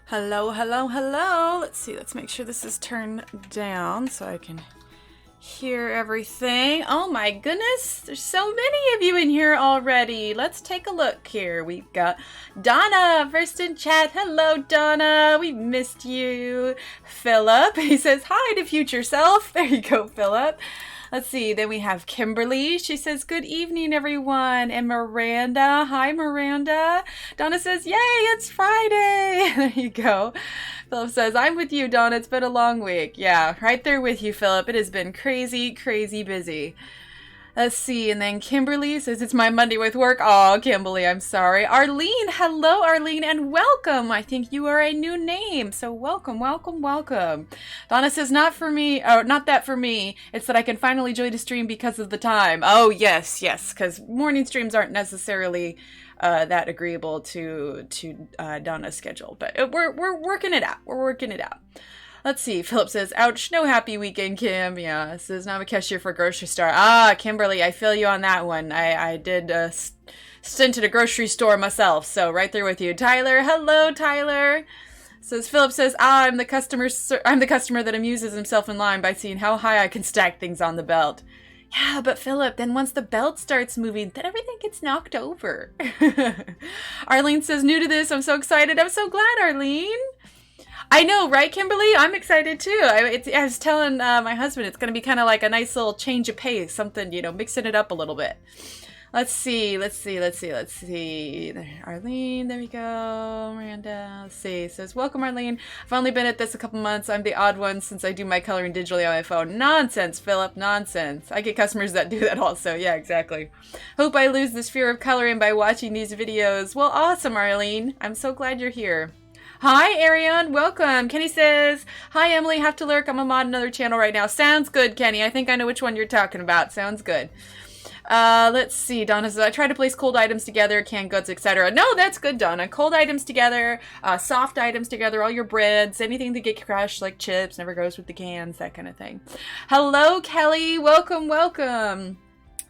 Hello, hello, hello. Let's see, let's make sure this is turned down so I can hear everything. Oh my goodness, there's so many of you in here already. Let's take a look here. We've got Donna first in chat. Hello, Donna. We missed you. Philip, he says hi to future self. There you go, Philip. Let's see, then we have Kimberly. She says, good evening, everyone. And Miranda. Hi, Miranda. Donna says, yay, it's Friday. There you go. Philip says, I'm with you, Donna. It's been a long week. Yeah, right there with you, Philip. It has been crazy, crazy busy. Let's see, and then Kimberly says, it's my Monday with work. Oh, Kimberly, I'm sorry. Arlene, hello, Arlene, and welcome. I think you are a new name, so welcome, welcome, welcome. Donna says, not for me, or not that for me. It's that I can finally join a stream because of the time. Oh, yes, yes, because morning streams aren't necessarily that agreeable to Donna's schedule, but we're working it out. We're working it out. Let's see. Philip says, ouch, no happy weekend, Kim. Yeah, says, now I'm a cashier for a grocery store. Ah, Kimberly, I feel you on that one. I did stint at a grocery store myself, so right there with you. Tyler, hello, Tyler. Says, Philip says, I'm the customer that amuses himself in line by seeing how high I can stack things on the belt. Yeah, but Philip, then once the belt starts moving, then everything gets knocked over. Arlene says, new to this, I'm so excited. I'm so glad, Arlene. I know, right, Kimberly? I'm excited too. I was telling my husband it's going to be kind of like a nice little change of pace, something, you know, mixing it up a little bit. Let's see. Arlene, there we go. Miranda, let's see. Says, welcome, Arlene. I've only been at this a couple months. I'm the odd one since I do my coloring digitally on my phone. Nonsense, Philip, nonsense. I get customers that do that also. Yeah, exactly. Hope I lose this fear of coloring by watching these videos. Well, awesome, Arlene. I'm so glad you're here. Hi, Ariane. Welcome. Kenny says, hi, Emily. Have to lurk. I'm a mod on another channel right now. Sounds good, Kenny. I think I know which one you're talking about. Sounds good. Let's see. Donna says, I try to place cold items together, canned goods, etc. No, that's good, Donna. Cold items together, soft items together, all your breads, anything that get crushed like chips, never goes with the cans, that kind of thing. Hello, Kelly. Welcome, welcome.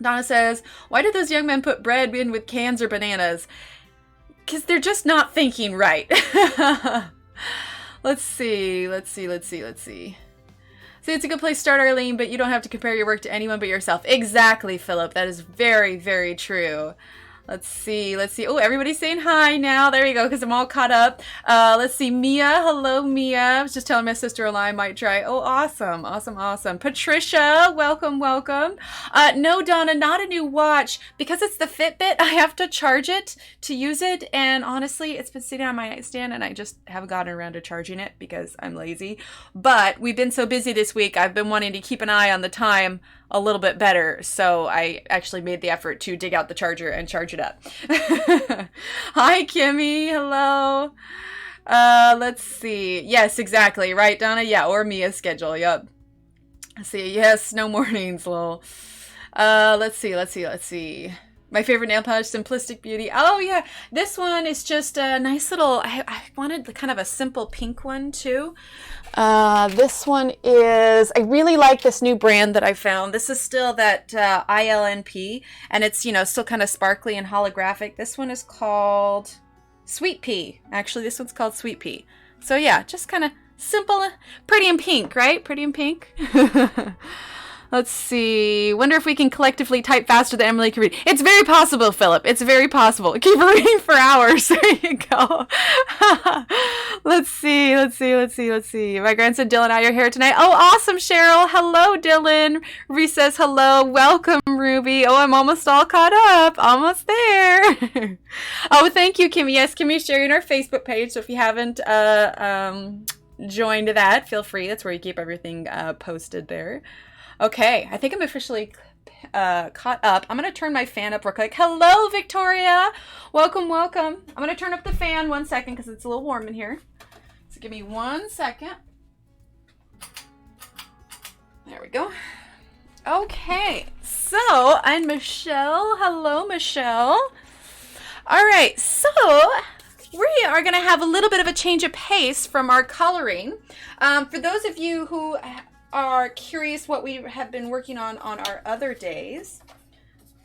Donna says, why do those young men put bread in with cans or bananas? Because they're just not thinking right. Let's see. See, it's a good place to start, Arlene, but you don't have to compare your work to anyone but yourself. Exactly, Philip. That is very, very true. Let's see. Oh, everybody's saying hi now. There you go, because I'm all caught up. Let's see. Mia. Hello, Mia. I was just telling my sister-in-law I might try. Oh, awesome. Awesome. Patricia, welcome. No, Donna, not a new watch. Because it's the Fitbit, I have to charge it to use it. And honestly, it's been sitting on my nightstand, and I just haven't gotten around to charging it because I'm lazy. But we've been so busy this week, I've been wanting to keep an eye on the time a little bit better, so I actually made the effort to dig out the charger and charge it up. Hi, Kimmy. Hello. Let's see. Yes, exactly. Right, Donna? Yeah, or Mia's schedule. Yep. Let's see. Yes, no mornings, lol. Let's see. My favorite nail polish, Simplistic Beauty. Oh, yeah. This one is just a nice little... I wanted kind of a simple pink one, too. This one is... I really like this new brand that I found. This is still that ILNP, and it's, you know, still kind of sparkly and holographic. This one is called Sweet Pea. Actually, this one's called Sweet Pea. So, yeah, just kind of simple, pretty and pink, right? Pretty and pink. Let's see. Wonder if we can collectively type faster than Emily can read. It's very possible, Philip. It's very possible. Keep reading for hours. There you go. Let's see. My grandson Dylan out your hair tonight. Oh, awesome, Cheryl. Hello, Dylan. Reese says hello. Welcome, Ruby. Oh, I'm almost all caught up. Almost there. Oh, thank you, Kimmy. Yes, Kimmy's sharing our Facebook page. So if you haven't joined that, feel free. That's where you keep everything posted there. Okay, I think I'm officially caught up. I'm going to turn my fan up real quick. Hello, Victoria. Welcome. I'm going to turn up the fan 1 second because it's a little warm in here. So give me 1 second. There we go. Okay, so I'm Michelle. Hello, Michelle. All right, so we are going to have a little bit of a change of pace from our coloring. For those of you who are curious what we have been working on our other days,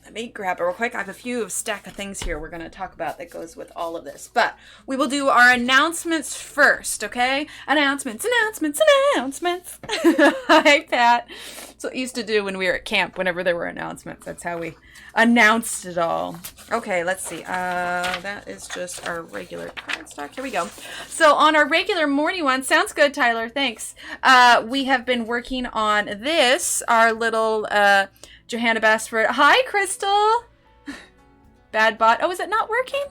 let me grab it real quick. I have a few stack of things here we're going to talk about that goes with all of this. But we will do our announcements first, okay? Announcements. Hi, Pat. That's what we used to do when we were at camp, whenever there were announcements. That's how we announced it all. Okay, let's see. That is just our regular cardstock. Here we go. So on our regular morning one, sounds good, Tyler. Thanks. We have been working on this, our little Johanna Basford. Hi, Crystal. Bad bot. Oh, is it not working?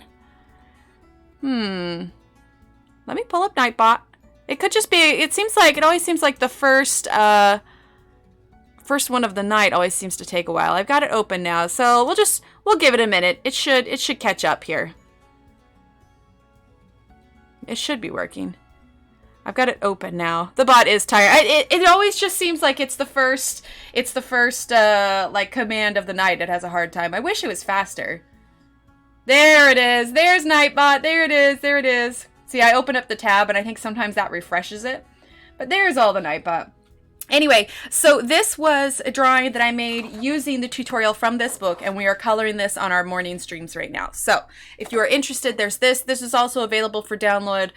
Let me pull up Nightbot. It could just be, it always seems like the first one of the night always seems to take a while. I've got it open now, so we'll give it a minute. It should catch up here. It should be working. I've got it open now. The bot is tired. It always just seems like it's the first like command of the night. It has a hard time. I wish it was faster. There it is. There's Nightbot. There it is. There it is. See, I open up the tab and I think sometimes that refreshes it. But there's all the Nightbot. Anyway, so this was a drawing that I made using the tutorial from this book, and we are coloring this on our morning streams right now. So if you are interested, there's this. This is also available for download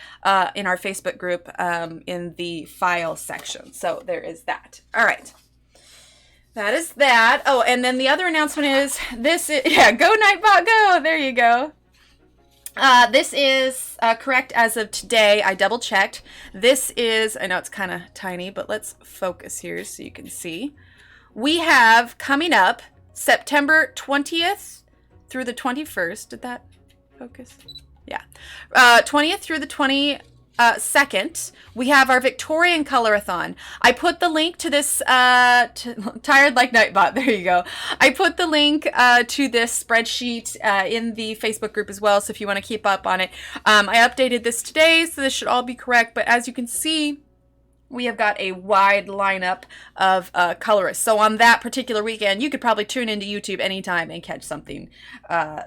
in our Facebook group in the file section. So there is that. All right. That is that. Oh, and then the other announcement is this. Yeah, go Nightbot, go. There you go. This is correct as of today. I double checked. This is, I know it's kind of tiny, but let's focus here so you can see. We have coming up September 20th through the 21st. Did that focus? Yeah. 20th through the 22nd, we have our Victorian Colorathon. I put the link to this, Tired Like Nightbot, there you go. I put the link to this spreadsheet in the Facebook group as well, so if you want to keep up on it. I updated this today, so this should all be correct, but as you can see, we have got a wide lineup of colorists. So on that particular weekend, you could probably tune into YouTube anytime and catch something,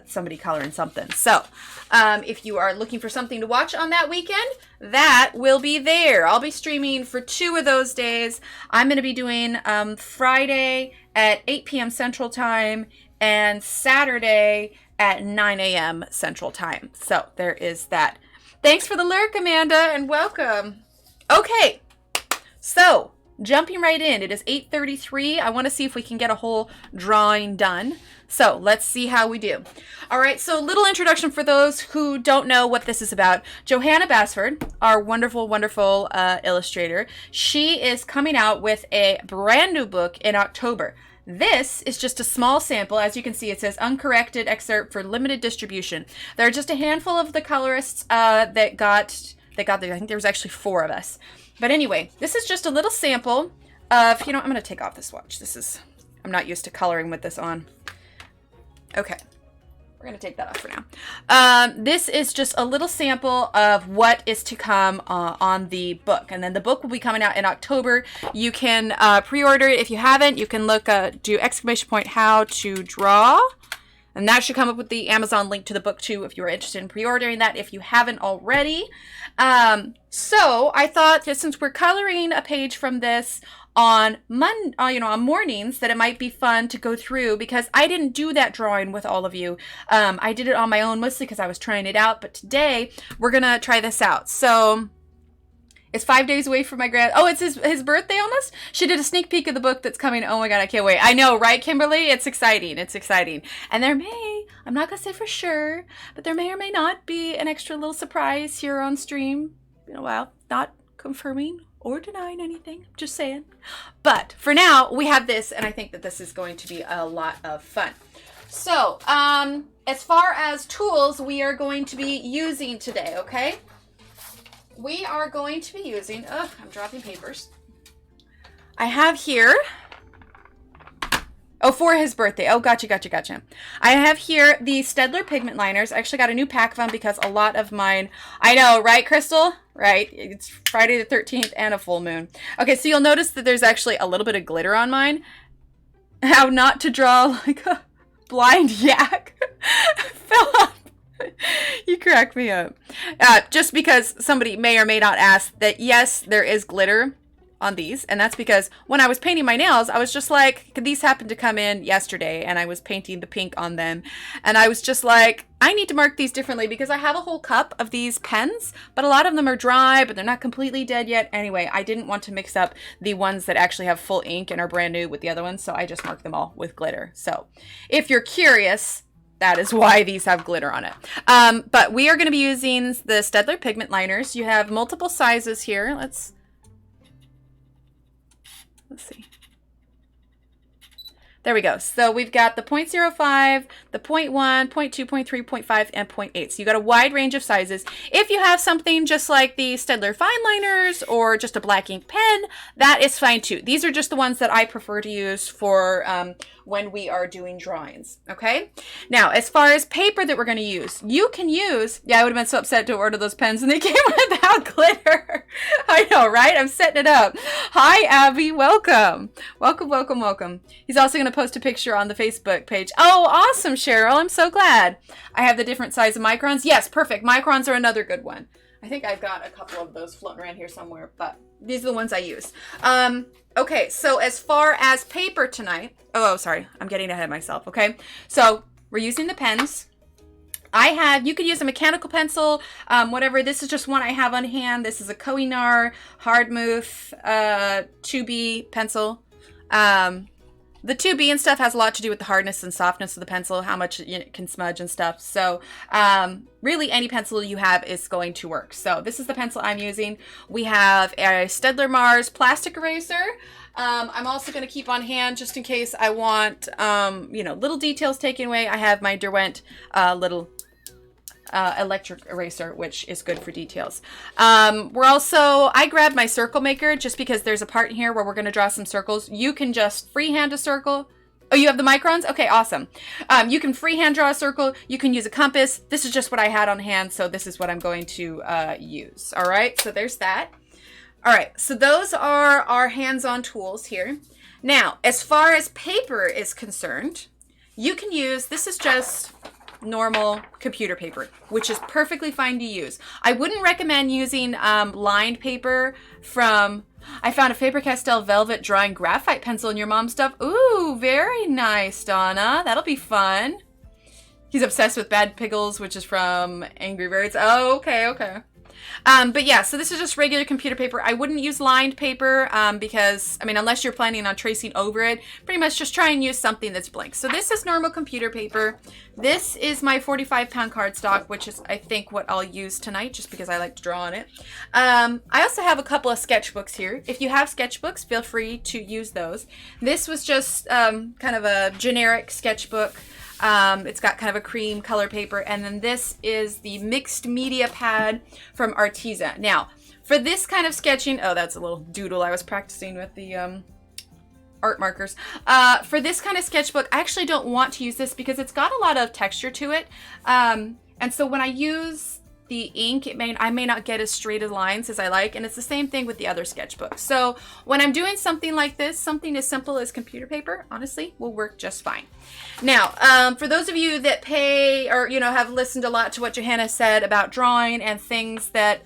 somebody coloring something. So if you are looking for something to watch on that weekend, that will be there. I'll be streaming for 2 of those days. I'm going to be doing Friday at 8 p.m. Central Time and Saturday at 9 a.m. Central Time. So there is that. Thanks for the lurk, Amanda, and welcome. Okay. So, jumping right in, it is 8:33. I want to see if we can get a whole drawing done. So, let's see how we do. All right, so little introduction for those who don't know what this is about. Johanna Basford, our wonderful, wonderful illustrator, she is coming out with a brand new book in October. This is just a small sample. As you can see, it says uncorrected excerpt for limited distribution. There are just a handful of the colorists that got there. I think there was actually 4 of us. But anyway, this is just a little sample of, I'm going to take off this watch. I'm not used to coloring with this on. Okay. We're going to take that off for now. This is just a little sample of what is to come on the book. And then the book will be coming out in October. You can pre-order it. If you haven't, you can do !! how to draw. And that should come up with the Amazon link to the book too if you are interested in pre-ordering that if you haven't already. So I thought that since we're coloring a page from this on on mornings, that it might be fun to go through, because I didn't do that drawing with all of you. I did it on my own mostly because I was trying it out, but today we're gonna try this out. So it's 5 days away from my it's his birthday almost. She did a sneak peek of the book that's coming. Oh my god, I can't wait. I know, right, Kimberly? It's exciting. It's exciting. And I'm not gonna say for sure, but there may or may not be an extra little surprise here on stream in a while. Not confirming or denying anything, just saying. But for now, we have this, and I think that this is going to be a lot of fun. So, as far as tools we are going to be using today, okay? We are going to be using, I'm dropping papers. I have here, for his birthday. Oh, gotcha. I have here the Staedtler pigment liners. I actually got a new pack of them because a lot of mine, I know, right, Crystal? Right, it's Friday the 13th and a full moon. Okay, so you'll notice that there's actually a little bit of glitter on mine. How not to draw like a blind yak. Philip. You crack me up. Just because somebody may or may not ask that, yes, there is glitter on these, and that's because when I was painting my nails, I was just like, these happened to come in yesterday, and I was painting the pink on them, and I was just like, I need to mark these differently because I have a whole cup of these pens, but a lot of them are dry, but they're not completely dead yet. Anyway, I didn't want to mix up the ones that actually have full ink and are brand new with the other ones, so I just marked them all with glitter. So if you're curious, that is why these have glitter on it. But we are going to be using the Staedtler pigment liners. You have multiple sizes here. Let's see. There we go. So we've got the 0.05, the 0.1, 0.2, 0.3, 0.5, and 0.8. So you got a wide range of sizes. If you have something just like the Staedtler fine liners or just a black ink pen, that is fine too. These are just the ones that I prefer to use for when we are doing drawings. Okay. Now, as far as paper that we're going to use, you can use, yeah, I would have been so upset to order those pens and they came without glitter. I know, right? I'm setting it up. Hi, Abby. Welcome. Welcome, welcome, welcome. He's also going to post a picture on the Facebook page. Oh, awesome, Cheryl. I'm so glad. I have the different size of microns. Yes, perfect. Microns are another good one. I think I've got a couple of those floating around here somewhere, but these are the ones I use. Okay, so as far as paper tonight, oh, sorry, I'm getting ahead of myself, okay? So we're using the pens. You could use a mechanical pencil, whatever. This is just one I have on hand. This is a Koh-I-Noor Hardtmuth 2B pencil. The 2B and stuff has a lot to do with the hardness and softness of the pencil, how much it can smudge and stuff. So really any pencil you have is going to work. So this is the pencil I'm using. We have a Staedtler Mars plastic eraser. I'm also going to keep on hand just in case I want, little details taken away. I have my Derwent little electric eraser, which is good for details. I grabbed my circle maker just because there's a part here where we're going to draw some circles. You can just freehand a circle. Oh, you have the microns? Okay, awesome. You can freehand draw a circle. You can use a compass. This is just what I had on hand, so this is what I'm going to use. All right, so there's that. All right, so those are our hands-on tools here. Now, as far as paper is concerned, you can use, this is just normal computer paper, which is perfectly fine to use. I wouldn't recommend using lined paper from, I found a Faber-Castell Velvet drawing graphite pencil in your mom's stuff. Ooh, very nice, Donna. That'll be fun. He's obsessed with Bad Pickles, which is from Angry Birds. Oh, okay, okay. But yeah, so this is just regular computer paper. I wouldn't use lined paper because, I mean, unless you're planning on tracing over it, pretty much just try and use something that's blank. So this is normal computer paper. This is my 45-pound cardstock, which is, I think, what I'll use tonight just because I like to draw on it. I also have a couple of sketchbooks here. If you have sketchbooks, feel free to use those. This was just kind of a generic sketchbook. It's got kind of a cream color paper, and then this is the mixed media pad from Arteza. Now, for this kind of sketching, oh, that's a little doodle I was practicing with the art markers. For this kind of sketchbook, I actually don't want to use this because it's got a lot of texture to it, and so when I use the ink, I may not get as straight of lines as I like, and it's the same thing with the other sketchbooks. So when I'm doing something like this, something as simple as computer paper, honestly, will work just fine. Now, for those of you that pay or, have listened a lot to what Johanna said about drawing and things that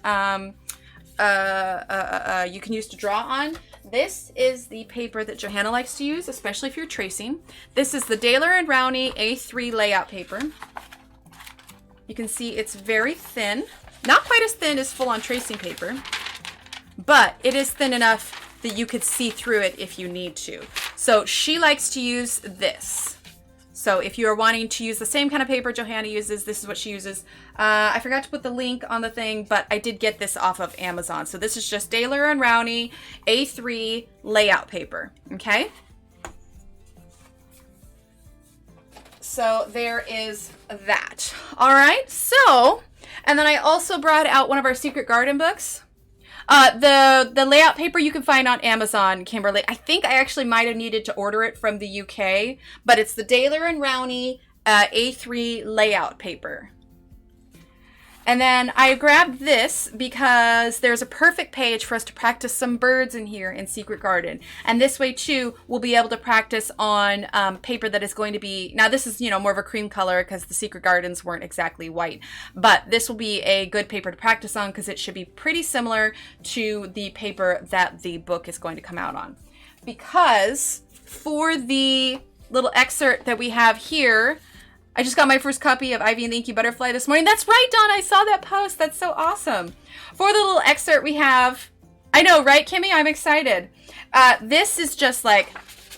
you can use to draw on, this is the paper that Johanna likes to use, especially if you're tracing. This is the Daler and Rowney A3 layout paper. You can see it's very thin, not quite as thin as full-on tracing paper, but it is thin enough that you could see through it if you need to. So she likes to use this. So if you are wanting to use the same kind of paper Johanna uses, this is what she uses. I forgot to put the link on the thing, but I did get this off of Amazon. So this is just Daler and Rowney A3 layout paper, okay? So there is that. All right, so, and then I also brought out one of our Secret Garden books. The layout paper you can find on Amazon, Kimberly. I think I actually might have needed to order it from the UK, but it's the Daler and Rowney A3 layout paper. And then I grabbed this because there's a perfect page for us to practice some birds in here in Secret Garden. And this way too, we'll be able to practice on paper that is going to be, now this is, you know, more of a cream color because the Secret Gardens weren't exactly white, but this will be a good paper to practice on because it should be pretty similar to the paper that the book is going to come out on. Because for the little excerpt that we have here, I just got my first copy of Ivy and the Inky Butterfly this morning. That's right, Dawn. I saw that post. That's so awesome. For the little excerpt we have, I know, right, Kimmy? I'm excited. This is just like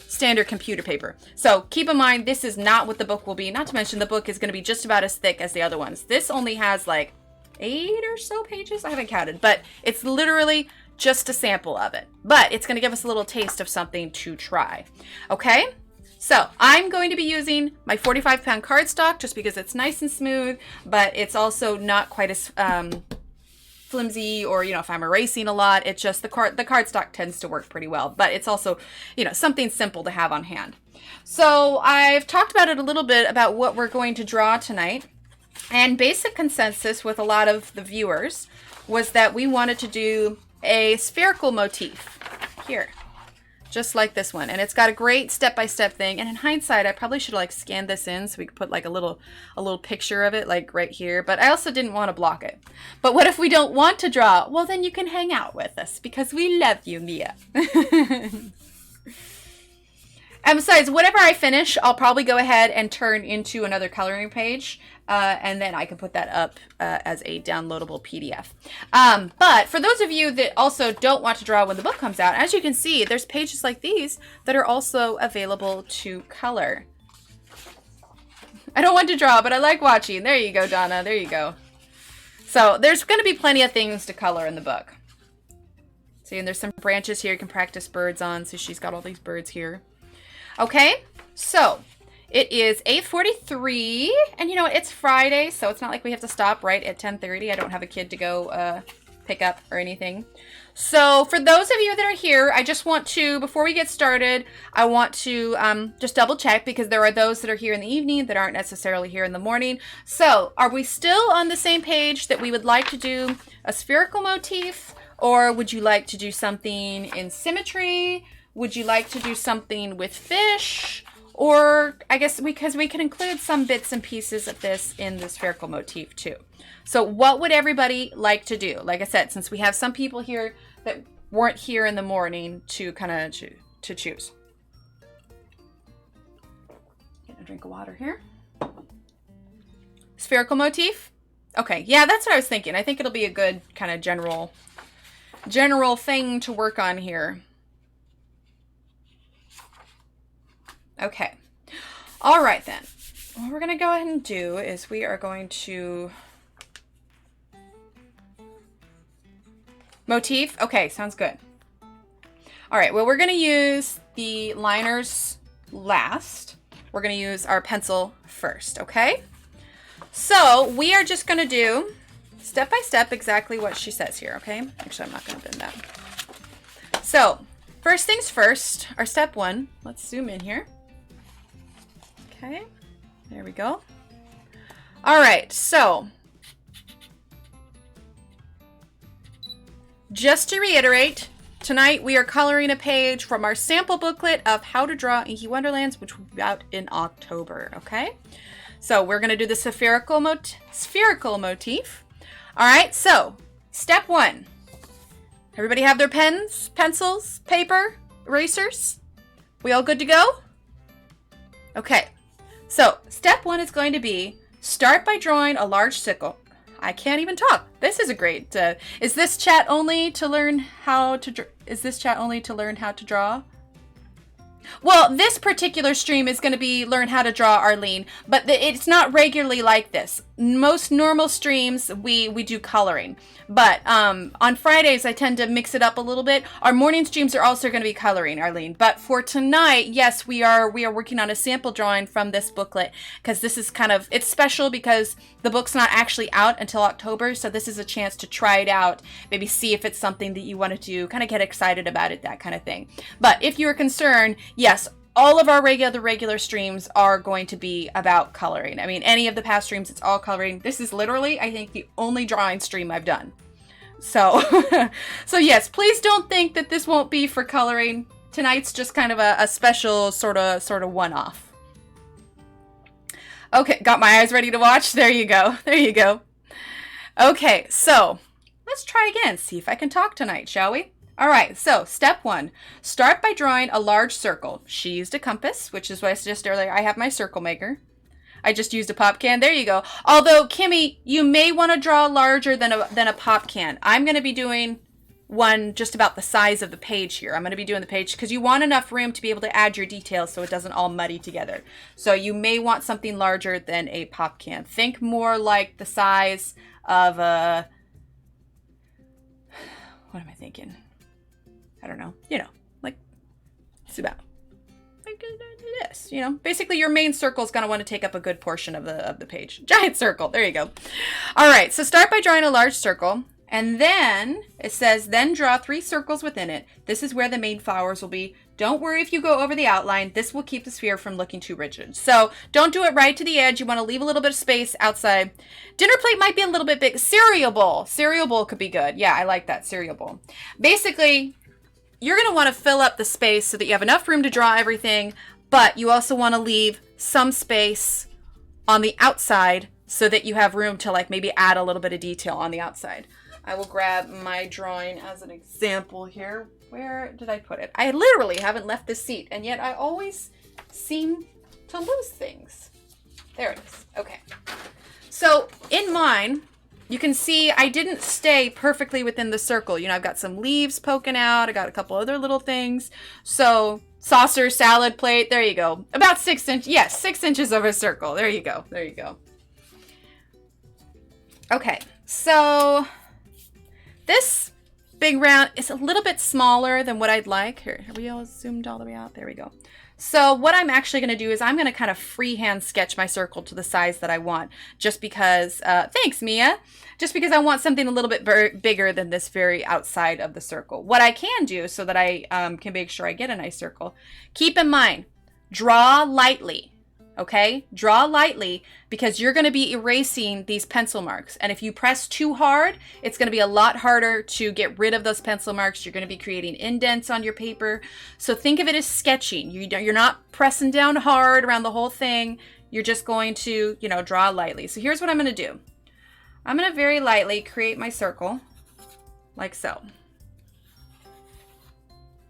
standard computer paper. So keep in mind, this is not what the book will be. Not to mention the book is going to be just about as thick as the other ones. This only has like 8 or so pages. I haven't counted, but it's literally just a sample of it. But it's going to give us a little taste of something to try. Okay? So I'm going to be using my 45-pound cardstock just because it's nice and smooth, but it's also not quite as flimsy, or, you know, if I'm erasing a lot, it's just the cardstock tends to work pretty well, but it's also, you know, something simple to have on hand. So I've talked about it a little bit about what we're going to draw tonight, and basic consensus with a lot of the viewers was that we wanted to do a spherical motif here. Just like this one. And it's got a great step-by-step thing. And in hindsight, I probably should like scan this in so we could put like a little picture of it like right here. But I also didn't want to block it. But what if we don't want to draw? Well, then you can hang out with us because we love you, Mia. And besides, whatever I finish, I'll probably go ahead and turn into another coloring page. And then I can put that up as a downloadable PDF. But for those of you that also don't want to draw when the book comes out, as you can see, there's pages like these that are also available to color. I don't want to draw, but I like watching. There you go, Donna. There you go. So there's going to be plenty of things to color in the book. See, and there's some branches here you can practice birds on. So she's got all these birds here. Okay, so it is 8:43, and you know, it's Friday, so it's not like we have to stop right at 10:30. I don't have a kid to go pick up or anything. So for those of you that are here, I just want to, before we get started, I want to just double check, because there are those that are here in the evening that aren't necessarily here in the morning. So are we still on the same page that we would like to do a spherical motif, or would you like to do something in symmetry? Would you like to do something with fish? Or I guess because we can include some bits and pieces of this in the spherical motif too. So what would everybody like to do? Like I said, since we have some people here that weren't here in the morning to kind of to choose. Get a drink of water here. Spherical motif? Okay, yeah, that's what I was thinking. I think it'll be a good kind of general thing to work on here. Okay. All right then. What we're going to go ahead and do is we are going to motif. Okay, sounds good. All right, well, we're going to use the liners last. We're going to use our pencil first, okay? So we are just going to do step by step exactly what she says here, okay? Actually, I'm not going to bend that. So first things first, our step 1. Let's zoom in here. Okay, there we go. All right, so just to reiterate, tonight we are coloring a page from our sample booklet of How to Draw Inky Wonderlands, which will be out in October, okay? So we're going to do the spherical motif. All right, so step 1. Everybody have their pens, pencils, paper, erasers? We all good to go? Okay. So step 1 is going to be start by drawing a large circle. I can't even talk. This is a great. Is this chat only to learn how to? Is this chat only to learn how to draw? Well, this particular stream is going to be learn how to draw, Arlene, but it's not regularly like this. Most normal streams, we do coloring. But on Fridays, I tend to mix it up a little bit. Our morning streams are also going to be coloring, Arlene. But for tonight, yes, we are working on a sample drawing from this booklet, because this is kind of, it's special because the book's not actually out until October. So this is a chance to try it out, maybe see if it's something that you want to do, kind of get excited about it, that kind of thing. But if you're concerned, yes, all of our regular streams are going to be about coloring. I mean, any of the past streams, it's all coloring. This is literally, I think, the only drawing stream I've done. So, so yes, please don't think that this won't be for coloring. Tonight's just kind of a special sort of one-off. Okay, got my eyes ready to watch. There you go. There you go. Okay, so let's try again. See if I can talk tonight, shall we? All right, so step 1, start by drawing a large circle. She used a compass, which is what I suggested earlier. I have my circle maker. I just used a pop can. There you go. Although, Kimmy, you may want to draw larger than a pop can. I'm going to be doing one just about the size of the page here. I'm going to be doing the page because you want enough room to be able to add your details so it doesn't all muddy together. So you may want something larger than a pop can. Think more like the size of a... What am I thinking? I don't know, you know, like, it's about like this, you know, basically your main circle is going to want to take up a good portion of the page. Giant circle. There you go. All right. So start by drawing a large circle, and then it says, then draw 3 circles within it. This is where the main flowers will be. Don't worry if you go over the outline. This will keep the sphere from looking too rigid. So don't do it right to the edge. You want to leave a little bit of space outside. Dinner plate might be a little bit big. Cereal bowl. Cereal bowl could be good. Yeah, I like that. Cereal bowl. Basically, you're going to want to fill up the space so that you have enough room to draw everything, but you also want to leave some space on the outside so that you have room to like maybe add a little bit of detail on the outside. I will grab my drawing as an example here. Where did I put it? I literally haven't left the seat, and yet I always seem to lose things. There it is. Okay. So in mine, you can see I didn't stay perfectly within the circle. You know, I've got some leaves poking out. I got a couple other little things. So saucer, salad plate. There you go. About 6 inches. Yes, 6 inches of a circle. There you go. There you go. Okay. So this big round is a little bit smaller than what I'd like. Here, are we all zoomed all the way out? There we go. So what I'm actually going to do is I'm going to kind of freehand sketch my circle to the size that I want, just because, thanks Mia, just because I want something a little bit bigger than this very outside of the circle. What I can do so that I can make sure I get a nice circle, keep in mind, draw lightly. Okay, draw lightly because you're going to be erasing these pencil marks. And if you press too hard, it's going to be a lot harder to get rid of those pencil marks. You're going to be creating indents on your paper. So think of it as sketching. You're not pressing down hard around the whole thing. You're just going to, you know, draw lightly. So here's what I'm going to do. I'm going to very lightly create my circle like so.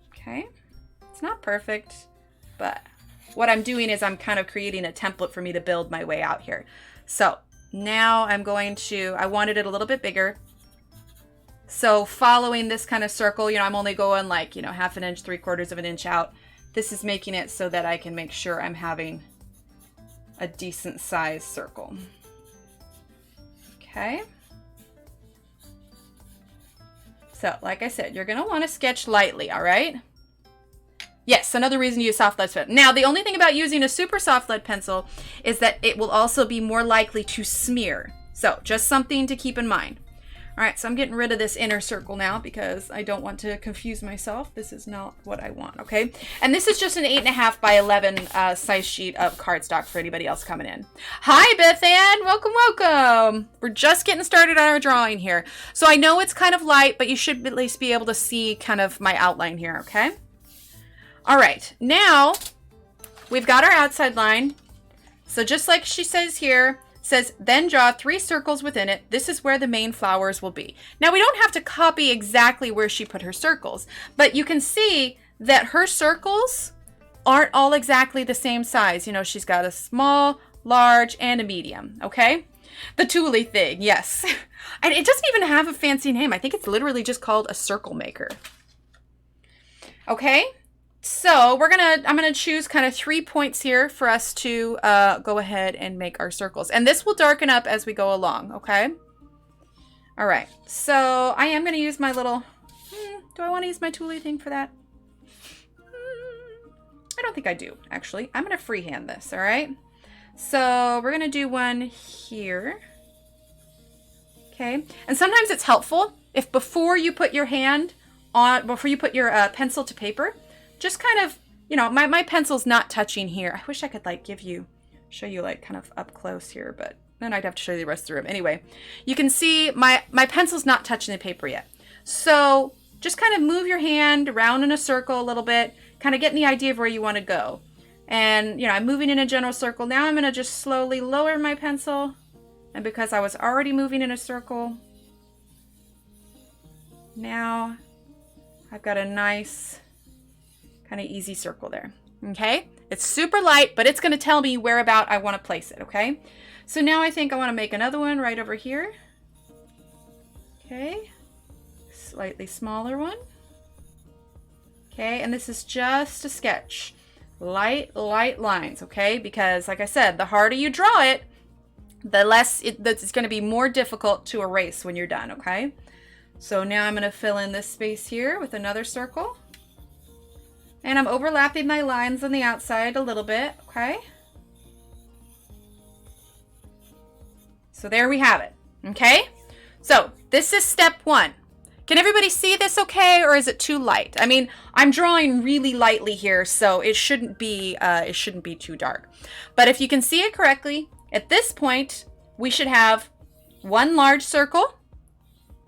Okay, it's not perfect, but what I'm doing is I'm kind of creating a template for me to build my way out here. So now I'm going to, I wanted it a little bit bigger. So following this kind of circle, you know, I'm only going like, you know, 1/2 inch, 3/4 of an inch out. This is making it so that I can make sure I'm having a decent sized circle. Okay. So like I said, you're going to want to sketch lightly. All right. Yes, another reason to use soft lead pencil. Now, the only thing about using a super soft lead pencil is that it will also be more likely to smear. So, just something to keep in mind. All right, so I'm getting rid of this inner circle now because I don't want to confuse myself. This is not what I want, okay? And this is just an 8.5 by 11 size sheet of cardstock for anybody else coming in. Hi, Beth Ann. Welcome, welcome. We're just getting started on our drawing here. So, I know it's kind of light, but you should at least be able to see kind of my outline here, okay? All right, now we've got our outside line. So just like she says here, says, then draw 3 circles within it. This is where the main flowers will be. Now we don't have to copy exactly where she put her circles, but you can see that her circles aren't all exactly the same size. You know, she's got a small, large, and a medium, okay? The Thule thing, yes. And it doesn't even have a fancy name. I think it's literally just called a circle maker. Okay? So I'm gonna choose kind of 3 points here for us to go ahead and make our circles. And this will darken up as we go along, okay? All right, so I am gonna use my little, do I wanna use my Thule thing for that? I don't think I do, actually. I'm gonna freehand this, all right? So we're gonna do one here. Okay, and sometimes it's helpful if before you put your hand on, before you put your pencil to paper, just kind of you know, my pencil's not touching here. I wish I could like show you like kind of up close here, but then I'd have to show you the rest of the room. Anyway, you can see my pencil's not touching the paper yet. So just kind of move your hand around in a circle a little bit, kind of getting the idea of where you want to go. And, you know, I'm moving in a general circle. Now I'm going to just slowly lower my pencil. And because I was already moving in a circle, now I've got a nice kind of easy circle there. Okay? It's super light, but it's going to tell me where about I want to place it. Okay? So now I think I want to make another one right over here. Okay. Slightly smaller one. Okay, and this is just a sketch. Light lines, okay? Because like I said, the harder you draw it, the less it's going to be more difficult to erase when you're done, okay? So now I'm going to fill in this space here with another circle. And I'm overlapping my lines on the outside a little bit, okay? So there we have it, okay? So this is step 1. Can everybody see this okay, or is it too light? I mean, I'm drawing really lightly here, so it shouldn't be too dark. But if you can see it correctly, at this point, we should have 1 large circle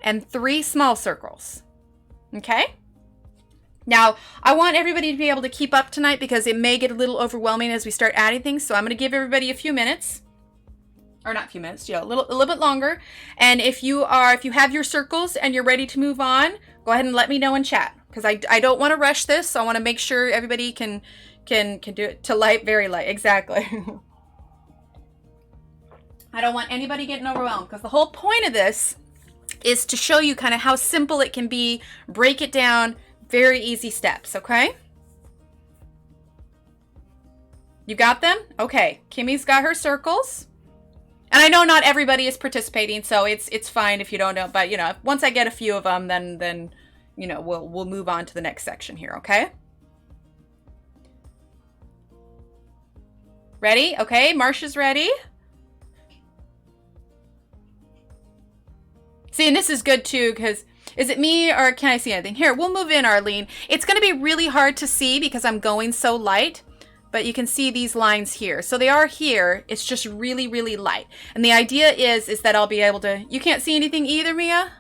and 3 small circles. Okay? Now, I want everybody to be able to keep up tonight because it may get a little overwhelming as we start adding things, so I'm going to give everybody a few minutes. Or not a few minutes, yeah, a little bit longer. And if you have your circles and you're ready to move on, go ahead and let me know in chat. Because I don't want to rush this, so I want to make sure everybody can do it to light, very light. Exactly. I don't want anybody getting overwhelmed, because the whole point of this is to show you kind of how simple it can be, break it down, very easy steps, okay? You got them? Okay, Kimmy's got her circles. And I know not everybody is participating, so it's fine if you don't know. But, you know, once I get a few of them, then you know, we'll move on to the next section here, okay? Ready? Okay, Marsha's ready. See, and this is good, too, because is it me or can I see anything? Here, we'll move in, Arlene. It's going to be really hard to see because I'm going so light. But you can see these lines here. So they are here. It's just really, really light. And the idea is that I'll be able to... You can't see anything either, Mia?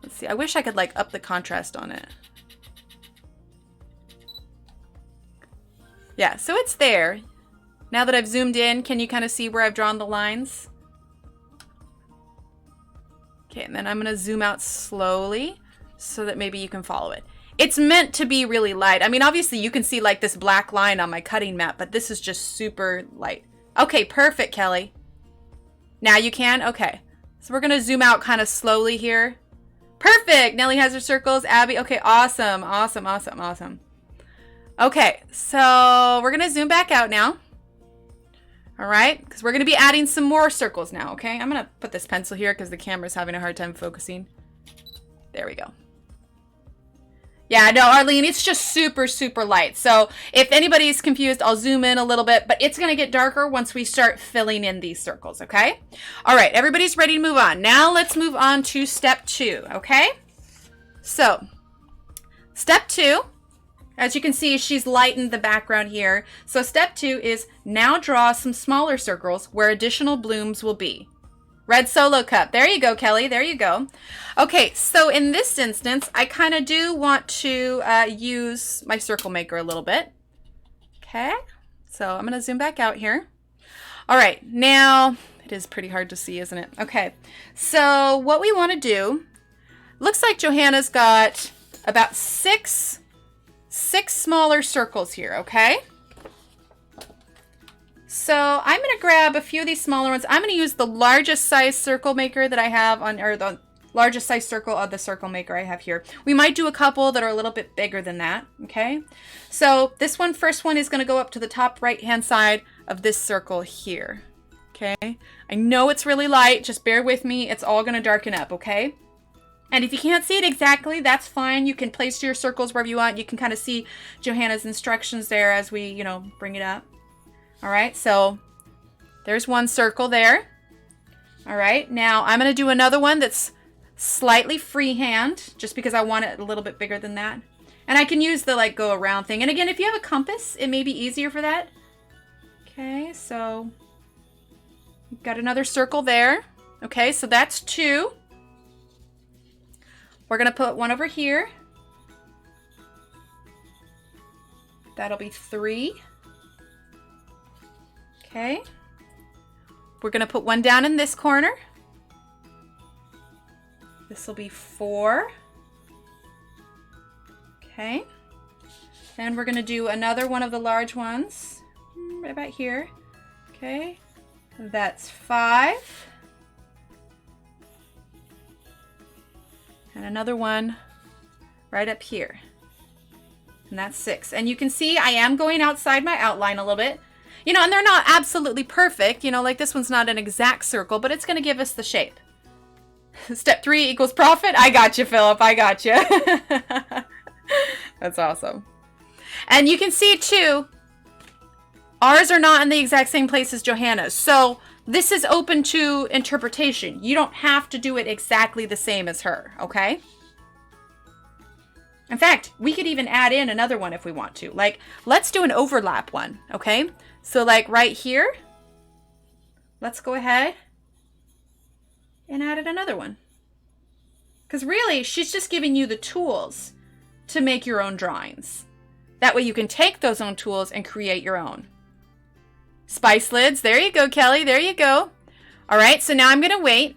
Let's see. I wish I could, like, up the contrast on it. Yeah, so it's there. Now that I've zoomed in, can you kind of see where I've drawn the lines? Okay, and then I'm going to zoom out slowly so that maybe you can follow it. It's meant to be really light. I mean, obviously you can see like this black line on my cutting mat, but this is just super light. Okay, perfect, Kelly. Now you can? Okay. So we're going to zoom out kind of slowly here. Perfect! Nellie has her circles. Abby, okay, awesome, awesome, awesome, awesome. Okay, so we're going to zoom back out now. All right, because we're going to be adding some more circles now, okay? I'm going to put this pencil here because the camera's having a hard time focusing. There we go. Yeah, no, Arlene, it's just super, super light. So if anybody's confused, I'll zoom in a little bit, but it's going to get darker once we start filling in these circles, okay? All right, everybody's ready to move on. Now let's move on to step 2, okay? So step 2, as you can see, she's lightened the background here. So step 2 is now draw some smaller circles where additional blooms will be. Red Solo Cup. There you go, Kelly. There you go. Okay, so in this instance, I kind of do want to use my circle maker a little bit. Okay, so I'm going to zoom back out here. All right, now it is pretty hard to see, isn't it? Okay, so what we want to do, looks like Johanna's got about six smaller circles here, okay? So I'm going to grab a few of these smaller ones. I'm going to use the largest size circle maker that I have on, or the largest size circle of the circle maker I have here. We might do a couple that are a little bit bigger than that, okay? So this one, first one is going to go up to the top right-hand side of this circle here, okay? I know it's really light. Just bear with me. It's all going to darken up, okay? And if you can't see it exactly, that's fine. You can place your circles wherever you want. You can kind of see Johanna's instructions there as we, you know, bring it up. All right, so there's one circle there. All right, now I'm going to do another one that's slightly freehand, just because I want it a little bit bigger than that. And I can use the like go around thing. And again, if you have a compass, it may be easier for that. Okay, so we've got another circle there. Okay, so that's 2. We're gonna put one over here. That'll be 3. Okay. We're gonna put one down in this corner. This will be 4. Okay. Then we're gonna do another one of the large ones. Right about here. Okay. That's 5. And another one right up here. And that's 6. And you can see I am going outside my outline a little bit. You know, and they're not absolutely perfect. You know, like this one's not an exact circle, but it's going to give us the shape. Step 3 equals profit. I got you, Philip. I got you. That's awesome. And you can see too, ours are not in the exact same place as Johanna's. So this is open to interpretation. You don't have to do it exactly the same as her, okay? In fact, we could even add in another one if we want to. Like, let's do an overlap one, okay? So like right here, let's go ahead and add in another one. Because really, she's just giving you the tools to make your own drawings. That way you can take those own tools and create your own. Spice lids, there you go, Kelly, there you go. All right, so now I'm gonna wait.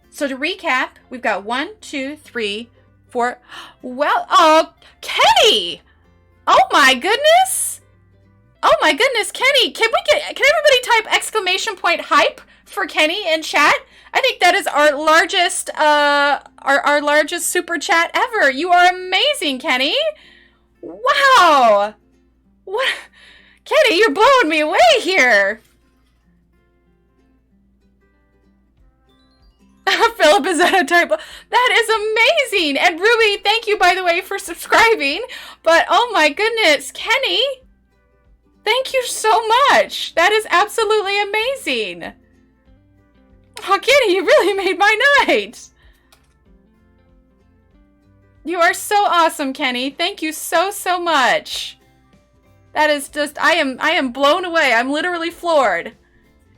So to recap, we've got 1, 2, 3, 4. Well, oh, Kenny! Oh my goodness! Oh my goodness, Kenny! Can everybody type exclamation point hype for Kenny in chat? I think that is our largest, our largest super chat ever. You are amazing, Kenny! Wow! What? Kenny, you're blowing me away here! Philip is at a typo. That is amazing! And Ruby, thank you, by the way, for subscribing. But, oh my goodness, Kenny! Thank you so much! That is absolutely amazing! Oh, Kenny, you really made my night! You are so awesome, Kenny. Thank you so, so much. That is just, I am blown away. I'm literally floored.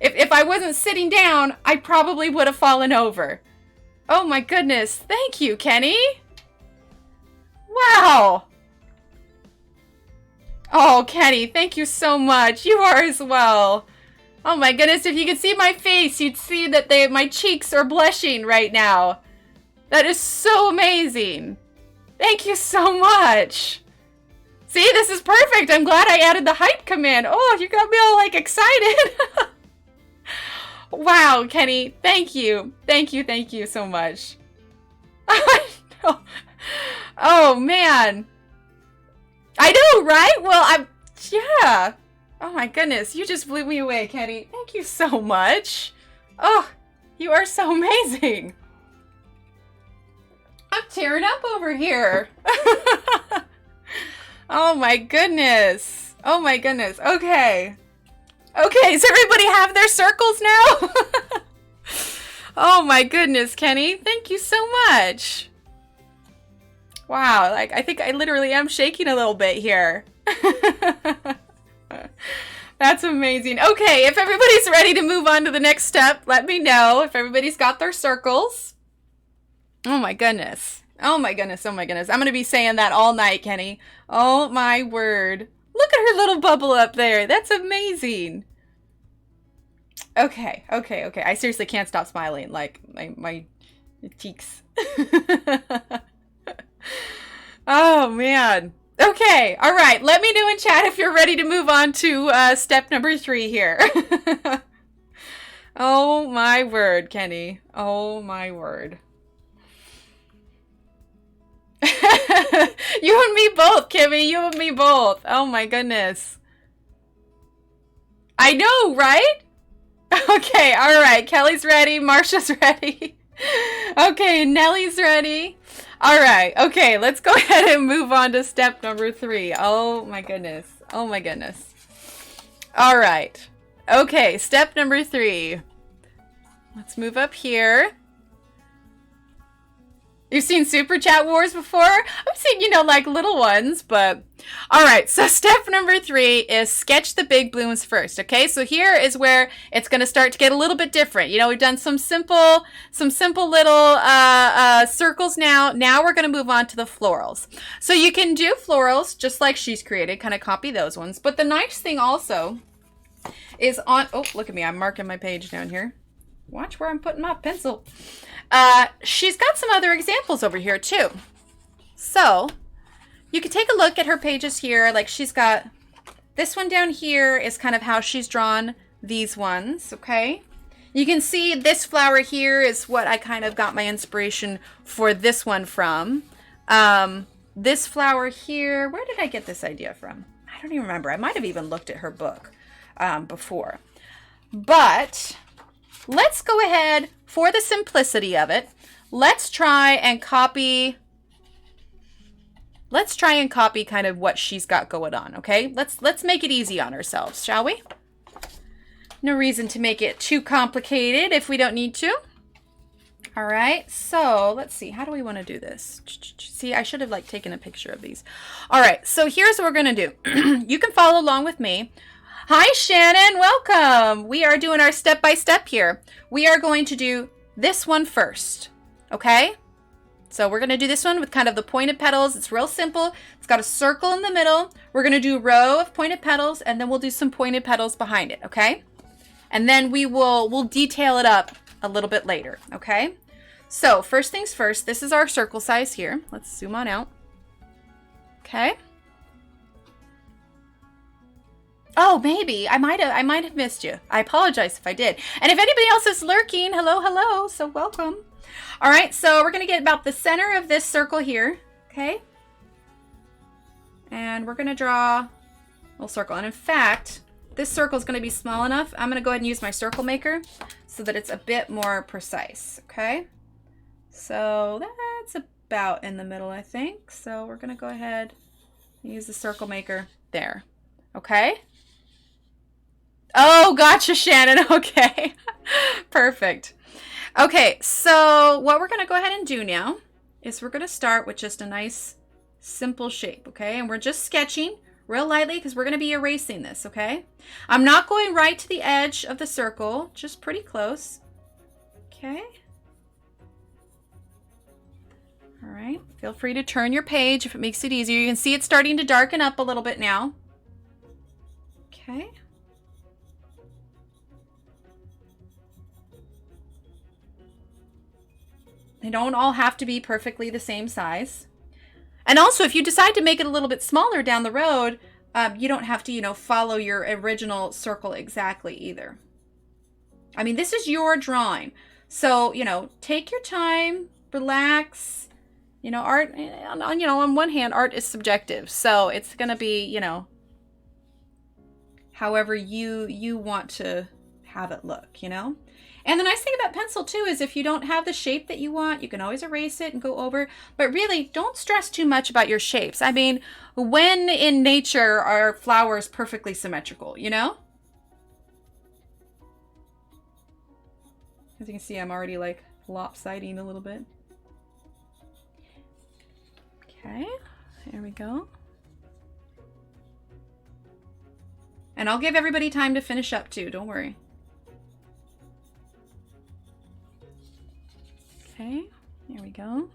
If I wasn't sitting down, I probably would have fallen over. Oh my goodness. Thank you, Kenny. Wow. Oh, Kenny, thank you so much. You are as well. Oh my goodness, if you could see my face, you'd see that my cheeks are blushing right now. That is so amazing. Thank you so much. See, this is perfect. I'm glad I added the hype command. Oh, you got me all like excited. Wow, Kenny, thank you. Thank you so much. Oh, man. I know, right? Well, yeah. Oh my goodness, you just blew me away, Kenny. Thank you so much. Oh, you are so amazing. I'm tearing up over here. Oh my goodness. Oh my goodness. Okay. Okay, does everybody have their circles now? Oh my goodness, Kenny. Thank you so much. Wow, like I think I literally am shaking a little bit here. That's amazing. Okay, if everybody's ready to move on to the next step, let me know if everybody's got their circles. Oh my goodness. Oh my goodness. Oh my goodness. I'm going to be saying that all night, Kenny. Oh my word. Look at her little bubble up there. That's amazing. Okay. I seriously can't stop smiling. Like my cheeks. Oh man. Okay. All right. Let me know in chat if you're ready to move on to step number 3 here. Oh my word, Kenny. Oh my word. You and me both, Kimmy. You and me both. Oh my goodness. I know, right? Okay, all right. Kelly's ready. Marsha's ready. Okay, Nellie's ready. All right. Okay, let's go ahead and move on to step number 3. Oh my goodness. Oh my goodness. All right. Okay, step number 3. Let's move up here. You've seen Super Chat Wars before? I've seen, you know, like little ones, but... All right, so step number 3 is sketch the big blooms first, okay? So here is where it's going to start to get a little bit different. You know, we've done some simple little circles now. Now we're going to move on to the florals. So you can do florals just like she's created, kind of copy those ones. But the nice thing also is on... Oh, look at me. I'm marking my page down here. Watch where I'm putting my pencil. She's got some other examples over here too. So you can take a look at her pages here. Like she's got this one down here is kind of how she's drawn these ones. Okay. You can see this flower here is what I kind of got my inspiration for this one from. This flower here, where did I get this idea from? I don't even remember. I might have even looked at her book before. But let's go ahead, for the simplicity of it, let's try and copy kind of what she's got going on, okay? Let's make it easy on ourselves, shall we? No reason to make it too complicated if we don't need to. All right, so let's see. How do we want to do this? See, I should have like taken a picture of these. All right, so here's what we're going to do. You can follow along with me. Hi, Shannon. Welcome. We are doing our step-by-step here. We are going to do this one first, okay? So we're going to do this one with kind of the pointed petals. It's real simple. It's got a circle in the middle. We're going to do a row of pointed petals, and then we'll do some pointed petals behind it, okay? And then we'll detail it up a little bit later, okay? So first things first, this is our circle size here. Let's zoom on out. Okay. Oh, maybe. I might have missed you. I apologize if I did. And if anybody else is lurking, hello, so welcome. All right, so we're going to get about the center of this circle here, okay? And we're going to draw a little circle. And in fact, this circle is going to be small enough. I'm going to go ahead and use my circle maker so that it's a bit more precise, okay? So that's about in the middle, I think. So we're going to go ahead and use the circle maker there, okay? Oh, gotcha, Shannon. Okay. Perfect. Okay, so what we're going to go ahead and do now is we're going to start with just a nice, simple shape, okay? And we're just sketching real lightly because we're going to be erasing this, okay? I'm not going right to the edge of the circle, just pretty close. Okay. All right. Feel free to turn your page if it makes it easier. You can see it's starting to darken up a little bit now. Okay. They don't all have to be perfectly the same size. And also, if you decide to make it a little bit smaller down the road, you don't have to, you know, follow your original circle exactly either. I mean, this is your drawing. So, you know, take your time, relax. You know, art, on one hand, art is subjective. So it's going to be, you know, however you want to have it look, you know? And the nice thing about pencil too is if you don't have the shape that you want, you can always erase it and go over. But really, don't stress too much about your shapes. I mean, when in nature are flowers perfectly symmetrical, you know? As you can see, I'm already like lopsiding a little bit. Okay, there we go. And I'll give everybody time to finish up too, don't worry. Okay, there we go.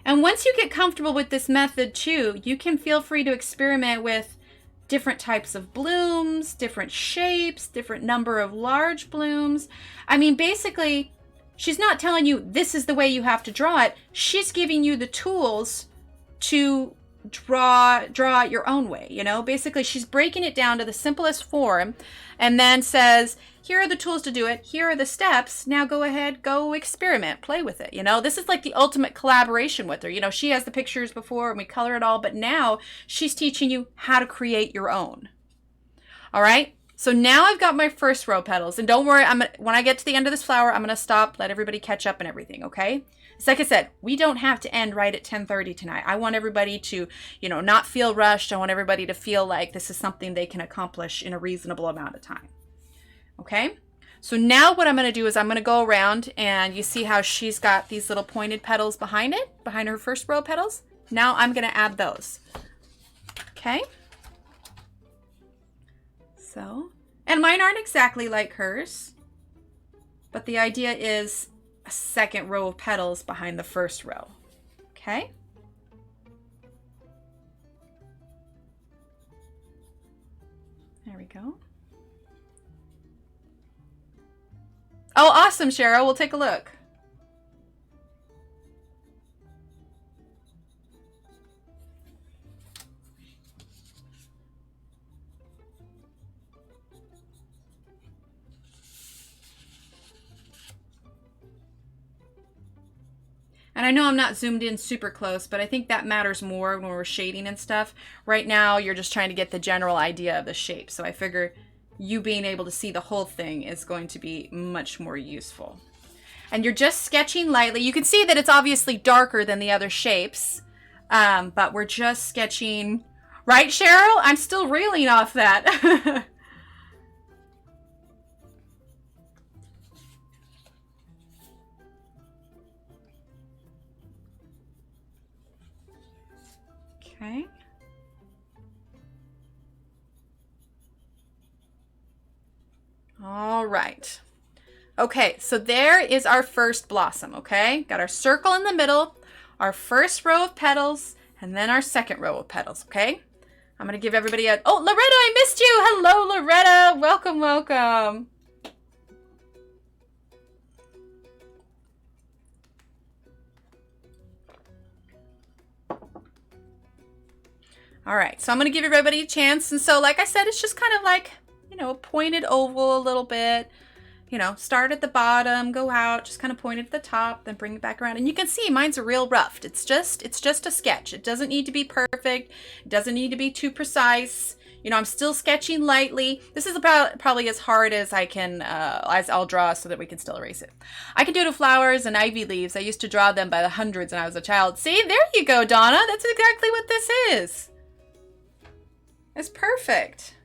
And once you get comfortable with this method too, you can feel free to experiment with different types of blooms, different shapes, different number of large blooms. I mean, basically, she's not telling you this is the way you have to draw it. She's giving you the tools to draw it your own way, you know? Basically, she's breaking it down to the simplest form and then says, here are the tools to do it. Here are the steps. Now go ahead, go experiment, play with it. You know, this is like the ultimate collaboration with her. You know, she has the pictures before and we color it all, but now she's teaching you how to create your own. All right. So now I've got my first row petals, and don't worry, when I get to the end of this flower, I'm going to stop, let everybody catch up and everything. Okay. It's like I said, we don't have to end right at 10:30 tonight. I want everybody to, you know, not feel rushed. I want everybody to feel like this is something they can accomplish in a reasonable amount of time. Okay, So now what I'm going to do is I'm going to go around, and you see how she's got these little pointed petals behind it, behind her first row of petals. Now I'm going to add those. Okay. So, and mine aren't exactly like hers, but the idea is a second row of petals behind the first row. Okay. There we go. Oh, awesome, Cheryl. We'll take a look. And I know I'm not zoomed in super close, but I think that matters more when we're shading and stuff. Right now, you're just trying to get the general idea of the shape. So I figure you being able to see the whole thing is going to be much more useful. And you're just sketching lightly. You can see that it's obviously darker than the other shapes, but we're just sketching. Right, Cheryl? I'm still reeling off that. Okay. All right. Okay, so there is our first blossom, okay? Got our circle in the middle, our first row of petals, and then our second row of petals, okay? I'm going to give everybody a... Oh, Loretta, I missed you! Hello, Loretta! Welcome, welcome. All right, so I'm going to give everybody a chance. And so, like I said, it's just kind of like, you know, a pointed oval a little bit. You know, start at the bottom, go out, just kind of point it at the top, then bring it back around. And you can see mine's a real roughed. It's just a sketch. It doesn't need to be perfect. It doesn't need to be too precise. You know, I'm still sketching lightly. This is about probably as hard as I can, as I'll draw so that we can still erase it. I can do the flowers and ivy leaves. I used to draw them by the hundreds when I was a child. See, there you go, Donna. That's exactly what this is. It's perfect.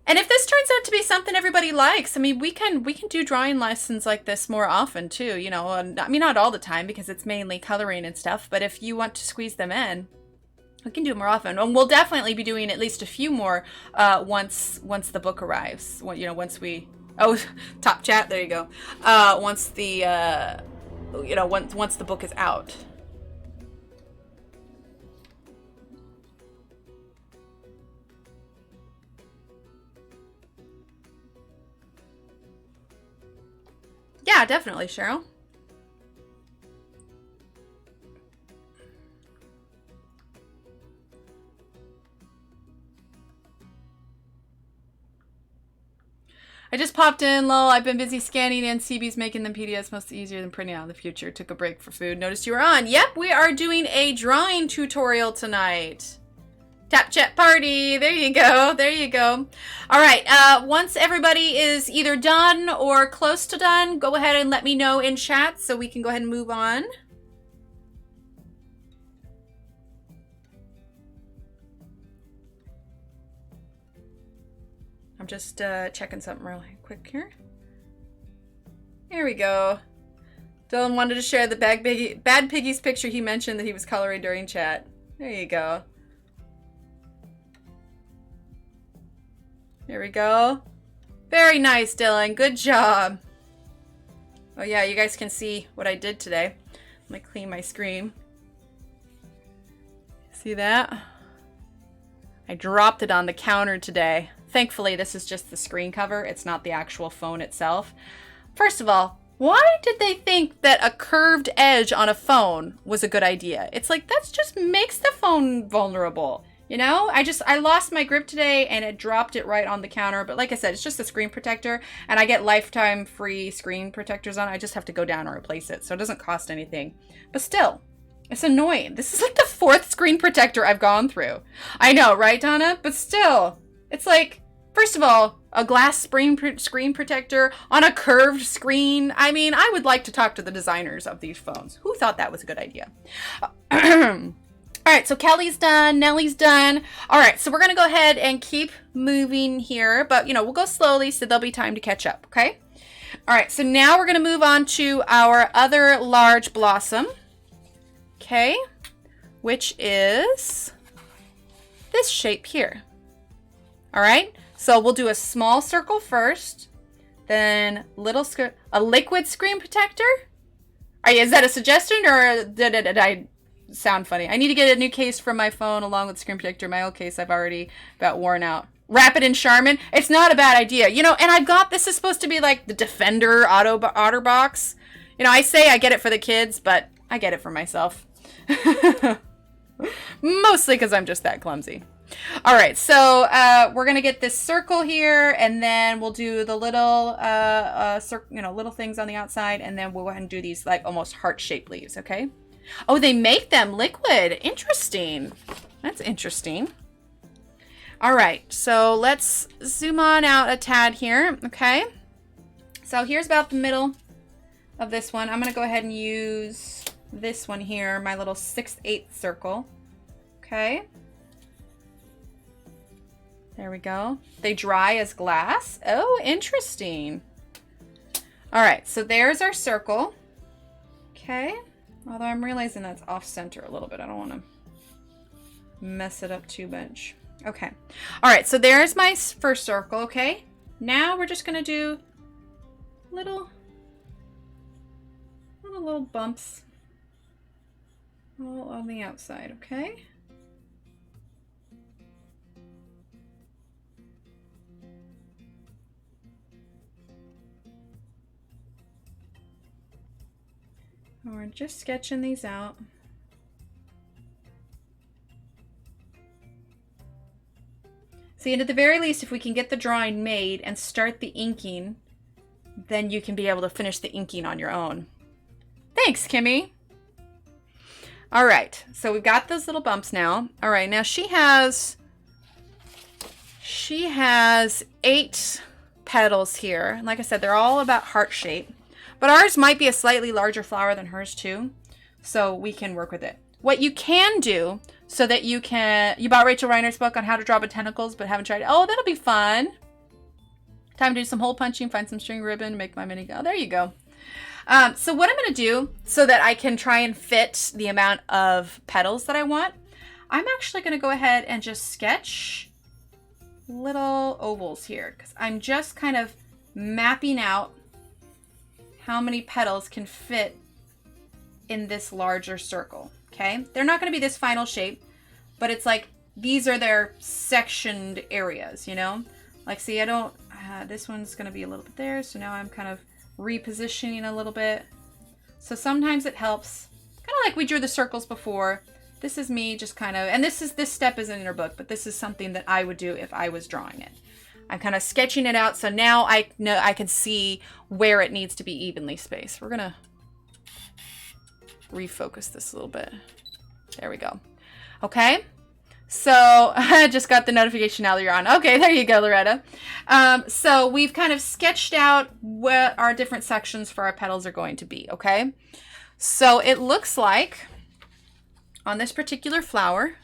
And if this turns out to be something everybody likes, I mean, we can do drawing lessons like this more often too, you know. I mean, not all the time because it's mainly coloring and stuff, but if you want to squeeze them in, we can do it more often. And we'll definitely be doing at least a few more once the book arrives. You know, once we... Oh, top chat, there you go. Once the, you know, once the book is out. Yeah, definitely, Cheryl. I just popped in, lol. I've been busy scanning and CB's making them PDFs most easier than printing out in the future. Took a break for food. Noticed you were on. Yep, we are doing a drawing tutorial tonight. Tap chat party. There you go. There you go. All right. Once everybody is either done or close to done, go ahead and let me know in chat so we can go ahead and move on. I'm just checking something really quick here. Here we go. Dylan wanted to share the Bad Piggy's picture he mentioned that he was coloring during chat. There you go. Here we go. Very nice, Dylan. Good job. Oh yeah, you guys can see what I did today. Let me clean my screen. See that? I dropped it on the counter today. Thankfully, this is just the screen cover. It's not the actual phone itself. First of all, why did they think that a curved edge on a phone was a good idea? It's like, that just makes the phone vulnerable. You know, I lost my grip today and it dropped it right on the counter. But like I said, it's just a screen protector and I get lifetime free screen protectors on it. I just have to go down and replace it. So it doesn't cost anything. But still, it's annoying. This is like the 4th screen protector I've gone through. I know, right, Donna? But still, it's like, first of all, a glass screen protector on a curved screen. I mean, I would like to talk to the designers of these phones. Who thought that was a good idea? All right, so Kelly's done, Nellie's done. All right, so we're gonna go ahead and keep moving here, but you know, we'll go slowly so there'll be time to catch up, okay? All right, so now we're gonna move on to our other large blossom, okay? Which is this shape here. All right, so we'll do a small circle first, then a liquid screen protector. Is that a suggestion or did I sound funny? I need to get a new case for my phone along with screen protector. My old case I've already about worn out. Wrap it in Charmin. It's not a bad idea. You know, and I've got, this is supposed to be like the Defender Otter box. You know, I say I get it for the kids, but I get it for myself. Mostly because I'm just that clumsy. All right, so we're gonna get this circle here, and then we'll do the little, little things on the outside, and then we'll go ahead and do these like almost heart-shaped leaves. Okay. Oh, they make them liquid. Interesting. That's interesting. All right, so let's zoom on out a tad here. Okay. So here's about the middle of this one. I'm gonna go ahead and use this one here, my little 6/8 circle. Okay. There we go. They dry as glass. Oh, interesting. All right, so there's our circle. Okay. Although I'm realizing that's off center a little bit. I don't want to mess it up too much. Okay. All right, so there's my first circle, okay? Now we're just going to do little bumps all on the outside, okay? We're just sketching these out. See, and at the very least, if we can get the drawing made and start the inking, then you can be able to finish the inking on your own. Thanks, Kimmy. All right, so we've got those little bumps now. All right, now she has 8 petals here. And like I said, they're all about heart shape. But ours might be a slightly larger flower than hers too, so we can work with it. What you can do so that you bought Rachel Reiner's book on how to draw botanicals but haven't tried it. Oh, that'll be fun. Time to do some hole punching, find some string ribbon, make my mini go. There you go. So what I'm going to do so that I can try and fit the amount of petals that I want, I'm actually going to go ahead and just sketch little ovals here because I'm just kind of mapping out how many petals can fit in this larger circle, okay? They're not going to be this final shape, but it's like these are their sectioned areas, you know? Like, see, I don't, this one's going to be a little bit there, so now I'm kind of repositioning a little bit. So sometimes it helps, kind of like we drew the circles before. This is me just kind of, and this step isn't in her book, but this is something that I would do if I was drawing it. I'm kind of sketching it out, so now I know I can see where it needs to be evenly spaced. We're gonna refocus this a little bit. There we go. Okay, so I just got the notification now that you're on. Okay, there you go, Loretta. So we've kind of sketched out what our different sections for our petals are going to be, okay? So it looks like on this particular flower,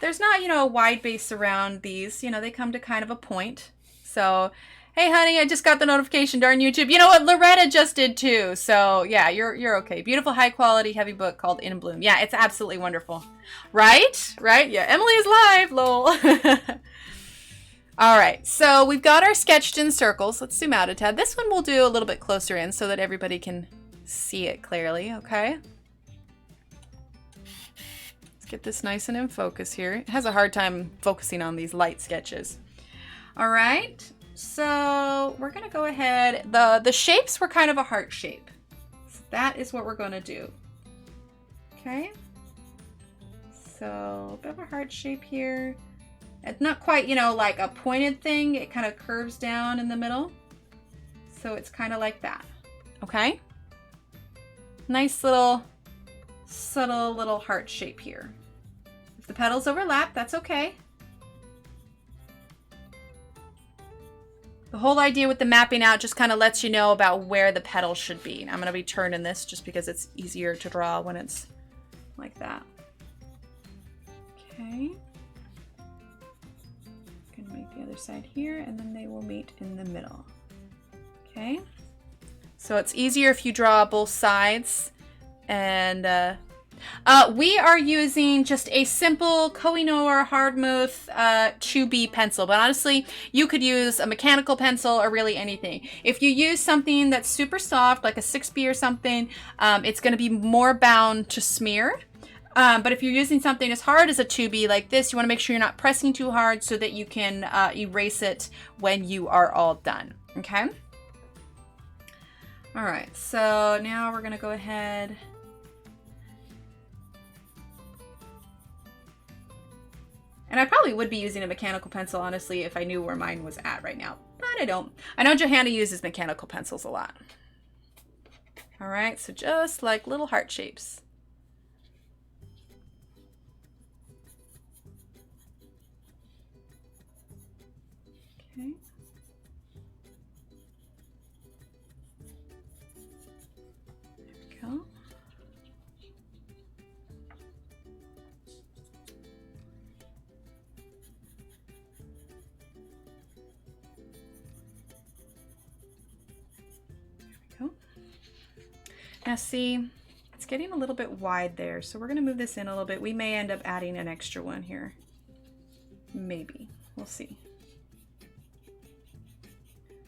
there's not, you know, a wide base around these. You know, they come to kind of a point. So, hey, honey, I just got the notification, darn YouTube. You know what? Loretta just did too. So, yeah, you're okay. Beautiful, high-quality, heavy book called In Bloom. Yeah, it's absolutely wonderful. Right? Right? Yeah, Emily is live, lol. All right, so we've got our sketched in circles. Let's zoom out a tad. This one we'll do a little bit closer in so that everybody can see it clearly, okay? Get this nice and in focus here. It has a hard time focusing on these light sketches. All right, so we're gonna go ahead. The shapes were kind of a heart shape. So that is what we're gonna do. Okay, so a bit of a heart shape here. It's not quite, you know, like a pointed thing. It kind of curves down in the middle. So it's kind of like that. Okay, nice little subtle little heart shape here. If the petals overlap, that's okay. The whole idea with the mapping out just kind of lets you know about where the petals should be. I'm going to be turning this just because it's easier to draw when it's like that. Okay. Gonna make the other side here, and then they will meet in the middle. Okay. So it's easier if you draw both sides. And we are using just a simple Koh-I-Noor Hardtmuth 2B pencil, but honestly, you could use a mechanical pencil or really anything. If you use something that's super soft, like a 6B or something, it's going to be more bound to smear. But if you're using something as hard as a 2B like this, you want to make sure you're not pressing too hard so that you can erase it when you are all done. Okay? All right, so now we're going to go ahead. And I probably would be using a mechanical pencil, honestly, if I knew where mine was at right now. But I don't. I know Johanna uses mechanical pencils a lot. All right, so just like little heart shapes. Okay. There we go. Now see, it's getting a little bit wide there, so we're going to move this in a little bit. We may end up adding an extra one here. Maybe. We'll see.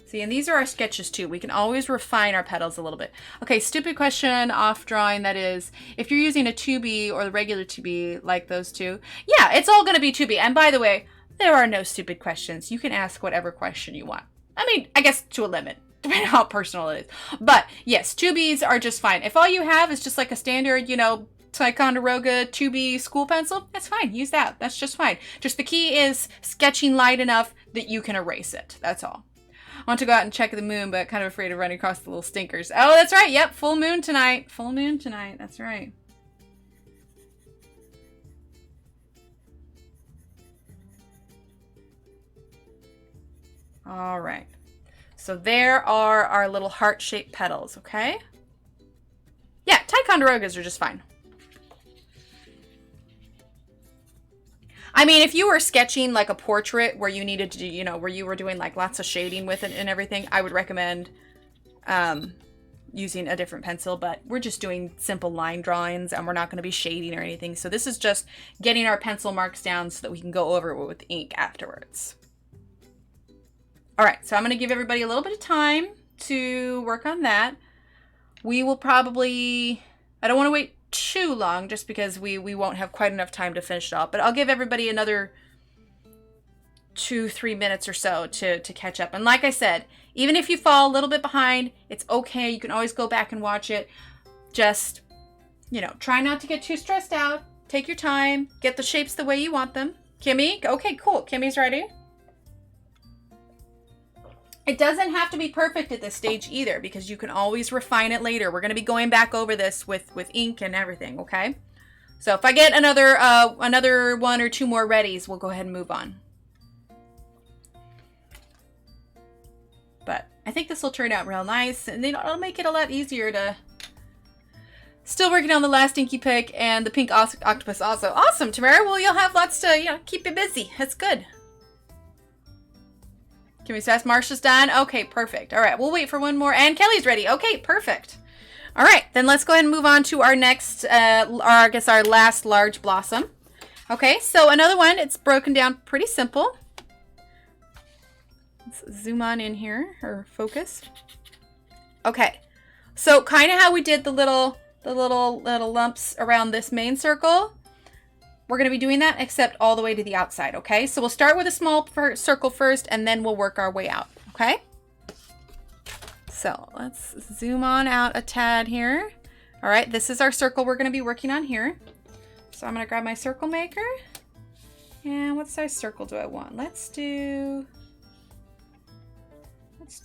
See, and these are our sketches too. We can always refine our petals a little bit. Okay, stupid question off drawing, that is, if you're using a 2B or the regular 2B like those two, yeah, it's all going to be 2B. And by the way, there are no stupid questions. You can ask whatever question you want. I mean, I guess to a limit, depending on how personal it is. But yes, 2Bs are just fine. If all you have is just like a standard, you know, Ticonderoga 2B school pencil, that's fine. Use that. That's just fine. Just the key is sketching light enough that you can erase it. That's all. I want to go out and check the moon, but kind of afraid of running across the little stinkers. Oh, that's right. Yep, full moon tonight. Full moon tonight. That's right. All right. So there are our little heart-shaped petals, okay? Yeah, Ticonderogas are just fine. I mean, if you were sketching like a portrait where you needed to do, you know, where you were doing like lots of shading with it and everything, I would recommend using a different pencil, but we're just doing simple line drawings and we're not going to be shading or anything. So this is just getting our pencil marks down so that we can go over it with ink afterwards. All right, so I'm going to give everybody a little bit of time to work on that. We will probably, I don't want to wait too long just because we won't have quite enough time to finish it off, but I'll give everybody another 2-3 minutes or so to catch up. And like I said, even if you fall a little bit behind, it's okay. You can always go back and watch it. Just, you know, try not to get too stressed out. Take your time. Get the shapes the way you want them. Kimmy? Okay, cool. Kimmy's ready. It doesn't have to be perfect at this stage either, because you can always refine it later. We're going to be going back over this with ink and everything, okay? So if I get another 1 or 2 more readies, we'll go ahead and move on. But I think this will turn out real nice, and it'll make it a lot easier to... Still working on the last inky pick and the pink octopus also. Awesome, Tamara. Well, you'll have lots to, you know, keep you busy. That's good. Can we ask Marsha's done? Okay, perfect. All right, we'll wait for one more. And Kelly's ready. Okay, perfect. All right, then let's go ahead and move on to our next, or I guess our last large blossom. Okay, so another one. It's broken down pretty simple. Let's zoom on in here, or focus. Okay, so kind of how we did the little lumps around this main circle. We're going to be doing that except all the way to the outside, okay? So we'll start with a small circle first, and then we'll work our way out, okay? So let's zoom on out a tad here. All right, this is our circle we're going to be working on here. So I'm going to grab my circle maker. And what size circle do I want? Let's do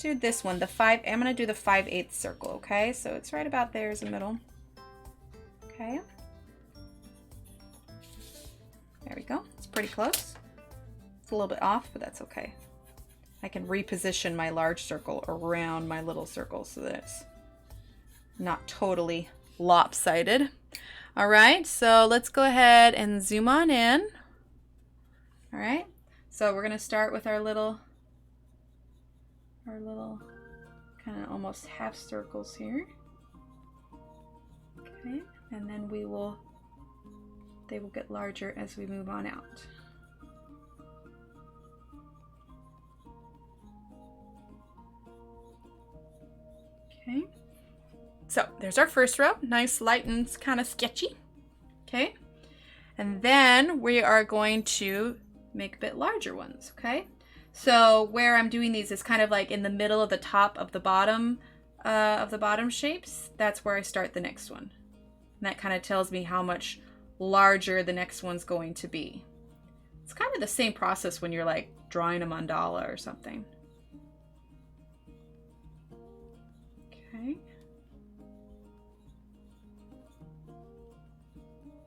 this one, I'm going to do the 5/8 circle, okay? So it's right about there is the middle. Okay. There we go. It's pretty close. It's a little bit off, but that's okay. I can reposition my large circle around my little circle so that it's not totally lopsided. All right, so let's go ahead and zoom on in. All right. So we're going to start with our little kind of almost half circles here. Okay. And then they will get larger as we move on out. Okay. So there's our first row. Nice, light, and kind of sketchy. Okay. And then we are going to make a bit larger ones. Okay. So where I'm doing these is kind of like in the middle of the top of the bottom shapes. That's where I start the next one. And that kind of tells me how much larger the next one's going to be. It's kind of the same process when you're like drawing a mandala or something. Okay.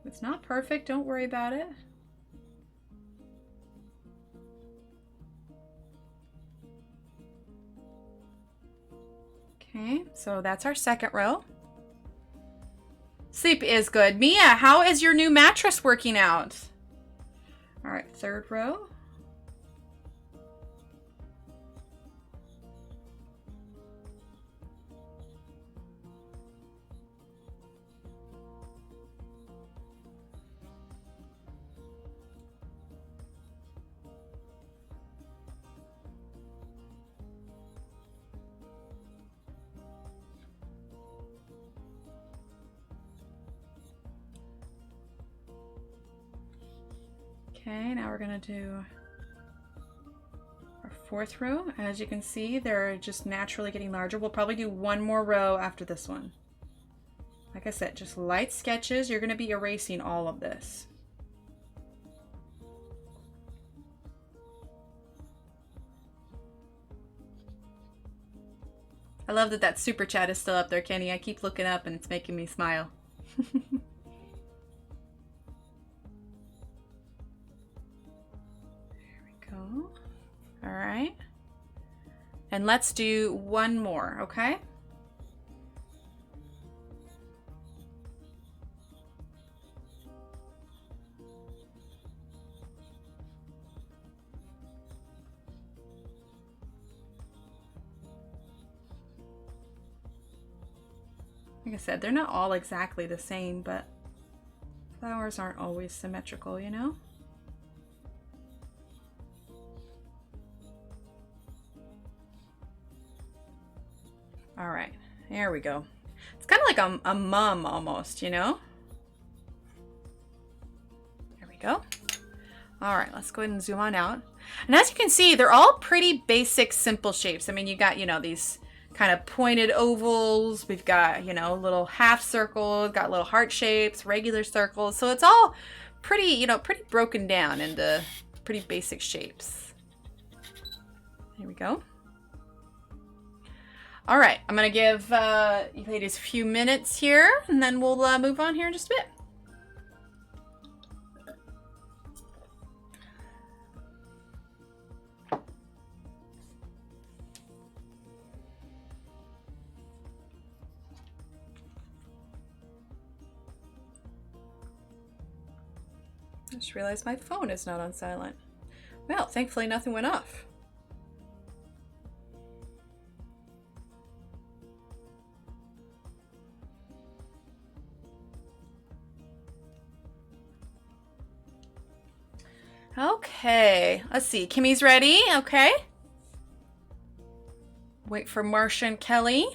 It's not perfect, don't worry about it. Okay, so that's our second row. Sleep is good. Mia, how is your new mattress working out? All right, third row. Okay, now we're gonna do our fourth row. As you can see, they're just naturally getting larger. We'll probably do one more row after this one. Like I said, just light sketches. You're gonna be erasing all of this. I love that that super chat is still up there, Kenny. I keep looking up and it's making me smile. All right. And let's do one more, okay? Like I said, they're not all exactly the same, but flowers aren't always symmetrical, you know? All right, there we go. It's kind of like a mum almost, you know? There we go. All right, let's go ahead and zoom on out. And as you can see, they're all pretty basic, simple shapes. I mean, you got, you know, these kind of pointed ovals. We've got, you know, little half circles, got little heart shapes, regular circles. So it's all pretty, you know, pretty broken down into pretty basic shapes. There we go. All right, I'm gonna give you ladies a few minutes here, and then we'll move on here in just a bit. I just realized my phone is not on silent. Well, thankfully nothing went off. Okay, let's see. Kimmy's ready. Okay. Wait for Marsha and Kelly.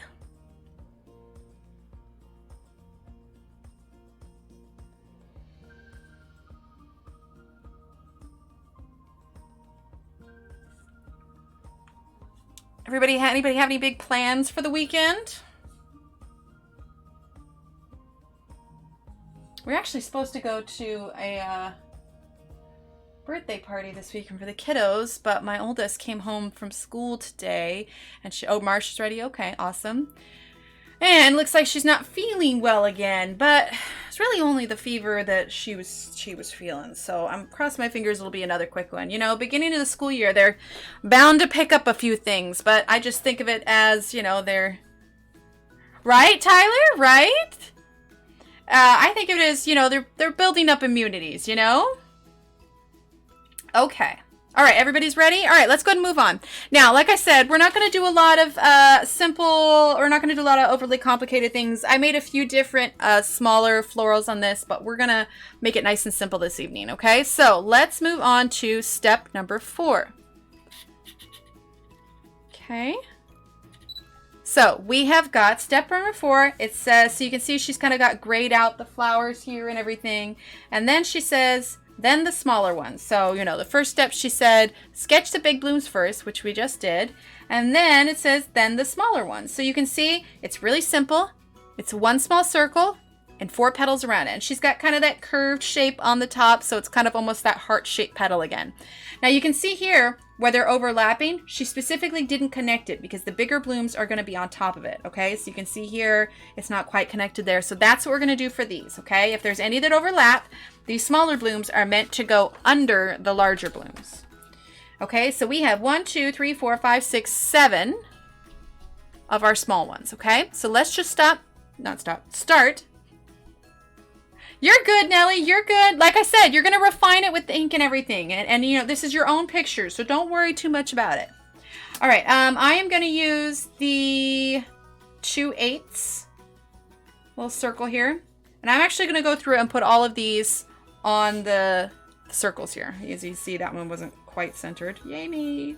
Anybody have any big plans for the weekend? We're actually supposed to go to a birthday party this weekend for the kiddos, but my oldest came home from school today and oh, Marsha's ready. Okay, awesome. And looks like she's not feeling well again, but it's really only the fever that she was feeling. So I'm crossing my fingers it'll be another quick one. You know, beginning of the school year, they're bound to pick up a few things, but I just think of it as, you know, they're right, Tyler, right? I think of it as, you know, they're building up immunities, you know? Okay. All right, everybody's ready? All right, let's go ahead and move on. Now, like I said, we're not going to do a lot of we're not going to do a lot of overly complicated things. I made a few different smaller florals on this, but we're going to make it nice and simple this evening, okay? So let's move on to step number 4. Okay. So we have got step number 4. It says, so you can see she's kind of got grayed out the flowers here and everything. And then she says, then the smaller ones. So, you know, the first step she said, sketch the big blooms first, which we just did. And then it says, then the smaller ones. So you can see it's really simple. It's one small circle and 4 petals around it. And she's got kind of that curved shape on the top. So it's kind of almost that heart-shaped petal again. Now you can see here where they're overlapping, she specifically didn't connect it because the bigger blooms are going to be on top of it, okay? So you can see here, it's not quite connected there. So that's what we're going to do for these, okay? If there's any that overlap, these smaller blooms are meant to go under the larger blooms. Okay, so we have 1, 2, 3, 4, 5, 6, 7 of our small ones, okay? So let's just start. You're good, Nelly. You're good. Like I said, you're going to refine it with the ink and everything. And you know, this is your own picture, so don't worry too much about it. All right, I am going to use the 2/8 little circle here. And I'm actually going to go through and put all of these on the circles here. As you see, that one wasn't quite centered. Yay me.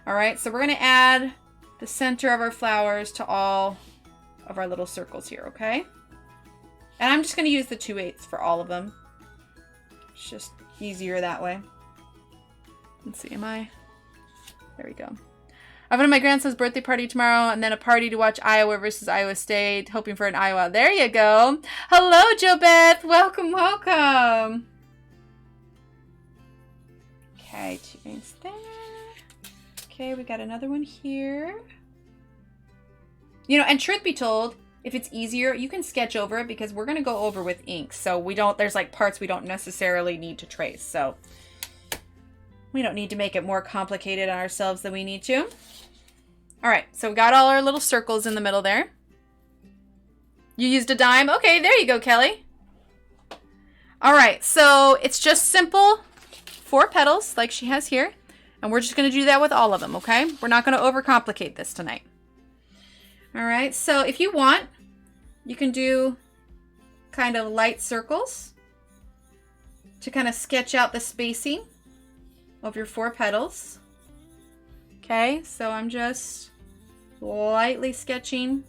All right, so we're going to add the center of our flowers to all of our little circles here, okay? And I'm just going to use the 2/8 for all of them. It's just easier that way. Let's see, there we go. I'm going to my grandson's birthday party tomorrow and then a party to watch Iowa versus Iowa State. Hoping for an Iowa. There you go. Hello, JoBeth. Welcome, welcome. Okay, 2/8 there. Okay, we got another one here. You know, and truth be told, if it's easier, you can sketch over it because we're going to go over with ink. So there's like parts we don't necessarily need to trace. So we don't need to make it more complicated on ourselves than we need to. All right, so we got all our little circles in the middle there. You used a dime? Okay, there you go, Kelly. All right, so it's just simple 4 petals like she has here. And we're just going to do that with all of them, okay? We're not going to overcomplicate this tonight. All right, so if you want, you can do kind of light circles to kind of sketch out the spacing of your 4 petals. Okay, so I'm just lightly sketching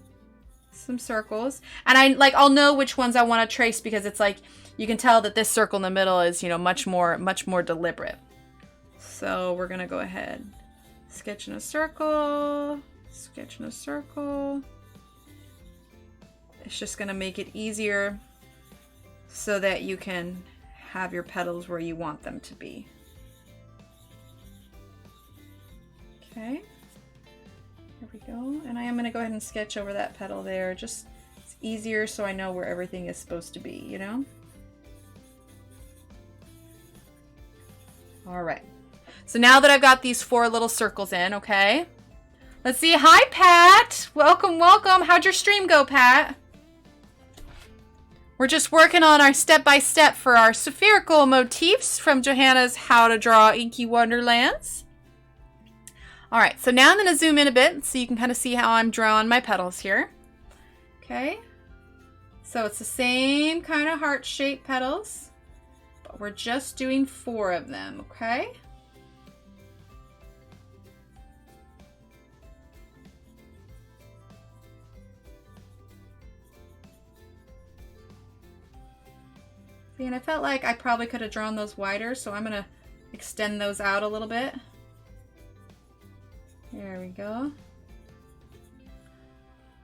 some circles. And I'll know which ones I want to trace because it's like, you can tell that this circle in the middle is, you know, much more deliberate. So we're going to go ahead, sketch in a circle. Sketch in a circle. It's just going to make it easier so that you can have your petals where you want them to be. Okay. There we go. And I am going to go ahead and sketch over that petal there. Just, it's easier so I know where everything is supposed to be, you know? All right. So now that I've got these 4 little circles in, okay? Let's see. Hi, Pat. Welcome, welcome. How'd your stream go, Pat? We're just working on our step-by-step for our spherical motifs from Johanna's How to Draw Inky Wonderlands. All right, so now I'm going to zoom in a bit so you can kind of see how I'm drawing my petals here. Okay. So it's the same kind of heart-shaped petals, but we're just doing 4 of them, okay? See, and I felt like I probably could have drawn those wider, so I'm going to extend those out a little bit. There we go.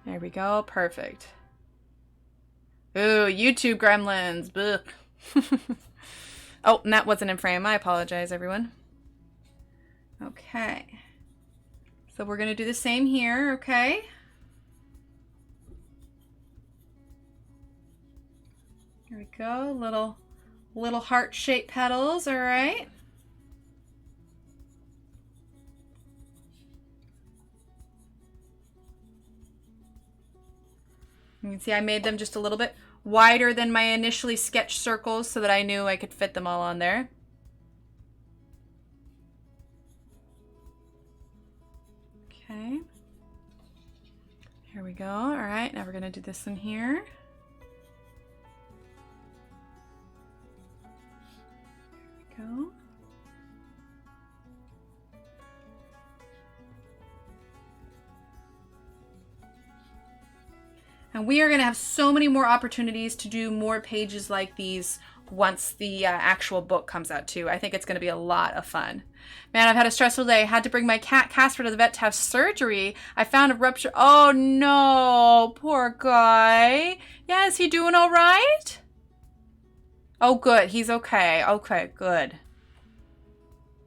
There we go. Perfect. Ooh, YouTube gremlins. Blech. Oh, and that wasn't in frame. I apologize, everyone. Okay. So we're going to do the same here, okay? Here we go, little heart-shaped petals, all right. You can see I made them just a little bit wider than my initially sketched circles so that I knew I could fit them all on there. Okay. Here we go. All right, now we're gonna do this one here. There we go. And we are going to have so many more opportunities to do more pages like these once the actual book comes out too. I think it's going to be a lot of fun. Man, I've had a stressful day. I had to bring my cat Casper to the vet to have surgery. I found a rupture. Oh no, poor guy. Yeah, is he doing all right? Oh good, he's okay. Okay, good.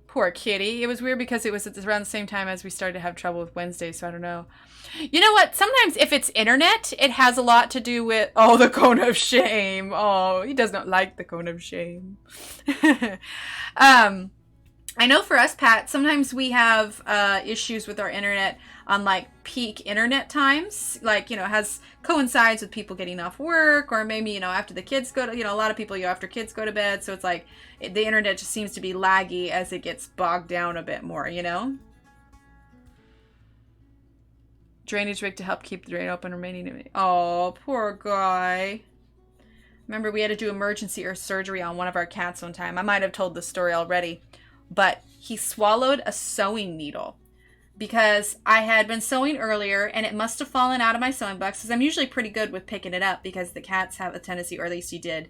Poor kitty. It was weird because it was around the same time as we started to have trouble with Wednesday, so I don't know. You know what? Sometimes if it's internet, it has a lot to do with... Oh, the cone of shame. Oh, he does not like the cone of shame. I know for us, Pat, sometimes we have issues with our internet on like peak internet times. Like, you know, it has coincides with people getting off work, or maybe, you know, after the kids go to, you know, a lot of people, you know, after kids go to bed. So it's like the internet just seems to be laggy as it gets bogged down a bit more, you know? Drainage rig to help keep the drain open remaining. Oh, poor guy. Remember, we had to do emergency or surgery on one of our cats one time. I might have told this story already, but he swallowed a sewing needle because I had been sewing earlier and it must have fallen out of my sewing box, because I'm usually pretty good with picking it up because the cats have a tendency, or at least he did,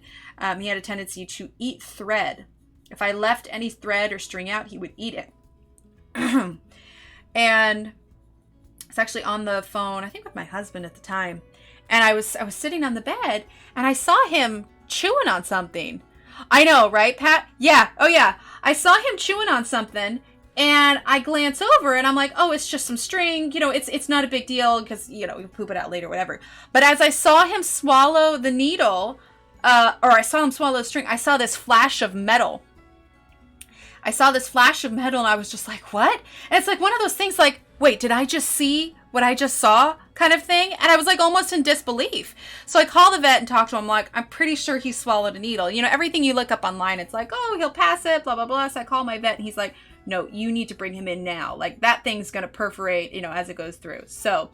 he had a tendency to eat thread. If I left any thread or string out, he would eat it. And it's actually on the phone, I think with my husband at the time. And I was sitting on the bed and I saw him chewing on something. I know, right, Pat? Yeah. Oh, yeah. I saw him chewing on something and I glance over and I'm like, oh, it's just some string. You know, it's not a big deal because, you know, we poop it out later, whatever. But as I saw him swallow the needle, or I saw him swallow the string, I saw this flash of metal. I saw this flash of metal and I was just like, what? And it's like one of those things like, wait, did I just see what I just saw kind of thing? And I was like almost in disbelief. So I call the vet and talk to him. I'm like, I'm pretty sure he swallowed a needle. You know, everything you look up online, it's like, oh, he'll pass it, blah, blah, blah. So I call my vet and he's like, no, you need to bring him in now. Like that thing's going to perforate, you know, as it goes through. So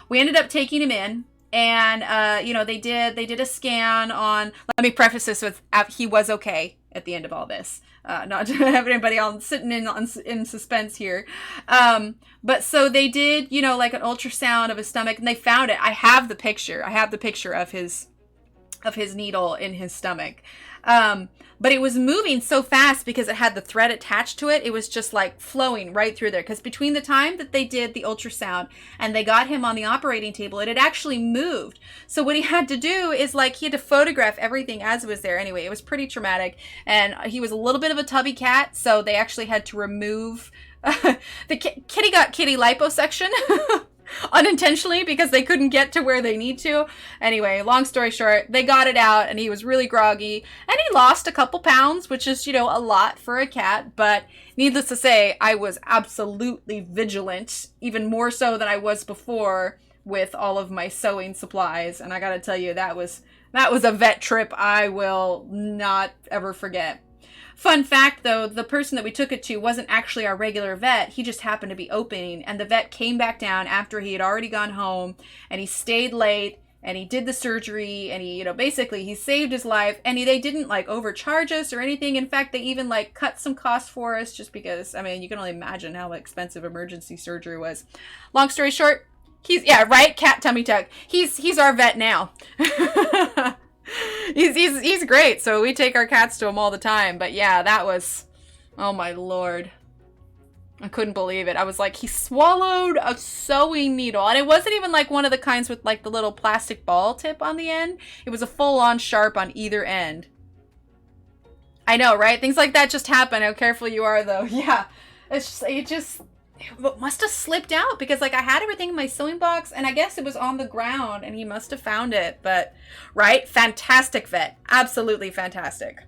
we ended up taking him in. And, you know, they did a scan on, let me preface this with, he was okay at the end of all this. Not to have anybody on sitting in suspense here. But so they did, you know, like an ultrasound of his stomach and they found it. I have the picture of his needle in his stomach. But it was moving so fast because it had the thread attached to it. It was just like flowing right through there. Because between the time that they did the ultrasound and they got him on the operating table, it had actually moved. So what he had to do is like, he had to photograph everything as it was there. Anyway, it was pretty traumatic. And he was a little bit of a tubby cat. So they actually had to remove, the kitty got kitty liposuction. Unintentionally because they couldn't get to where they need to. Anyway, long story short, they got it out and he was really groggy and he lost a couple pounds, which is, you know, a lot for a cat. But needless to say, I was absolutely vigilant, even more so than I was before with all of my sewing supplies. And I gotta tell you, that was a vet trip I will not ever forget. Fun fact, though, the person that we took it to wasn't actually our regular vet. He just happened to be opening, and the vet came back down after he had already gone home, and he stayed late, and he did the surgery, and he, you know, basically he saved his life, and they didn't, like, overcharge us or anything. In fact, they even, like, cut some costs for us just because, I mean, you can only imagine how expensive emergency surgery was. Long story short, yeah, right? Cat tummy tuck. He's our vet now. He's great, so we take our cats to him all the time. But yeah, that was, oh my lord, I couldn't believe it. I was like, he swallowed a sewing needle, and it wasn't even like one of the kinds with like the little plastic ball tip on the end. It was a full-on sharp on either end. I know, right? Things like that just happen. How careful you are, though. Yeah, it must have slipped out because like I had everything in my sewing box and I guess it was on the ground and he must have found it. But right, fantastic vet, absolutely fantastic.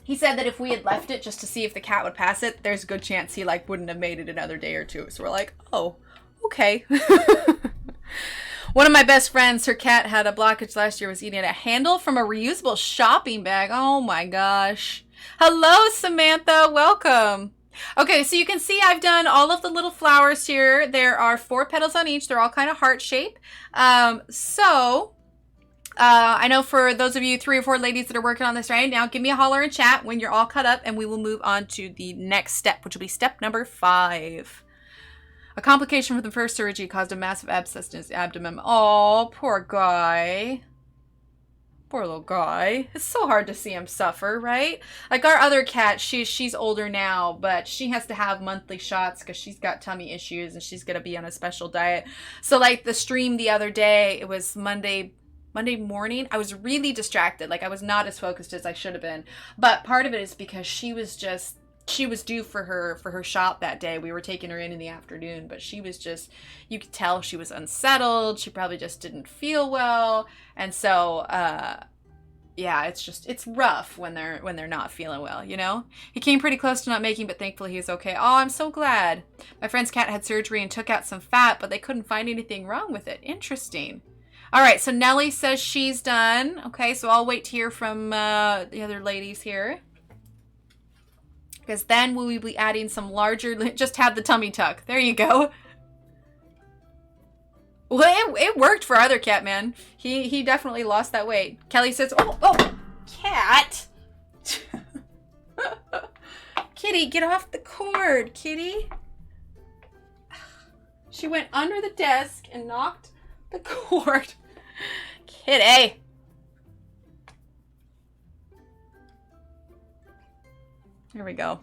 He said that if we had left it just to see if the cat would pass it, there's a good chance he like wouldn't have made it another day or two. So we're like, oh, okay. One of my best friends, her cat had a blockage last year, was eating a handle from a reusable shopping bag. Oh my gosh. Hello, Samantha, welcome. Okay, so you can see I've done all of the little flowers here. There are 4 petals on each. They're all kind of heart shape. I know for those of you 3 or 4 ladies that are working on this right now, give me a holler in chat when you're all cut up, and we will move on to the next step, which will be step number 5. A complication from the first surgery caused a massive abscess in his abdomen. Oh, poor guy. Poor little guy. It's so hard to see him suffer, right? Like our other cat, she's older now, but she has to have monthly shots because she's got tummy issues and she's going to be on a special diet. So like the stream the other day, it was Monday morning, I was really distracted. Like I was not as focused as I should have been. But part of it is because she was due for her shot that day. We were taking her in the afternoon, but she was just, you could tell she was unsettled. She probably just didn't feel well. And so, yeah, it's rough when they're not feeling well, you know? He came pretty close to not making, but thankfully he's okay. Oh, I'm so glad. My friend's cat had surgery and took out some fat, but they couldn't find anything wrong with it. Interesting. All right, so Nellie says she's done. Okay, so I'll wait to hear from the other ladies here. Because then we will be adding some larger, just have the tummy tuck. There you go. Well, it worked for our other cat, man. He definitely lost that weight. Kelly says, oh, cat. Kitty, get off the cord, kitty. She went under the desk and knocked the cord. Kitty. There we go.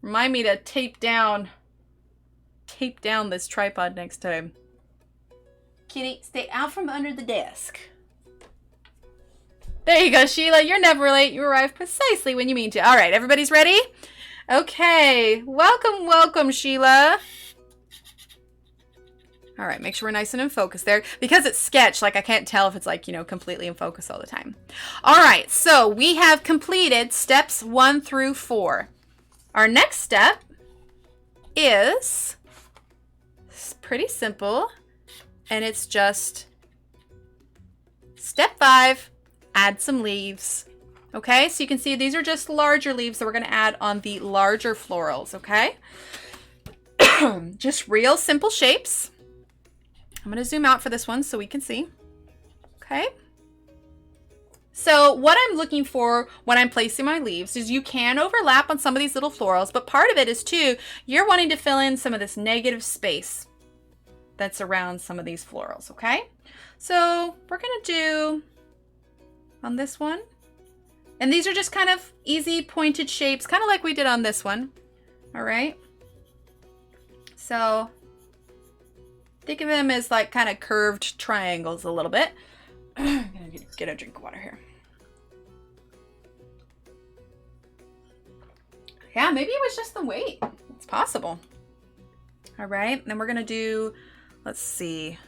Remind me to tape down this tripod next time. Kitty, stay out from under the desk. There you go, Sheila. You're never late. You arrive precisely when you mean to. All right, everybody's ready? Okay. Welcome, welcome, Sheila. All right, make sure we're nice and in focus there. Because it's sketch, like I can't tell if it's like, you know, completely in focus all the time. All right, so we have completed steps 1 through 4. Our next step is pretty simple. And it's just step 5, add some leaves. Okay, so you can see these are just larger leaves that we're going to add on the larger florals, okay? Just real simple shapes. I'm going to zoom out for this one so we can see. Okay. So what I'm looking for when I'm placing my leaves is you can overlap on some of these little florals, but part of it is too, you're wanting to fill in some of this negative space that's around some of these florals, okay? So we're gonna do on this one, and these are just kind of easy pointed shapes, kind of like we did on this one. All right, so think of them as like kind of curved triangles a little bit. I'm gonna get a drink of water here. Yeah, maybe it was just the weight. It's possible. All right, then we're gonna do, let's see,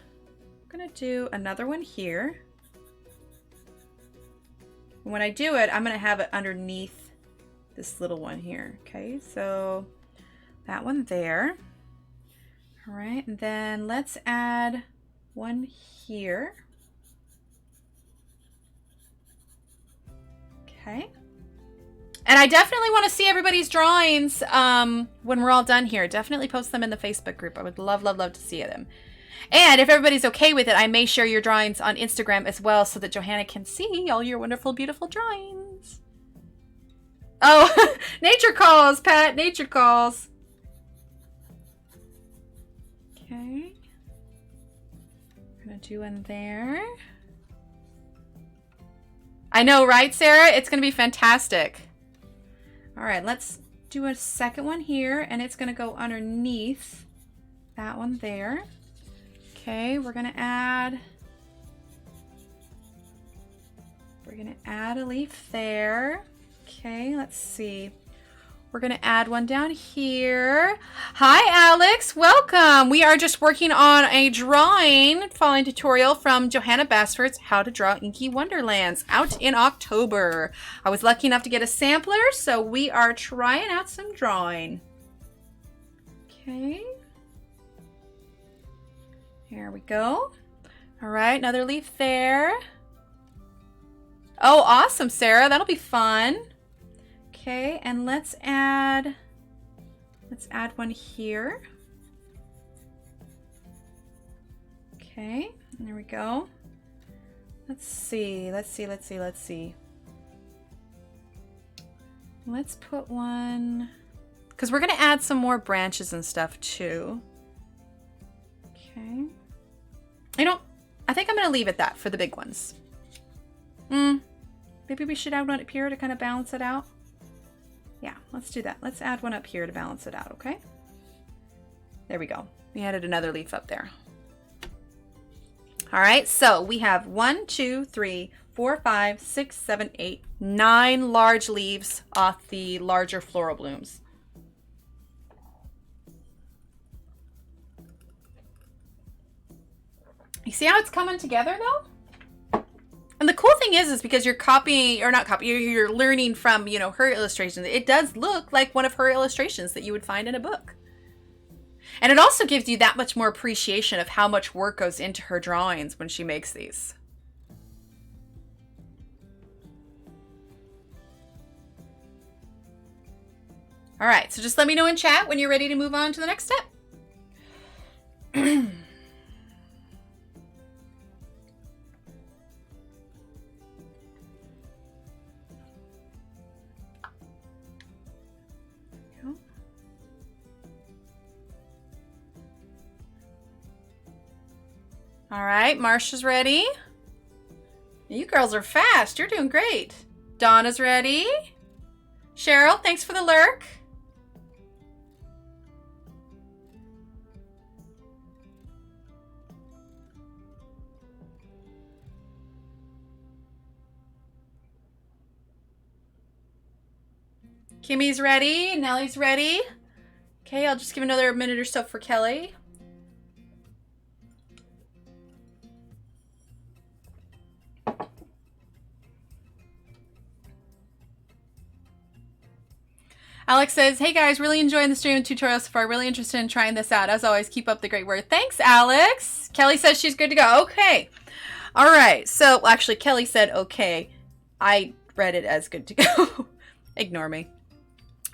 I'm gonna do another one here. When I do it, I'm gonna have it underneath this little one here. Okay, so that one there. All right, and then let's add one here. Okay. And I definitely want to see everybody's drawings when we're all done here. Definitely post them in the Facebook group. I would love, love, love to see them. And if everybody's okay with it, I may share your drawings on Instagram as well so that Johanna can see all your wonderful, beautiful drawings. Oh, nature calls, Pat. Nature calls. Okay. I'm going to do one there. I know, right, Sarah? It's going to be fantastic. All right, let's do a second one here, and it's going to go underneath that one there. Okay, we're going to add a leaf there. Okay, let's see. We're going to add one down here. Hi, Alex. Welcome. We are just working on a drawing following tutorial from Johanna Basford's How to Draw Inky Wonderlands out in October. I was lucky enough to get a sampler, so we are trying out some drawing. Okay. Here we go. All right, another leaf there. Oh, awesome, Sarah. That'll be fun. Okay, and let's add Let's add one here. Okay, there we go. Let's see. Let's put one, because we're going to add some more branches and stuff too. Okay. I think I'm going to leave it that for the big ones. Maybe we should add one up here to kind of balance it out. Yeah, let's do that. Let's add one up here to balance it out, okay? There we go. We added another leaf up there. All right, so we have 1, 2, 3, 4, 5, 6, 7, 8, 9 large leaves off the larger floral blooms. You see how it's coming together though? And the cool thing is because you're copying, or not copying, you're learning from, you know, her illustrations. It does look like one of her illustrations that you would find in a book. And it also gives you that much more appreciation of how much work goes into her drawings when she makes these. All right, so just let me know in chat when you're ready to move on to the next step. All right, Marsha's ready. You girls are fast. You're doing great. Donna's ready. Cheryl, thanks for the lurk. Kimmy's ready. Nellie's ready. Okay, I'll just give another minute or so for Kelly. Alex says, hey guys, really enjoying the stream and tutorial so far. Really interested in trying this out. As always, keep up the great work. Thanks, Alex. Kelly says she's good to go. Okay. All right. So actually, Kelly said, okay. I read it as good to go. Ignore me.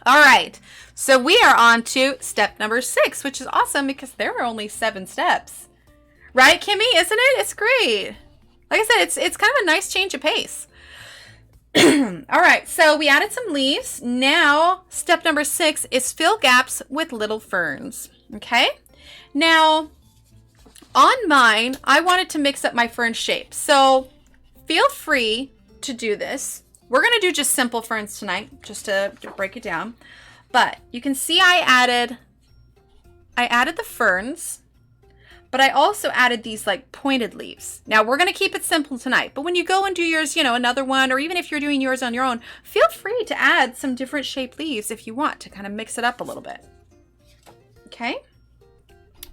All right. So we are on to step number 6, which is awesome because there are only 7 steps. Right, Kimmy? Isn't it? It's great. Like I said, it's kind of a nice change of pace. All right, so we added some leaves. Now, step number 6 is fill gaps with little ferns. Okay. Now, on mine, I wanted to mix up my fern shape. So feel free to do this. We're going to do just simple ferns tonight, just to break it down. But you can see I added the ferns. But I also added these like pointed leaves. Now we're going to keep it simple tonight, but when you go and do yours, you know, another one, or even if you're doing yours on your own, feel free to add some different shaped leaves if you want to kind of mix it up a little bit. Okay.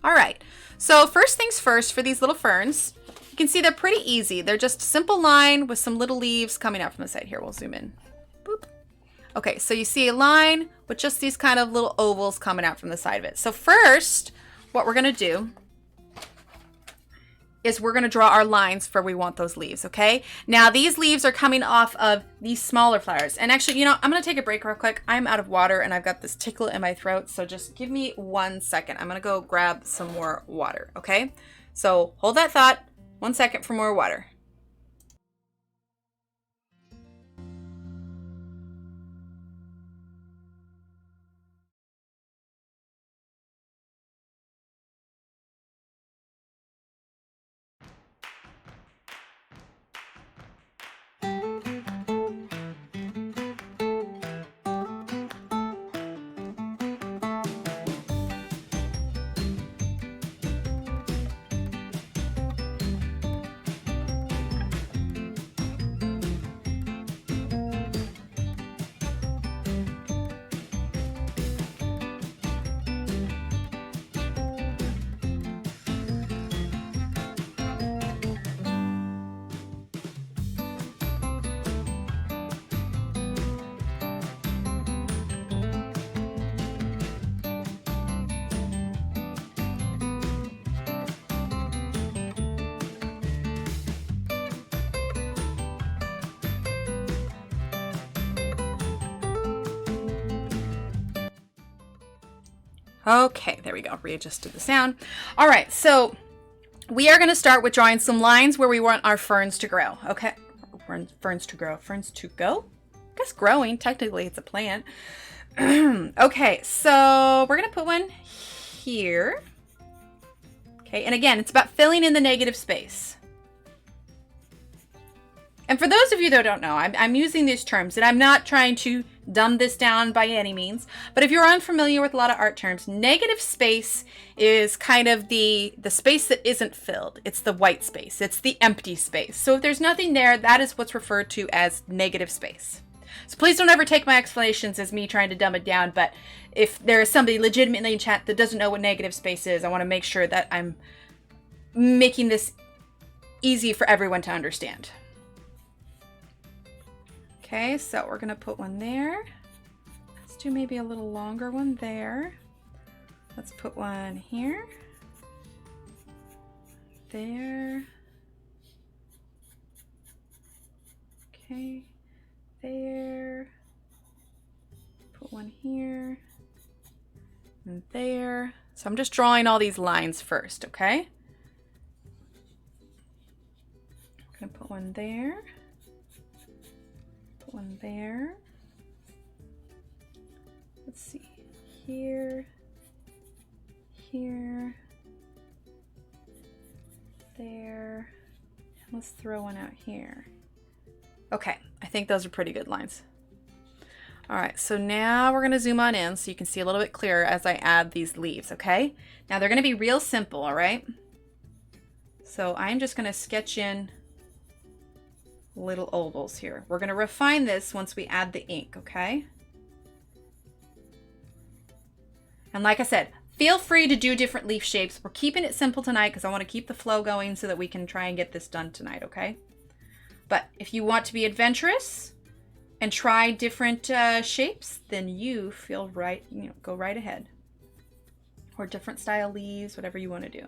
All right. So first things first for these little ferns, you can see they're pretty easy. They're just a simple line with some little leaves coming out from the side. Here, we'll zoom in. Boop. Okay. So you see a line with just these kind of little ovals coming out from the side of it. So first, what we're going to do is we're going to draw our lines for where we want those leaves, okay? Now, these leaves are coming off of these smaller flowers. And actually, you know, I'm going to take a break real quick. I'm out of water and I've got this tickle in my throat, so just give me 1 second. I'm going to go grab some more water, okay? So hold that thought. 1 second for more water. Okay, there we go. Readjusted the sound. All right, so we are going to start with drawing some lines where we want our ferns to grow. Okay, ferns to grow. Ferns to go? I guess growing. Technically, it's a plant. Okay, so we're going to put one here. Okay, and again, it's about filling in the negative space. And for those of you that don't know, I'm using these terms, and I'm not trying to dumb this down by any means, but if you're unfamiliar with a lot of art terms, negative space is kind of the space that isn't filled. It's the white space. It's the empty space. So if there's nothing there, that is what's referred to as negative space. So please don't ever take my explanations as me trying to dumb it down, but if there is somebody legitimately in chat that doesn't know what negative space is, I want to make sure that I'm making this easy for everyone to understand. Okay, so we're going to put one there. Let's do maybe a little longer one there. Let's put one here. There. Okay, there. Put one here. And there. So I'm just drawing all these lines first, okay? I'm going to put one there. One there. Let's see. Here. Here. There. And let's throw one out here. Okay, I think those are pretty good lines. All right, so now we're going to zoom on in so you can see a little bit clearer as I add these leaves, okay? Now they're going to be real simple, all right? So I'm just going to sketch in little ovals here. We're going to refine this once we add the ink, okay? And like I said, feel free to do different leaf shapes. We're keeping it simple tonight because I want to keep the flow going so that we can try and get this done tonight, okay? But if you want to be adventurous and try different shapes, then you feel right, go right ahead. Or different style leaves, whatever you want to do.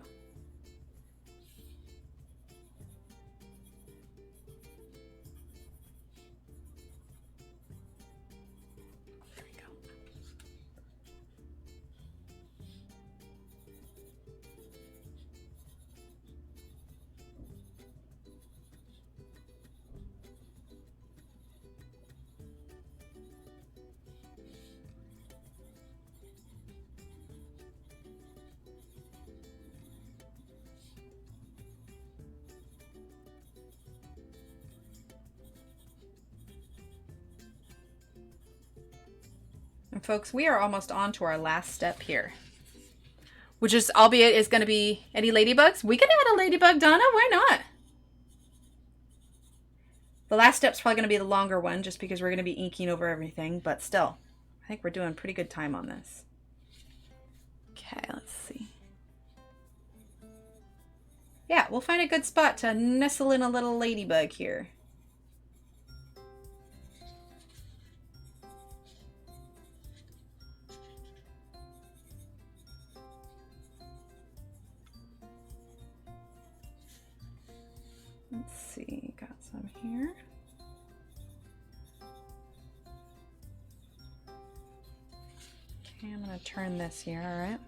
And folks, we are almost on to our last step here, which is, albeit, is going to be any ladybugs. We can add a ladybug, Donna. Why not? The last step's probably going to be the longer one just because we're going to be inking over everything, but still, I think we're doing pretty good time on this. Okay, let's see. Yeah, we'll find a good spot to nestle in a little ladybug here. Let's see, got some here. Okay, I'm going to turn this here, all right?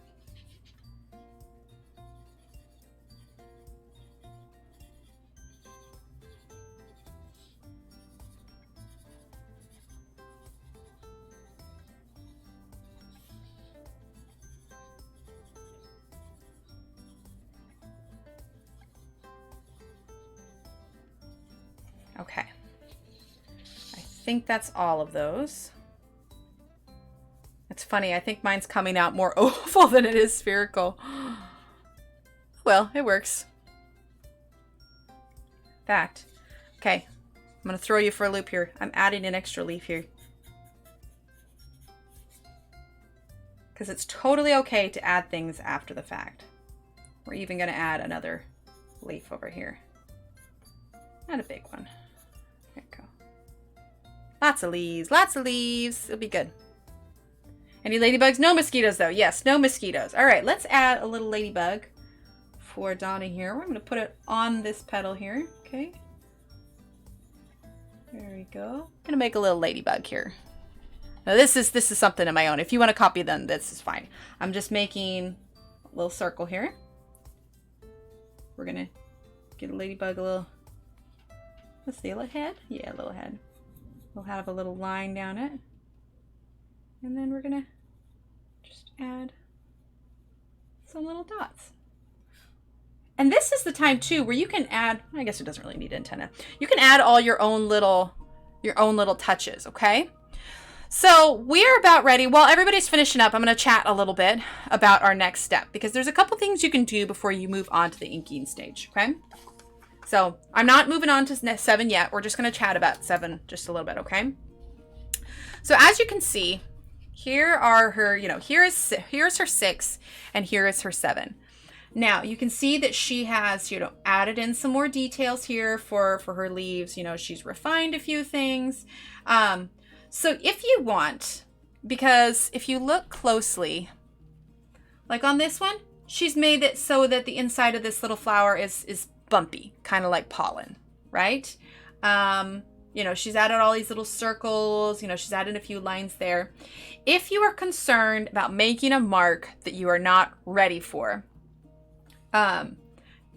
Okay, I think that's all of those. It's funny, I think mine's coming out more oval than it is spherical. Well, it works. Fact. Okay, I'm gonna throw you for a loop here. I'm adding an extra leaf here. Because it's totally okay to add things after the fact. We're even gonna add another leaf over here. Not a big one. There you go. Lots of leaves, lots of leaves. It'll be good. Any ladybugs? No mosquitoes though. Yes, no mosquitoes. All right, let's add a little ladybug for Donna here. We're going to put it on this petal here. Okay. There we go. I'm going to make a little ladybug here. Now this is something of my own. If you want to copy them, this is fine. I'm just making a little circle here. We're gonna get a ladybug a little, let's see, a little head? Yeah, a little head. We'll have a little line down it. And then we're gonna just add some little dots. And this is the time too where you can add, I guess it doesn't really need antenna. You can add all your own little touches, okay? So we're about ready. While everybody's finishing up, I'm going to chat a little bit about our next step because there's a couple things you can do before you move on to the inking stage, okay? So I'm not moving on to 7 yet. We're just going to chat about 7 just a little bit, okay? So as you can see, here are her, here's her 6 and here is her 7. Now you can see that she has, added in some more details here for her leaves. She's refined a few things. So if you want, because if you look closely, like on this one, she's made it so that the inside of this little flower is bumpy, kind of like pollen, right? She's added all these little circles, she's added a few lines there. If you are concerned about making a mark that you are not ready for,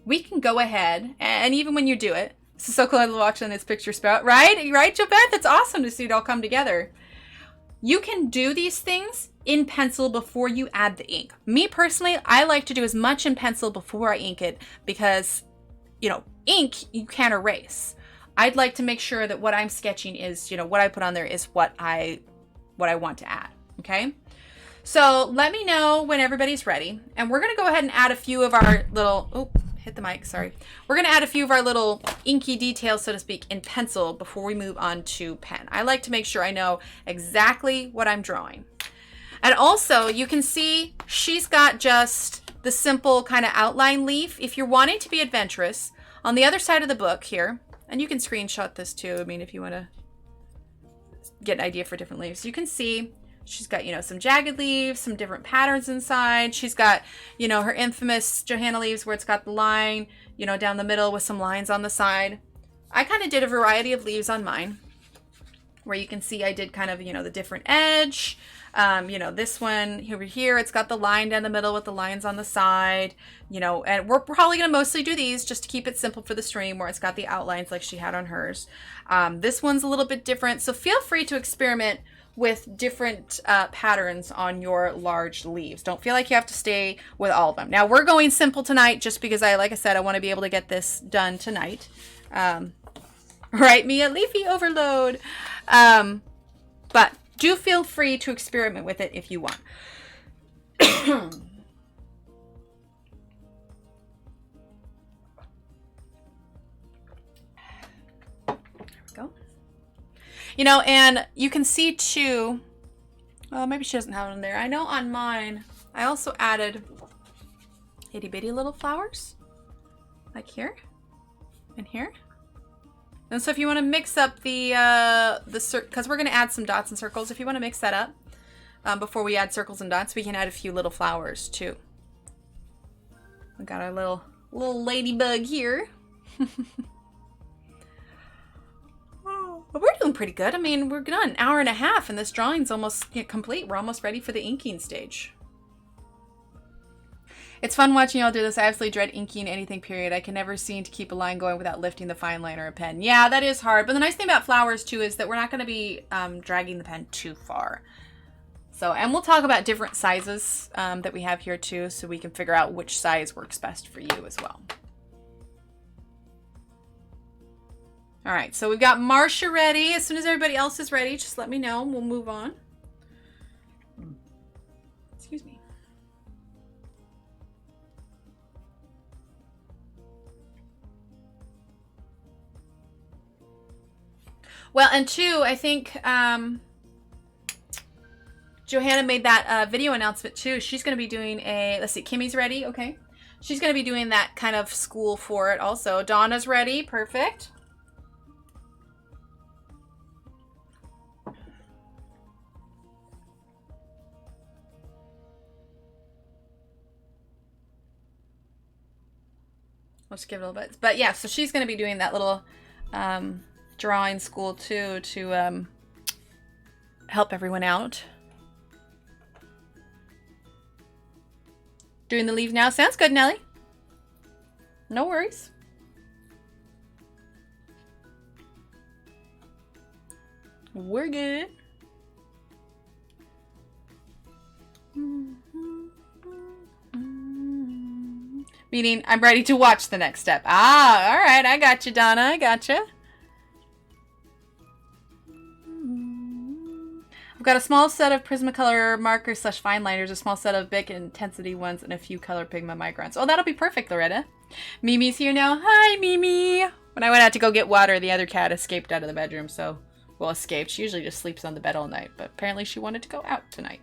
we can go ahead, and even when you do it, this is so cool watching this picture sprout, right? Right, Jobeth? It's awesome to see it all come together. You can do these things in pencil before you add the ink. Me personally, I like to do as much in pencil before I ink it because, ink you can't erase. I'd like to make sure that what I'm sketching is, what I put on there is what I want to add, okay? So let me know when everybody's ready. And we're gonna go ahead and add a few of our little, hit the mic, sorry. We're gonna add a few of our little inky details, so to speak, in pencil before we move on to pen. I like to make sure I know exactly what I'm drawing. And also you can see she's got just the simple kind of outline leaf. If you're wanting to be adventurous, on the other side of the book here, and you can screenshot this too, if you wanna get an idea for different leaves, you can see she's got, some jagged leaves, some different patterns inside. She's got, her infamous Johanna leaves where it's got the line, down the middle with some lines on the side. I kind of did a variety of leaves on mine where you can see I did kind of, the different edge. This one over here, it's got the line down the middle with the lines on the side, and we're probably going to mostly do these just to keep it simple for the stream where it's got the outlines like she had on hers. This one's a little bit different. So feel free to experiment with different patterns on your large leaves. Don't feel like you have to stay with all of them. Now we're going simple tonight just because like I said, I want to be able to get this done tonight. Right, Mia? Leafy overload. But do feel free to experiment with it if you want. There we go. And you can see too, well, maybe she doesn't have it in there. I know on mine, I also added itty bitty little flowers like here and here. And so if you want to mix up because we're going to add some dots and circles. If you want to mix that up before we add circles and dots, we can add a few little flowers too. We got our little ladybug here. But we're doing pretty good. We're done an hour and a half and this drawing's almost complete. We're almost ready for the inking stage. It's fun watching y'all do this. I absolutely dread inking anything, period. I can never seem to keep a line going without lifting the fine line or a pen. Yeah, that is hard. But the nice thing about flowers too is that we're not going to be dragging the pen too far. So, and we'll talk about different sizes that we have here too, so we can figure out which size works best for you as well. All right, so we've got Marcia ready. As soon as everybody else is ready, just let me know and we'll move on. Excuse me. Well, and two, I think Johanna made that video announcement too. She's going to be doing let's see, Kimmy's ready. Okay. She's going to be doing that kind of school for it also. Donna's ready. Perfect. I'll just give it a little bit. But yeah, so she's going to be doing that little drawing school too to help everyone out. Doing the leaves now. Sounds good, Nelly. No worries. We're good. Meaning, I'm ready to watch the next step. Ah, all right. I got you, Donna. I got you. I've got a small set of Prismacolor markers / fine liners, a small set of big intensity ones, and a few color pigment microns. Oh, that'll be perfect, Loretta. Mimi's here now. Hi, Mimi. When I went out to go get water, the other cat escaped out of the bedroom, so... Well, escaped. She usually just sleeps on the bed all night, but apparently she wanted to go out tonight.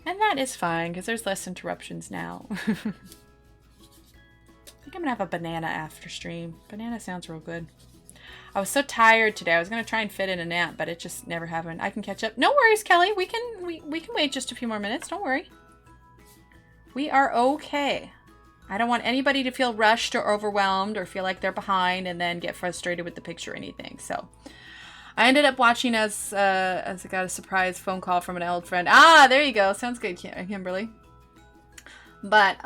And that is fine, because there's less interruptions now. I think I'm going to have a banana after stream. Banana sounds real good. I was so tired today. I was going to try and fit in a nap, but it just never happened. I can catch up. No worries, Kelly. We can wait just a few more minutes. Don't worry. We are okay. I don't want anybody to feel rushed or overwhelmed or feel like they're behind and then get frustrated with the picture or anything. So I ended up watching as I got a surprise phone call from an old friend. Ah, there you go. Sounds good, Kimberly. But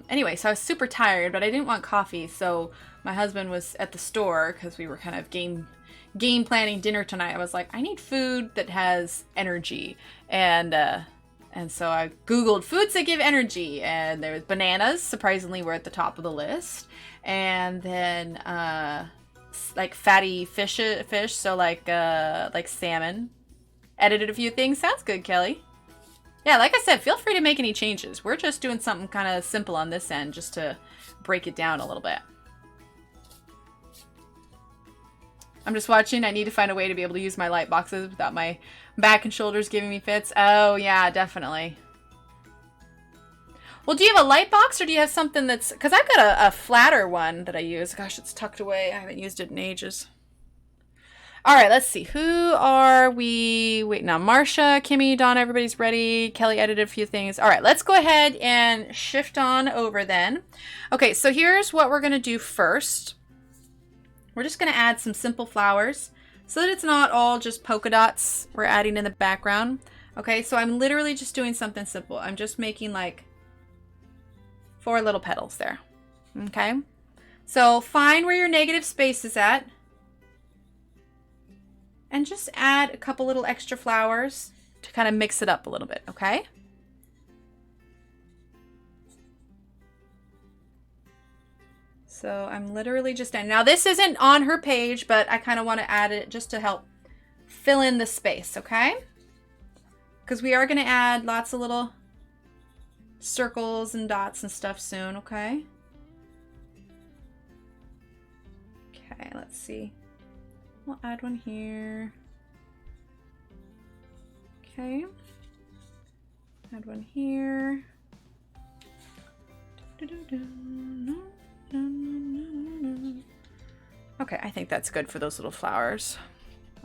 anyway, so I was super tired, but I didn't want coffee. So my husband was at the store because we were kind of game planning dinner tonight. I was like, I need food that has energy. And so I Googled foods that give energy. And there was bananas, surprisingly, were at the top of the list. And then like fatty fish, so like salmon. Edited a few things. Sounds good, Kelly. Yeah, like I said, feel free to make any changes. We're just doing something kind of simple on this end just to break it down a little bit. I'm just watching. I need to find a way to be able to use my light boxes without my back and shoulders giving me fits. Oh, yeah, definitely. Well, do you have a light box or do you have something that's... Because I've got a flatter one that I use. Gosh, it's tucked away. I haven't used it in ages. All right, let's see. Who are we waiting on? Marsha, Kimmy, Donna, everybody's ready. Kelly edited a few things. All right, let's go ahead and shift on over then. Okay, so here's what we're going to do first. We're just going to add some simple flowers so that it's not all just polka dots we're adding in the background. Okay, so I'm literally just doing something simple. I'm just making like 4 little petals there. Okay, so find where your negative space is at. And just add a couple little extra flowers to kind of mix it up a little bit, okay? So I'm literally just adding. Now this isn't on her page, but I kind of want to add it just to help fill in the space, okay? Because we are going to add lots of little circles and dots and stuff soon, okay? Okay, let's see. We'll add one here. Okay. Add one here. Okay, I think that's good for those little flowers.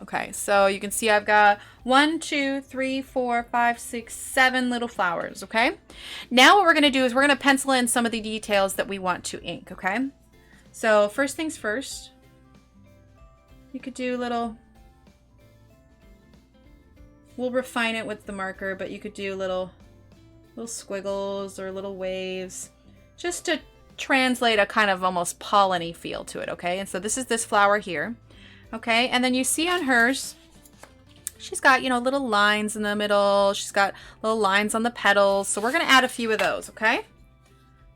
Okay, so you can see I've got 1, 2, 3, 4, 5, 6, 7 little flowers, okay? Now what we're going to do is we're going to pencil in some of the details that we want to ink, okay? So first things first. You could do little, we'll refine it with the marker, but you could do little squiggles or little waves just to translate a kind of almost pollen-y feel to it, okay? And so this is this flower here, okay? And then you see on hers, she's got, you know, little lines in the middle. She's got little lines on the petals. So we're going to add a few of those, okay?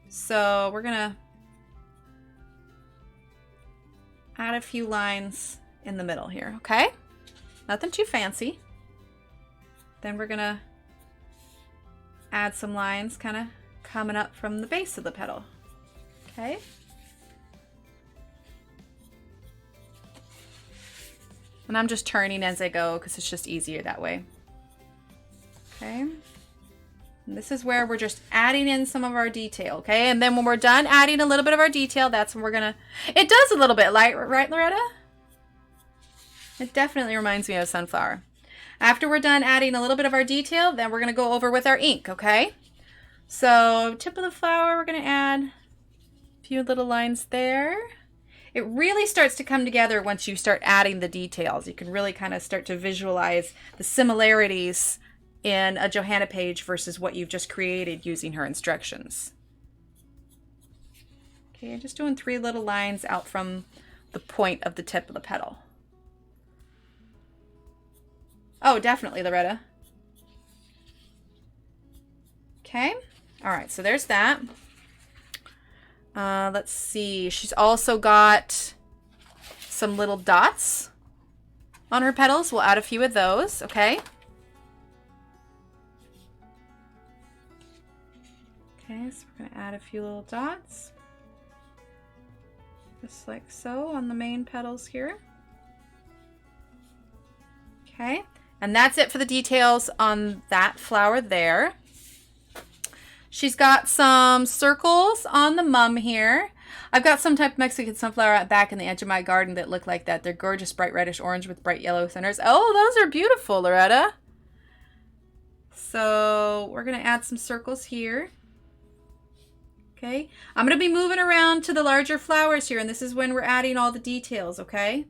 So we're going to add a few lines in the middle here, okay? Nothing too fancy. Then we're gonna add some lines kind of coming up from the base of the petal, okay? And I'm just turning as I go because it's just easier that way, okay? And this is where we're just adding in some of our detail, okay? And then when we're done adding a little bit of our detail, that's when we're gonna, it does a little bit light, right, Loretta? It definitely reminds me of a sunflower. After we're done adding a little bit of our detail, then we're gonna go over with our ink, okay? So tip of the flower, we're gonna add a few little lines there. It really starts to come together once you start adding the details. You can really kind of start to visualize the similarities in a Johanna page versus what you've just created using her instructions. Okay, just doing 3 little lines out from the point of the tip of the petal. Oh, definitely, Loretta. Okay, all right, so there's that. Let's see, she's also got some little dots on her petals. We'll add a few of those, okay? Okay, so we're gonna add a few little dots. Just like so on the main petals here. Okay, and that's it for the details on that flower there. She's got some circles on the mum here. I've got some type of Mexican sunflower out back in the edge of my garden that look like that. They're gorgeous, bright reddish orange with bright yellow centers. Oh, those are beautiful, Loretta. So we're going to add some circles here. Okay, I'm going to be moving around to the larger flowers here, and this is when we're adding all the details, okay?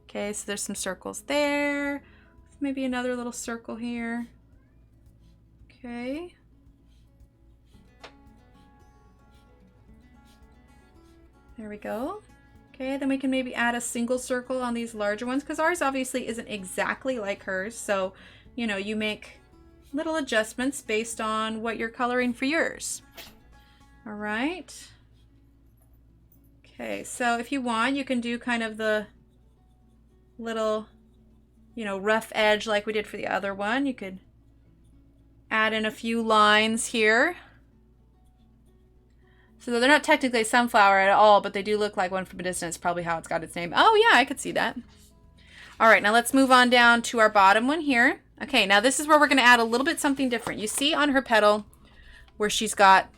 Okay, so there's some circles there. Maybe another little circle here. Okay. There we go. Okay, then we can maybe add a single circle on these larger ones because ours obviously isn't exactly like hers. So, you know, you make little adjustments based on what you're coloring for yours. All right. Okay, so if you want, you can do kind of the little, you know, rough edge like we did for the other one. You could add in a few lines here. So they're not technically a sunflower at all, but they do look like one from a distance. Probably how it's got its name. Oh yeah, I could see that. All right, now let's move on down to our bottom one here. Okay, now this is where we're going to add a little bit something different. You see on her petal where she's got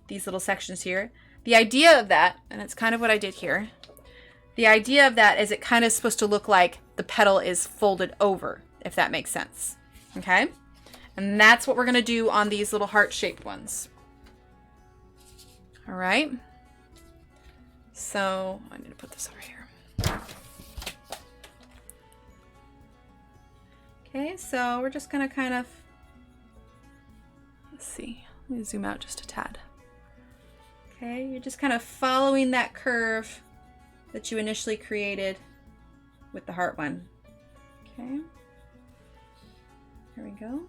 these little sections here. The idea of that, and it's kind of what I did here, the idea of that is it kind of supposed to look like the petal is folded over, if that makes sense. Okay? And that's what we're going to do on these little heart-shaped ones. All right. So I need to put this over here. Okay, so we're just going to kind of, let's see, let me zoom out just a tad. Okay, you're just kind of following that curve that you initially created with the heart one. Okay, here we go.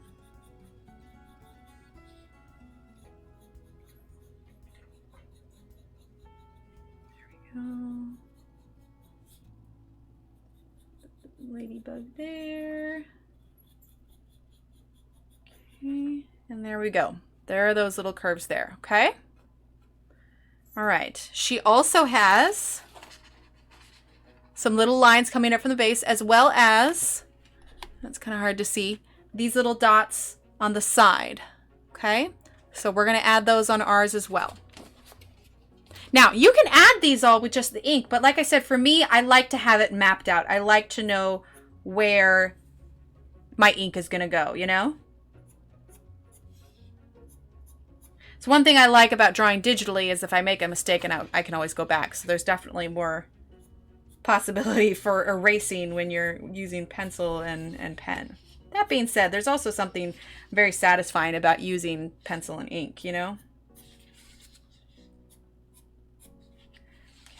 Ladybug there. Okay, and there we go. There are those little curves there, okay? All right. She also has some little lines coming up from the base, as well as, that's kind of hard to see, these little dots on the side, okay? So we're going to add those on ours as well. Now, you can add these all with just the ink, but like I said, for me, I like to have it mapped out. I like to know where my ink is going to go, you know? So one thing I like about drawing digitally is if I make a mistake and I can always go back. So there's definitely more possibility for erasing when you're using pencil and pen. That being said, there's also something very satisfying about using pencil and ink, you know?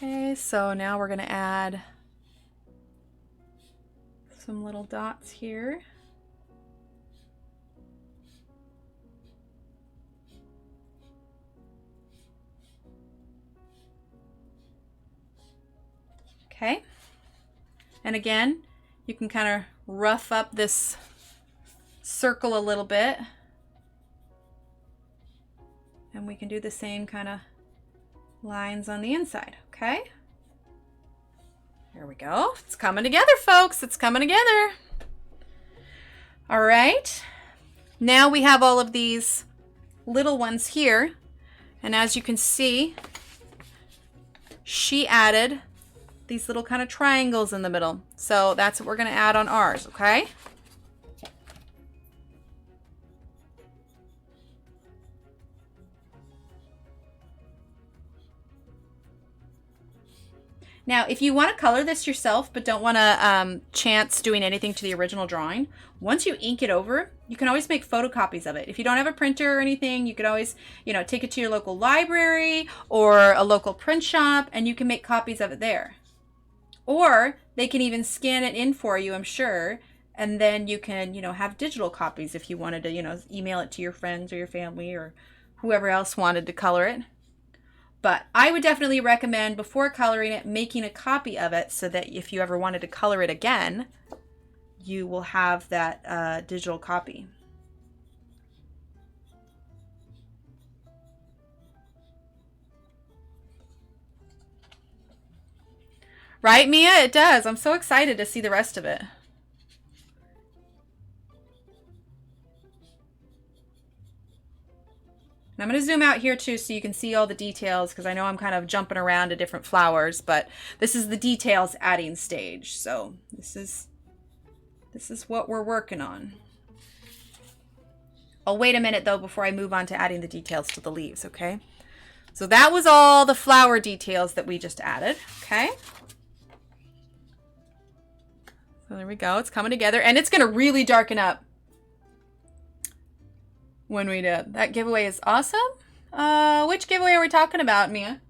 Okay, so now we're going to add some little dots here. Okay, and again, you can kind of rough up this circle a little bit. And we can do the same kind of lines on the inside, okay? There we go. It's coming together, folks. It's coming together. All right. Now we have all of these little ones here. And as you can see, she added these little kind of triangles in the middle. So that's what we're going to add on ours, okay? Now, if you want to color this yourself, but don't want to chance doing anything to the original drawing, once you ink it over, you can always make photocopies of it. If you don't have a printer or anything, you could always, you know, take it to your local library or a local print shop, and you can make copies of it there. Or they can even scan it in for you, I'm sure, and then you can, you know, have digital copies if you wanted to, you know, email it to your friends or your family or whoever else wanted to color it. But I would definitely recommend, before coloring it, making a copy of it so that if you ever wanted to color it again, you will have that digital copy. Right, Mia? It does. I'm so excited to see the rest of it. And I'm going to zoom out here too so you can see all the details, because I know I'm kind of jumping around to different flowers, but this is the details adding stage. So this is what we're working on. I'll wait a minute though before I move on to adding the details to the leaves, okay? So that was all the flower details that we just added, okay? So there we go. It's coming together, and it's going to really darken up when we do it. That giveaway is awesome. Which giveaway are we talking about, Mia?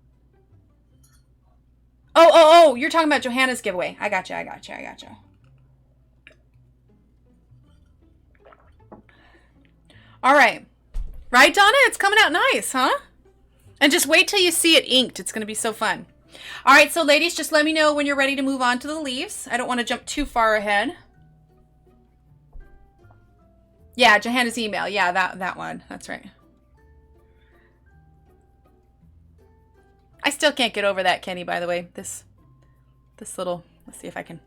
Oh, you're talking about Johanna's giveaway. I gotcha. All right. Right, Donna? It's coming out nice, huh? And just wait till you see it inked. It's going to be so fun. All right, so ladies, just let me know when you're ready to move on to the leaves. I don't want to jump too far ahead. Yeah, Johanna's email. Yeah, that one. That's right. I still can't get over that, Kenny, by the way. This little, let's see if I can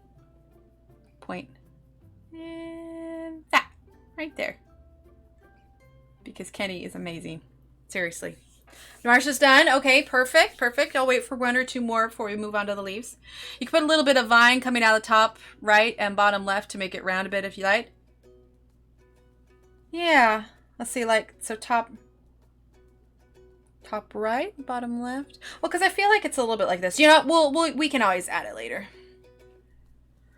point. And that, right there. Because Kenny is amazing. Seriously. Marsha's done. Okay, perfect. I'll wait for one or two more before we move on to the leaves. You can put a little bit of vine coming out of the top right and bottom left to make it round a bit if you like. Yeah. Let's see, like, so top right, bottom left. Well, because I feel like it's a little bit like this. You know, we can always add it later.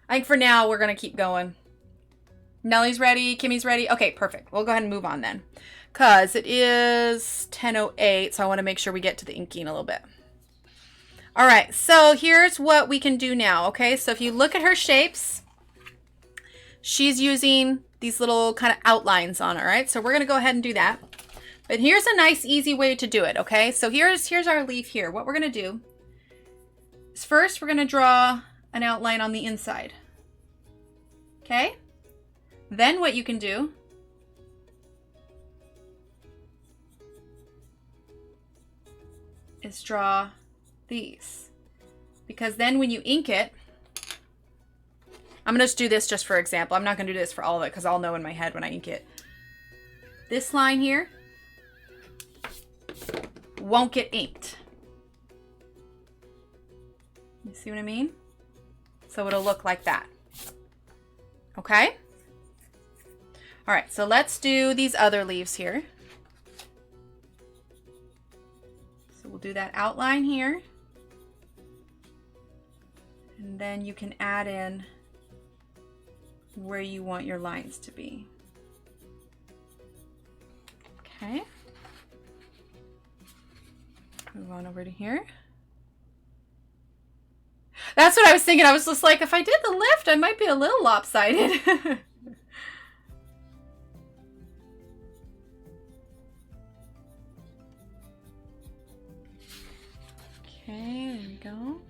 I think for now, we're going to keep going. Nellie's ready. Kimmy's ready. Okay, perfect. We'll go ahead and move on then. Because it is 10:08, so I want to make sure we get to the inking a little bit. All right, so here's what we can do now, okay? So if you look at her shapes, she's using these little kind of outlines on it, all right? So we're going to go ahead and do that. But here's a nice, easy way to do it, okay? So here's our leaf here. What we're going to do is first we're going to draw an outline on the inside, okay? Then what you can do is draw these, because then when you ink it, I'm going to just do this just for example. I'm not going to do this for all of it because I'll know in my head when I ink it. This line here won't get inked. You see what I mean? So it'll look like that. Okay? All right, so let's do these other leaves here. So we'll do that outline here. And then you can add in where you want your lines to be. Okay. Move on over to here. That's what I was thinking. I was just like, if I did the lift, I might be a little lopsided. Okay, there we go.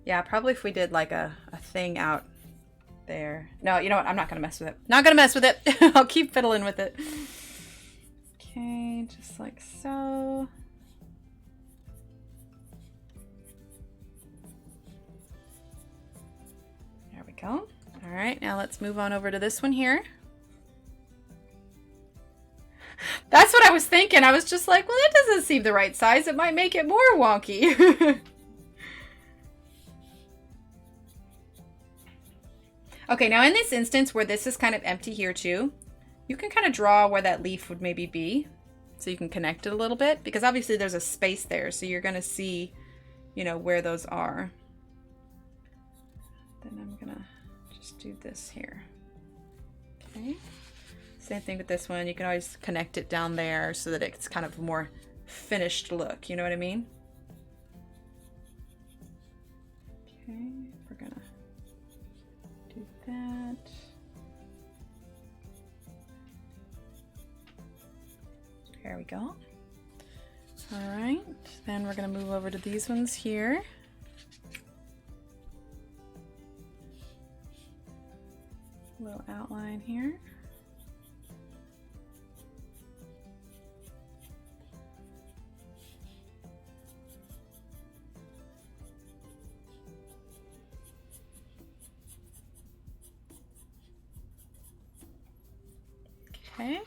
Yeah, probably if we did like a thing out there. No, you know what? I'm not going to mess with it. Not going to mess with it. I'll keep fiddling with it. Okay, just like so. There we go. All right, now let's move on over to this one here. That's what I was thinking. I was just like, well, that doesn't seem the right size. It might make it more wonky. Okay, now in this instance where this is kind of empty here too, you can kind of draw where that leaf would maybe be. So you can connect it a little bit, because obviously there's a space there. So you're going to see, you know, where those are. Then I'm going to just do this here. Okay. Same thing with this one. You can always connect it down there so that it's kind of a more finished look. You know what I mean? Okay, we're going to do that. There we go. All right, then we're going to move over to these ones here. A little outline here. Okay.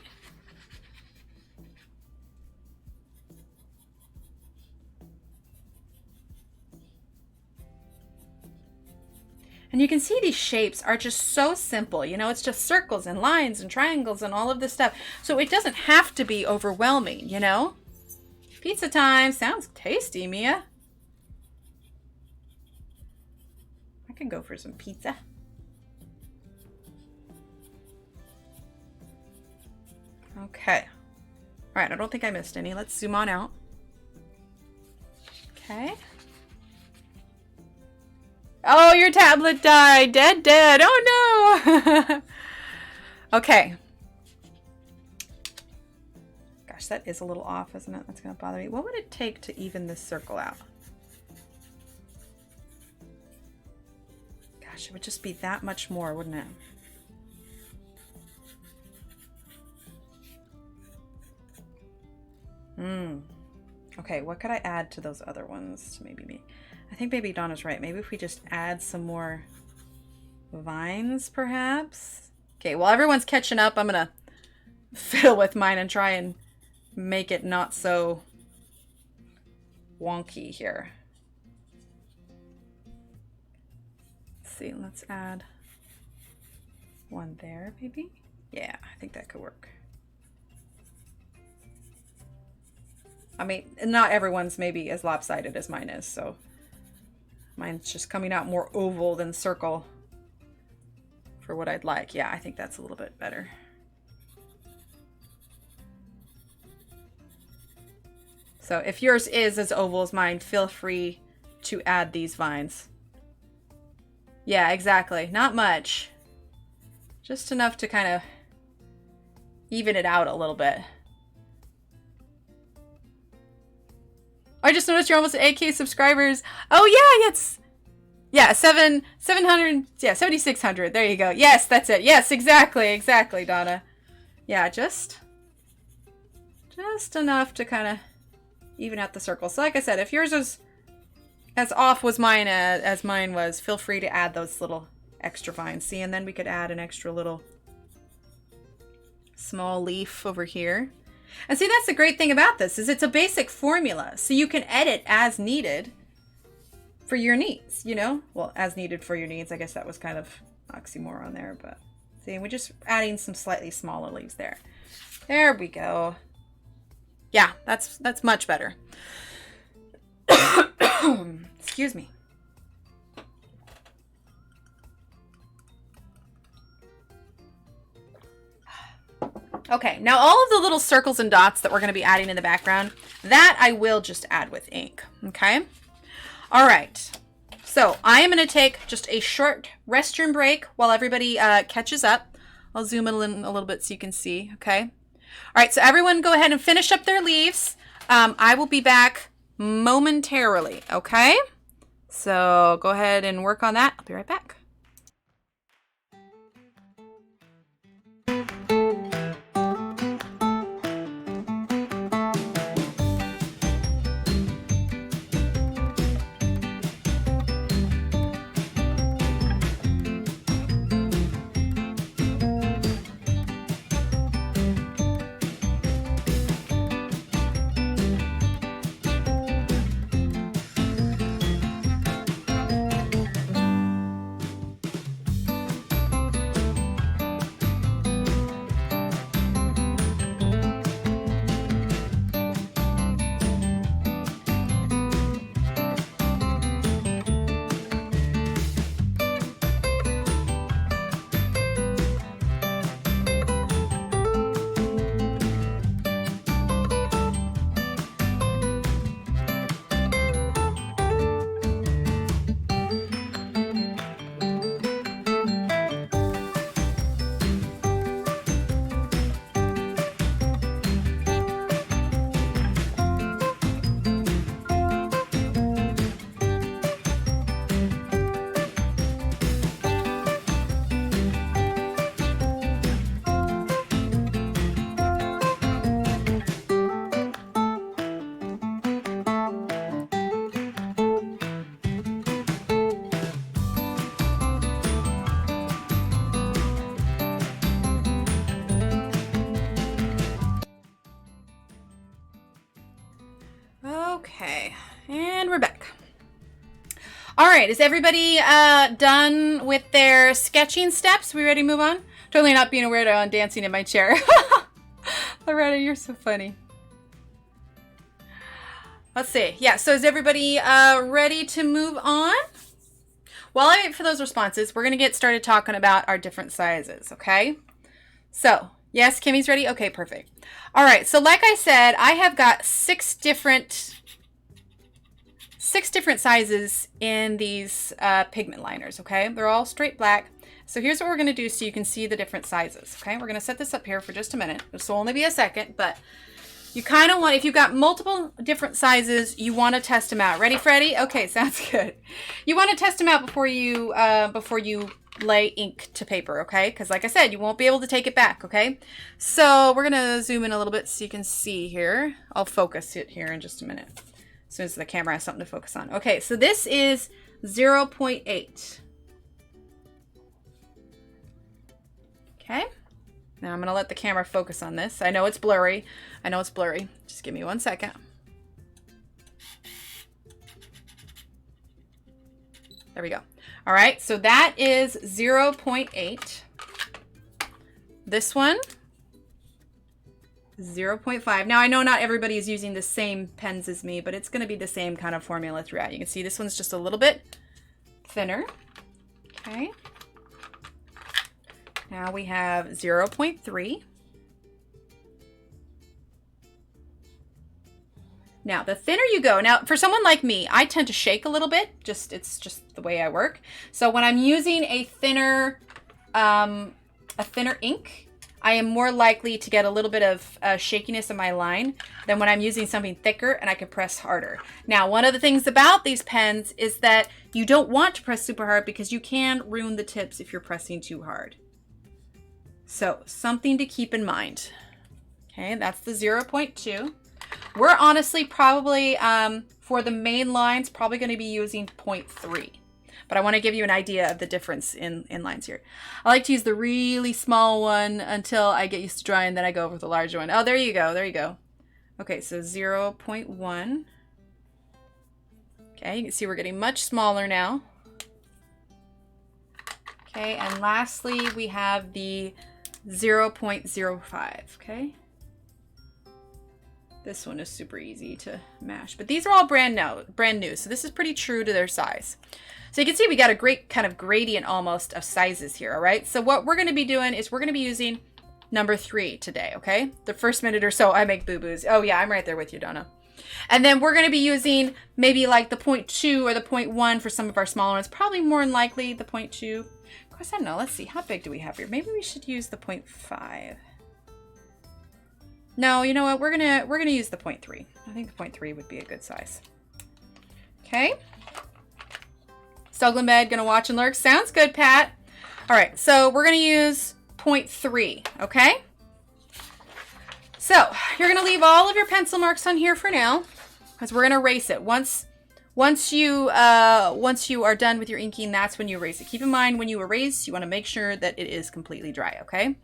And you can see these shapes are just so simple. You know, it's just circles and lines and triangles and all of this stuff. So it doesn't have to be overwhelming, you know? Pizza time. Sounds tasty, Mia. I can go for some pizza. Okay. All right, I don't think I missed any. Let's zoom on out. Okay. Oh, your tablet died. Dead, dead. Oh, no. Okay. Gosh, that is a little off, isn't it? That's going to bother me. What would it take to even this circle out? Gosh, it would just be that much more, wouldn't it? Okay, what could I add to those other ones to maybe me? I think maybe Donna's right. Maybe if we just add some more vines, perhaps? Okay, while everyone's catching up, I'm going to fiddle with mine and try and make it not so wonky here. Let's see, let's add one there, maybe? Yeah, I think that could work. I mean, not everyone's maybe as lopsided as mine is, so mine's just coming out more oval than circle for what I'd like. Yeah, I think that's a little bit better. So if yours is as oval as mine, feel free to add these vines. Yeah, exactly. Not much. Just enough to kind of even it out a little bit. I just noticed you're almost at 8K subscribers. Oh yeah, it's 700, yeah, 7,600. There you go. Yes, that's it. Yes, exactly, Donna. Yeah, just enough to kind of even out the circle. So like I said, if yours was as off was mine as mine was, feel free to add those little extra vines. See, and then we could add an extra little small leaf over here. And see, that's the great thing about this, is it's a basic formula. So you can edit as needed for your needs, you know? Well, as needed for your needs. I guess that was kind of oxymoron there, but see, we're just adding some slightly smaller leaves there. There we go. Yeah, that's much better. Excuse me. Okay, now all of the little circles and dots that we're going to be adding in the background, that I will just add with ink, okay? All right, so I am going to take just a short restroom break while everybody catches up. I'll zoom in a little bit so you can see, okay? All right, so everyone go ahead and finish up their leaves. I will be back momentarily, okay? So go ahead and work on that. I'll be right back. All right, is everybody done with their sketching steps? We ready to move on? Totally not being a weirdo and dancing in my chair. Loretta, you're so funny. Let's see. Yeah, so is everybody ready to move on? While I wait for those responses, we're going to get started talking about our different sizes, okay? So, yes, Kimmy's ready? Okay, perfect. All right, so like I said, I have got six different sizes in these pigment liners, okay? They're all straight black. So here's what we're going to do so you can see the different sizes, okay? We're going to set this up here for just a minute. This will only be a second, but you kind of want, if you've got multiple different sizes, you want to test them out. Ready, Freddie? Okay, sounds good. You want to test them out before you lay ink to paper, okay? Because like I said, you won't be able to take it back, okay? So we're going to zoom in a little bit so you can see here. I'll focus it here in just a minute, as soon as the camera has something to focus on. Okay, so this is 0.8. Okay. Now I'm going to let the camera focus on this. I know it's blurry. I know it's blurry. Just give me 1 second. There we go. All right, so that is 0.8. This one, 0.5. Now I know not everybody is using the same pens as me, but it's going to be the same kind of formula throughout. You can see this one's just a little bit thinner. Okay. Now we have 0.3. Now, the thinner you go, now for someone like me, I tend to shake a little bit. It's just the way I work. So when I'm using a thinner ink, I am more likely to get a little bit of shakiness in my line than when I'm using something thicker and I can press harder. Now, one of the things about these pens is that you don't want to press super hard because you can ruin the tips if you're pressing too hard. So something to keep in mind. Okay, that's the 0.2. We're honestly probably, for the main lines, probably going to be using 0.3. But I want to give you an idea of the difference in lines here. I like to use the really small one until I get used to drawing, then I go over with the larger one. Oh, there you go, there you go. Okay, so 0.1. Okay, you can see we're getting much smaller now. Okay, and lastly, we have the 0.05, okay? This one is super easy to mash, but these are all brand new, so this is pretty true to their size. So you can see we got a great kind of gradient almost of sizes here, all right? So what we're gonna be doing is we're gonna be using number 3 today, okay? The first minute or so, I make boo-boos. Oh yeah, I'm right there with you, Donna. And then we're gonna be using maybe like the 0.2 or the 0.1 for some of our smaller ones, probably more than likely the 0.2. Of course, I don't know. Let's see. How big do we have here? Maybe we should use the 0.5. No, you know what? We're gonna use the 0.3. I think the 0.3 would be a good size. Okay. Snuggle in bed, gonna watch and lurk. Sounds good, Pat. All right, so we're gonna use 0.3. Okay. So you're gonna leave all of your pencil marks on here for now, because we're gonna erase it once you are done with your inking. That's when you erase it. Keep in mind when you erase, you want to make sure that it is completely dry, okay?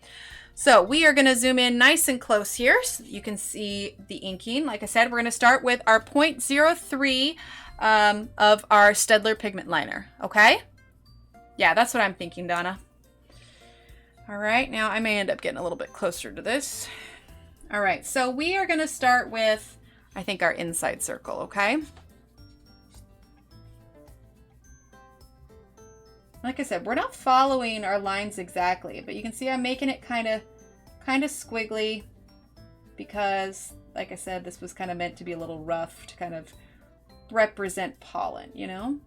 So we are going to zoom in nice and close here so that you can see the inking. Like I said, we're going to start with our 0.03 of our Staedtler pigment liner, okay? Yeah, that's what I'm thinking, Donna. All right, now I may end up getting a little bit closer to this. All right, so we are going to start with, I think, our inside circle, okay? Like I said, we're not following our lines exactly, but you can see I'm making it kind of squiggly because, like I said, this was kind of meant to be a little rough to kind of represent pollen, you know?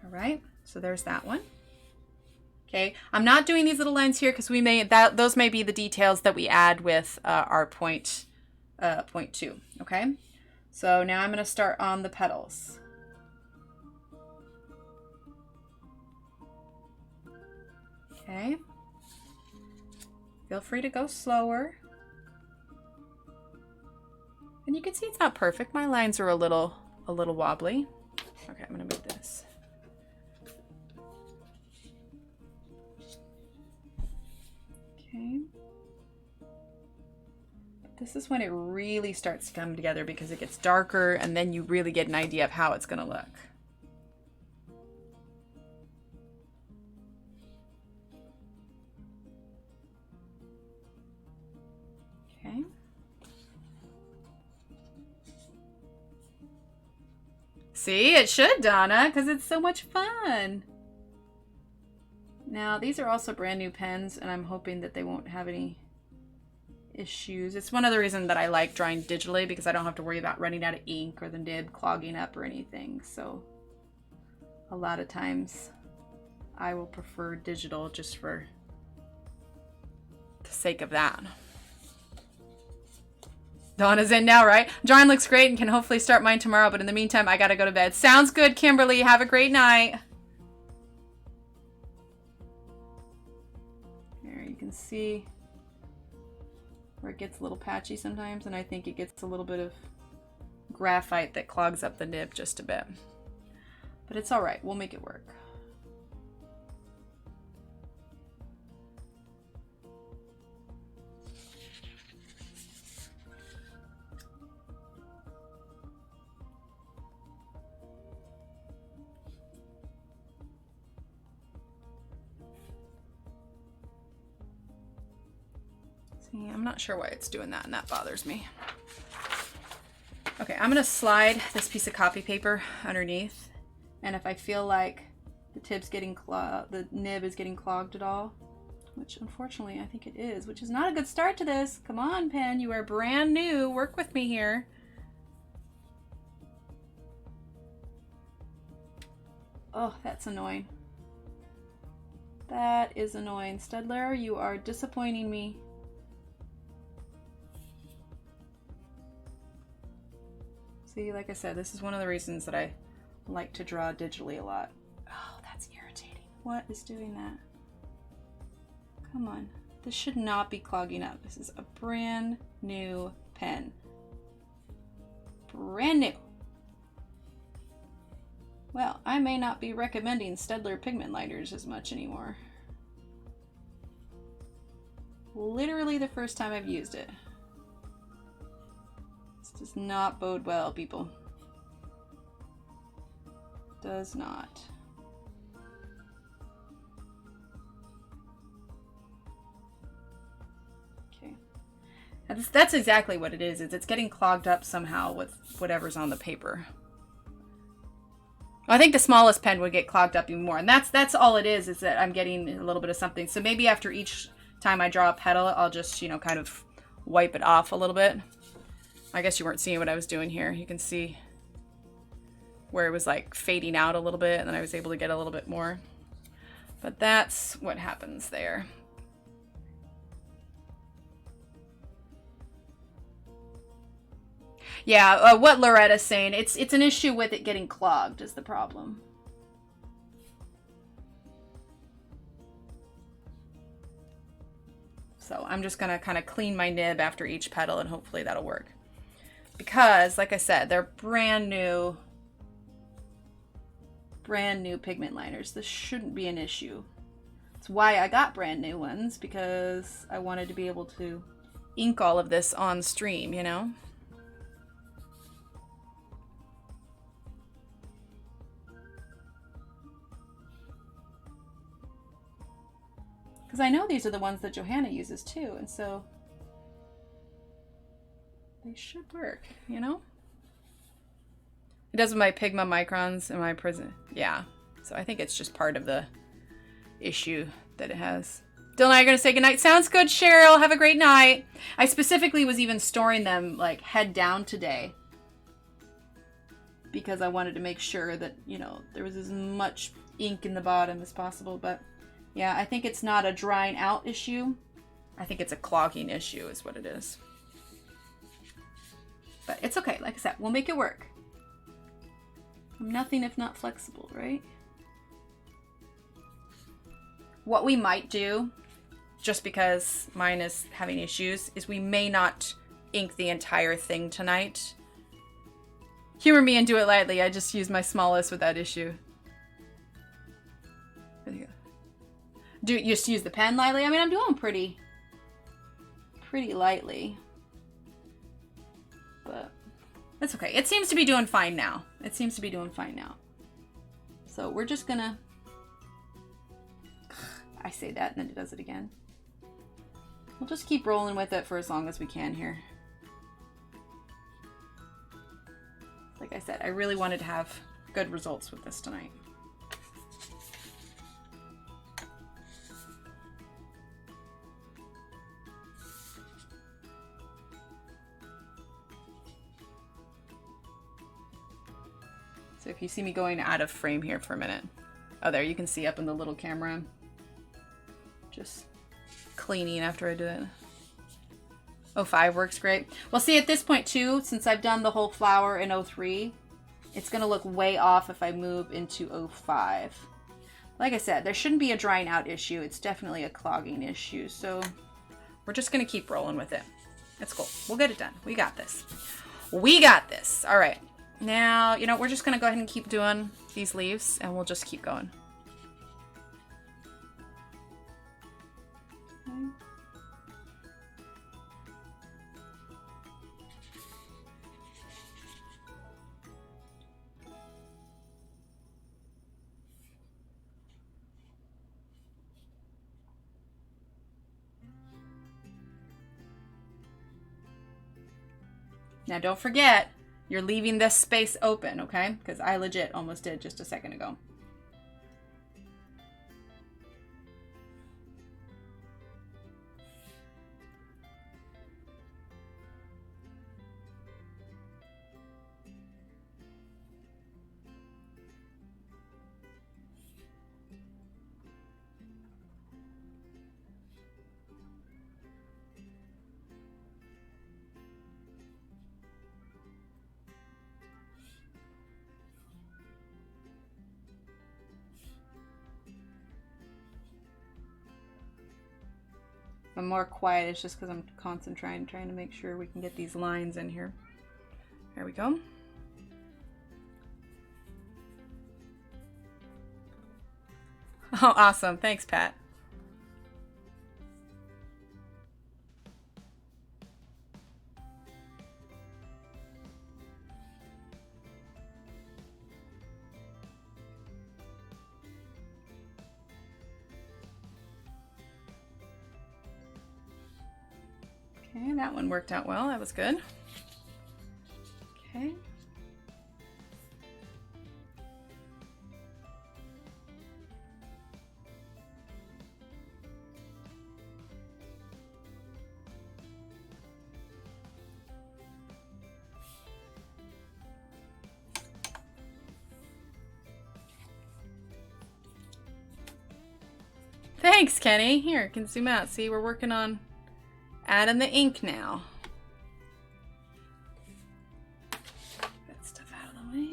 All right, so there's that one. Okay, I'm not doing these little lines here because those may be the details that we add with our 0.2, okay? So now I'm going to start on the petals. Okay, feel free to go slower. And you can see it's not perfect. My lines are a little wobbly. Okay, I'm gonna move this. Okay. Put This is when it really starts to come together because it gets darker and then you really get an idea of how it's going to look. Okay. See, it should, Donna, because it's so much fun. Now, these are also brand new pens, and I'm hoping that they won't have any issues. It's one of the reasons that I like drawing digitally, because I don't have to worry about running out of ink or the nib clogging up or anything. So a lot of times I will prefer digital just for the sake of that. Donna's in now, right? Drawing looks great and can hopefully start mine tomorrow, but in the meantime, I gotta go to bed. Sounds good, Kimberly. Have a great night. There, you can see where it gets a little patchy sometimes, and I think it gets a little bit of graphite that clogs up the nib just a bit. But it's all right. We'll make it work. See, I'm not sure why it's doing that, and that bothers me. Okay, I'm gonna slide this piece of copy paper underneath, and if I feel like the nib is getting clogged at all, which unfortunately I think it is, which is not a good start to this. Come on, pen, you are brand new. Work with me here. Oh, that's annoying. That is annoying. Staedtler, you are disappointing me. See, like I said, this is one of the reasons that I like to draw digitally a lot. Oh, that's irritating. What is doing that? Come on. This should not be clogging up. This is a brand new pen. Brand new. Well, I may not be recommending Staedtler pigment liners as much anymore. Literally the first time I've used it. Does not bode well, people. Does not. Okay. That's exactly what it is it's getting clogged up somehow with whatever's on the paper. I think the smallest pen would get clogged up even more. And that's all it is that I'm getting a little bit of something. So maybe after each time I draw a petal, I'll just, you know, kind of wipe it off a little bit. I guess you weren't seeing what I was doing here. You can see where it was like fading out a little bit, and then I was able to get a little bit more. But that's what happens there. Yeah, what Loretta's saying, it's an issue with it getting clogged is the problem. So I'm just gonna kind of clean my nib after each petal, and hopefully that'll work. Because, like I said, they're brand new pigment liners. This shouldn't be an issue. That's why I got brand new ones, because I wanted to be able to ink all of this on stream, you know? Because I know these are the ones that Johanna uses too, and so they should work, you know? It does with my Pigma microns and my Prism. Yeah, so I think it's just part of the issue that it has. Dylan and I are going to say goodnight. Sounds good, Cheryl. Have a great night. I specifically was even storing them like head down today because I wanted to make sure that, you know, there was as much ink in the bottom as possible. But yeah, I think it's not a drying out issue. I think it's a clogging issue is what it is. But it's okay. Like I said, we'll make it work. I'm nothing if not flexible, right? What we might do, just because mine is having issues, is we may not ink the entire thing tonight. Humor me and do it lightly. I just use my smallest with that issue. There you go. Do you just use the pen lightly? I mean, I'm doing pretty lightly. but that's okay. It seems to be doing fine now. It seems to be doing fine now. So we're just gonna, I say that and then it does it again. We'll just keep rolling with it for as long as we can here. Like I said, I really wanted to have good results with this tonight. So if you see me going out of frame here for a minute. Oh, there, you can see up in the little camera. Just cleaning after I do it. 05 works great. Well, see, at this point too, since I've done the whole flower in 03, it's gonna look way off if I move into 05. Like I said, there shouldn't be a drying out issue. It's definitely a clogging issue. So we're just gonna keep rolling with it. It's cool. We'll get it done. We got this. We got this. All right. Now, you know, we're just gonna go ahead and keep doing these leaves and we'll just keep going. Okay. Now don't forget, you're leaving this space open, okay? Because I legit almost did just a second ago. I'm more quiet, it's just because I'm concentrating, trying to make sure we can get these lines in here. There we go. Oh, awesome. Thanks, Pat. Okay, that one worked out well. That was good. Okay. Thanks, Kenny. Here, can zoom out. See, we're working on adding the ink now. That stuff out of the way.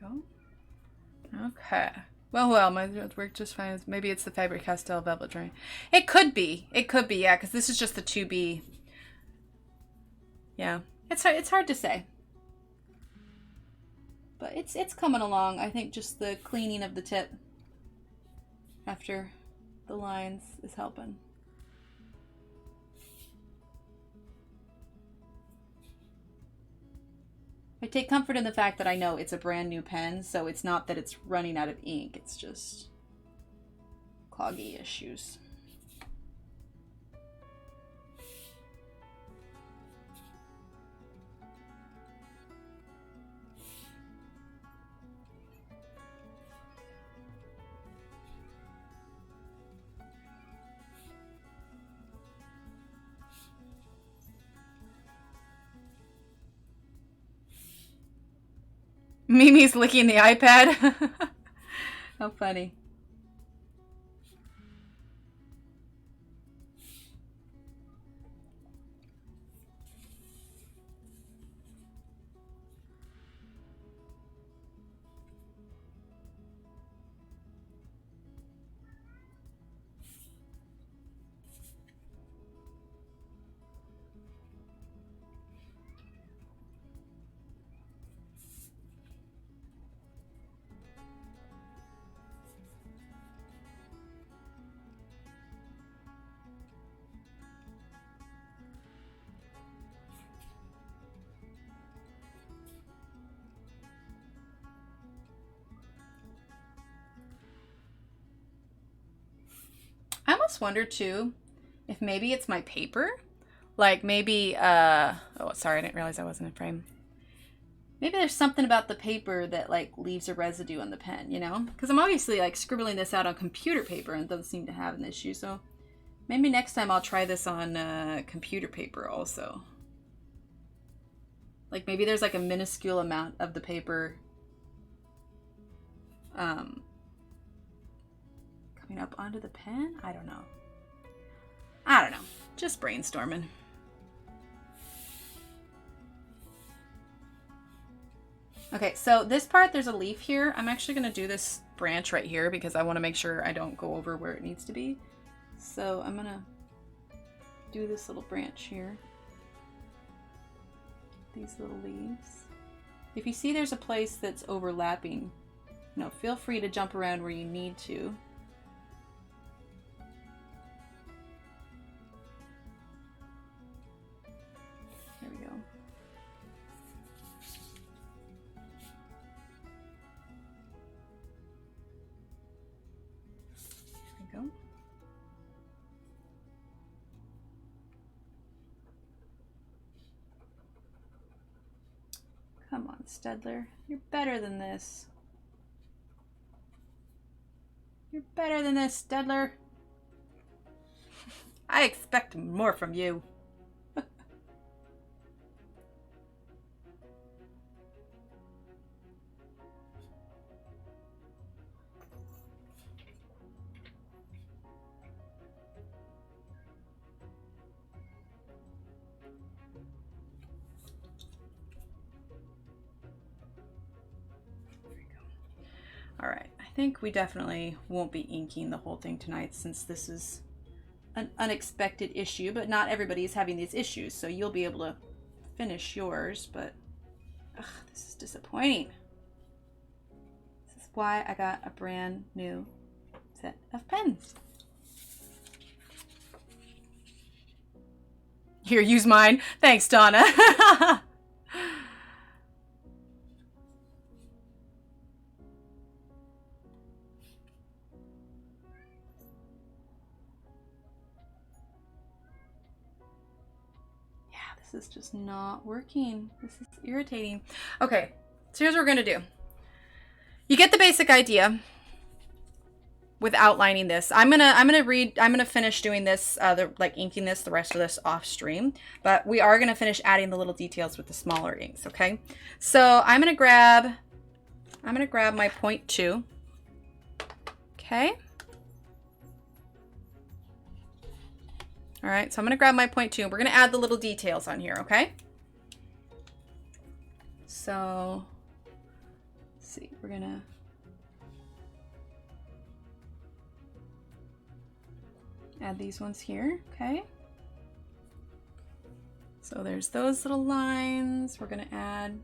Go. Okay. Well, my work just fine. Maybe it's the Faber-Castell velvet drawing. It could be, yeah, because this is just the 2B. Yeah, it's hard to say, but it's coming along. I think just the cleaning of the tip after the lines is helping. I take comfort in the fact that I know it's a brand new pen, so it's not that it's running out of ink, it's just cloggy issues. Mimi's licking the iPad. How funny. I almost wonder too if maybe it's my paper. Like maybe, oh, sorry, I didn't realize I wasn't in frame. Maybe there's something about the paper that like leaves a residue on the pen, you know? Because I'm obviously like scribbling this out on computer paper and it doesn't seem to have an issue. So maybe next time I'll try this on computer paper also. Like maybe there's like a minuscule amount of the paper coming up onto the pen? I don't know. I don't know. Just brainstorming. Okay, so this part, there's a leaf here. I'm actually going to do this branch right here because I want to make sure I don't go over where it needs to be. So I'm going to do this little branch here. These little leaves. If you see there's a place that's overlapping, you know, feel free to jump around where you need to. There we go. There we go. Come on, Staedtler. You're better than this. You're better than this, Staedtler. I expect more from you. All right, I think we definitely won't be inking the whole thing tonight since this is an unexpected issue, but not everybody is having these issues, so you'll be able to finish yours, but ugh, this is disappointing. This is why I got a brand new set of pens. Here, use mine. Thanks, Donna. This is just not working. This is irritating. Okay, so here's what we're gonna do. You get the basic idea with outlining this. I'm gonna finish doing this, like inking this, the rest of this off stream, but we are gonna finish adding the little details with the smaller inks, okay? So I'm gonna grab my 0.2, okay? All right, so I'm gonna grab my 0.2 and we're gonna add the little details on here, okay? So, let's see, we're gonna add these ones here, okay? So there's those little lines. We're gonna add,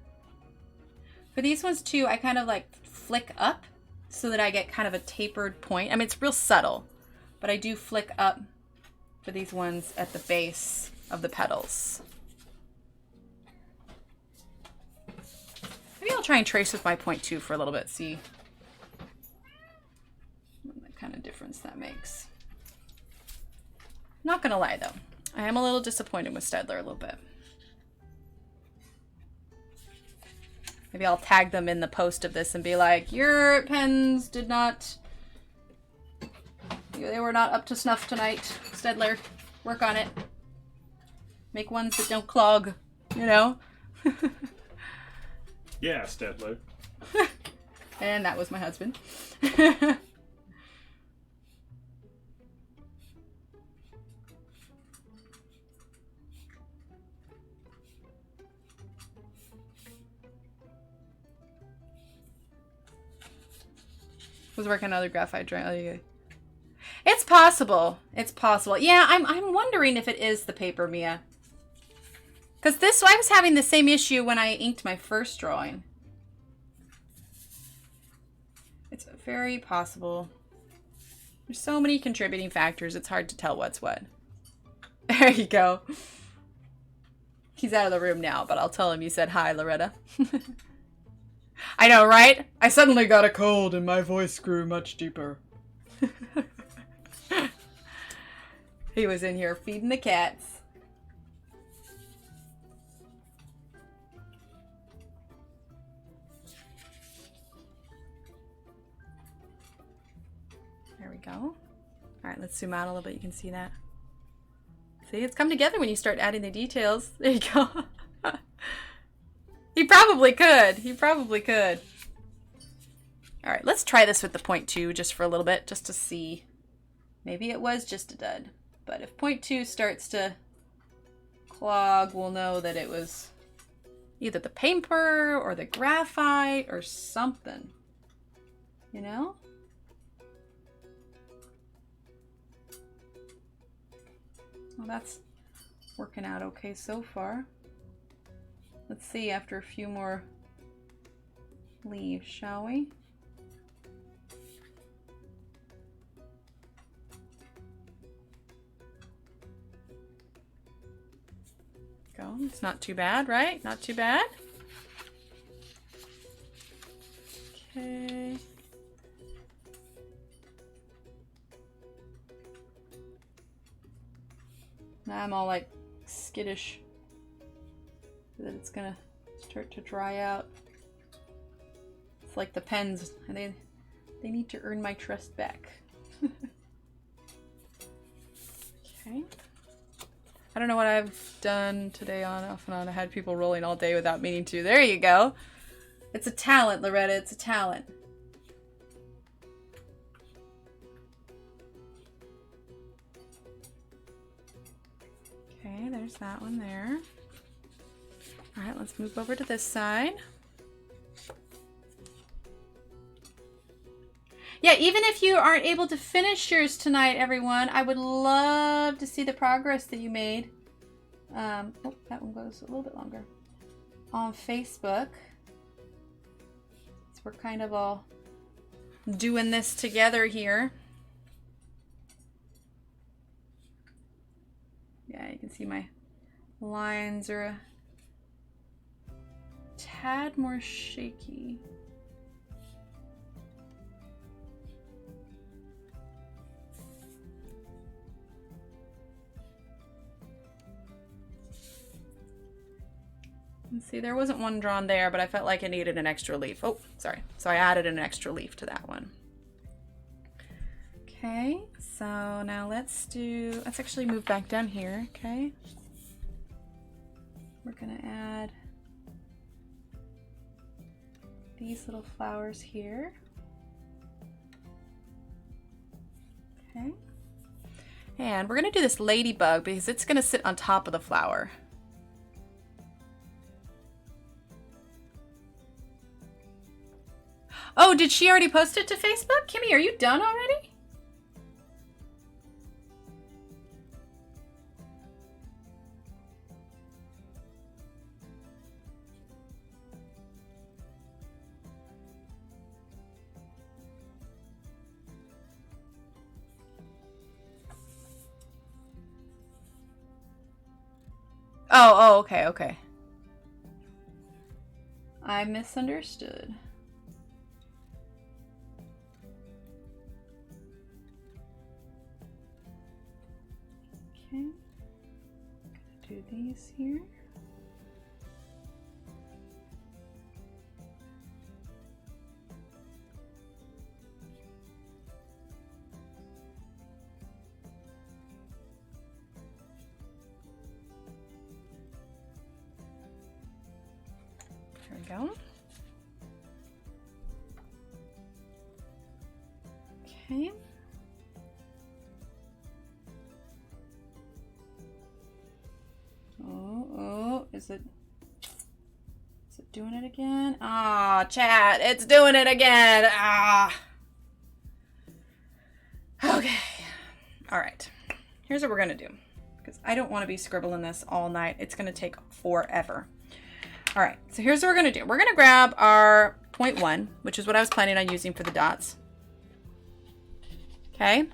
for these ones too, I kind of like flick up so that I get kind of a tapered point. I mean, it's real subtle, but I do flick up for these ones at the base of the petals. Maybe I'll try and trace with my 0.2 for a little bit, see what kind of difference that makes. Not gonna lie though, I am a little disappointed with Staedtler a little bit. Maybe I'll tag them in the post of this and be like, your pens did not, they were not up to snuff tonight, Staedtler. Work on it. Make ones that don't clog, you know? Yeah, Staedtler. And that was my husband. Was working on other graphite drawing. Oh, yeah. It's possible. It's possible. Yeah, I'm wondering if it is the paper, Mia. Because I was having the same issue when I inked my first drawing. It's very possible. There's so many contributing factors, it's hard to tell what's what. There you go. He's out of the room now, but I'll tell him you said hi, Loretta. I know, right? I suddenly got a cold and my voice grew much deeper. He was in here feeding the cats. There we go. All right, let's zoom out a little bit. You can see that. See, it's come together when you start adding the details. There you go. He probably could. He probably could. All right, let's try this with the 0.2 just for a little bit, just to see. Maybe it was just a dud. But if 0.2 starts to clog, we'll know that it was either the paper or the graphite or something. You know? Well, that's working out okay so far. Let's see after a few more leaves, shall we? Go. It's not too bad, right? Not too bad. Okay. Now I'm all like skittish that it's gonna start to dry out. It's like the pens, and they need to earn my trust back. Okay. I don't know what I've done today on off and on. I had people rolling all day without meaning to. There you go. It's a talent, Loretta. It's a talent. Okay, there's that one there. All right, let's move over to this side. Yeah, even if you aren't able to finish yours tonight, everyone, I would love to see the progress that you made. Oh, that one goes a little bit longer. On Facebook. So we're kind of all doing this together here. Yeah, you can see my lines are a tad more shaky. Let's see, there wasn't one drawn there, but I felt like I needed an extra leaf. Oh, sorry. So I added an extra leaf to that one. Okay, so now let's actually move back down here, okay? We're gonna add these little flowers here. Okay. And we're gonna do this ladybug because it's gonna sit on top of the flower. Oh, did she already post it to Facebook? Kimmy, are you done already? Oh, okay, okay. I misunderstood. Okay, gonna do these here. There we go. Okay. Oh, is it doing it again? Ah, chat, it's doing it again. Ah. Okay. All right. Here's what we're going to do, because I don't want to be scribbling this all night. It's going to take forever. All right. So here's what we're going to do. We're going to grab our 0.1, which is what I was planning on using for the dots. Okay.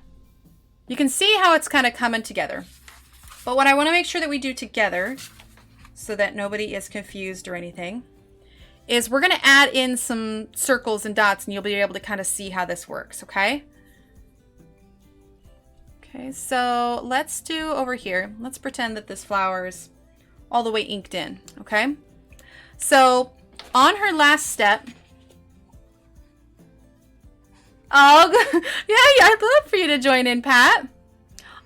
You can see how it's kind of coming together. But what I want to make sure that we do together, so that nobody is confused or anything, is we're going to add in some circles and dots, and you'll be able to kind of see how this works, okay? Okay, so let's do over here. Let's pretend that this flower is all the way inked in, okay? So on her last step, oh, yeah, I'd love for you to join in, Pat.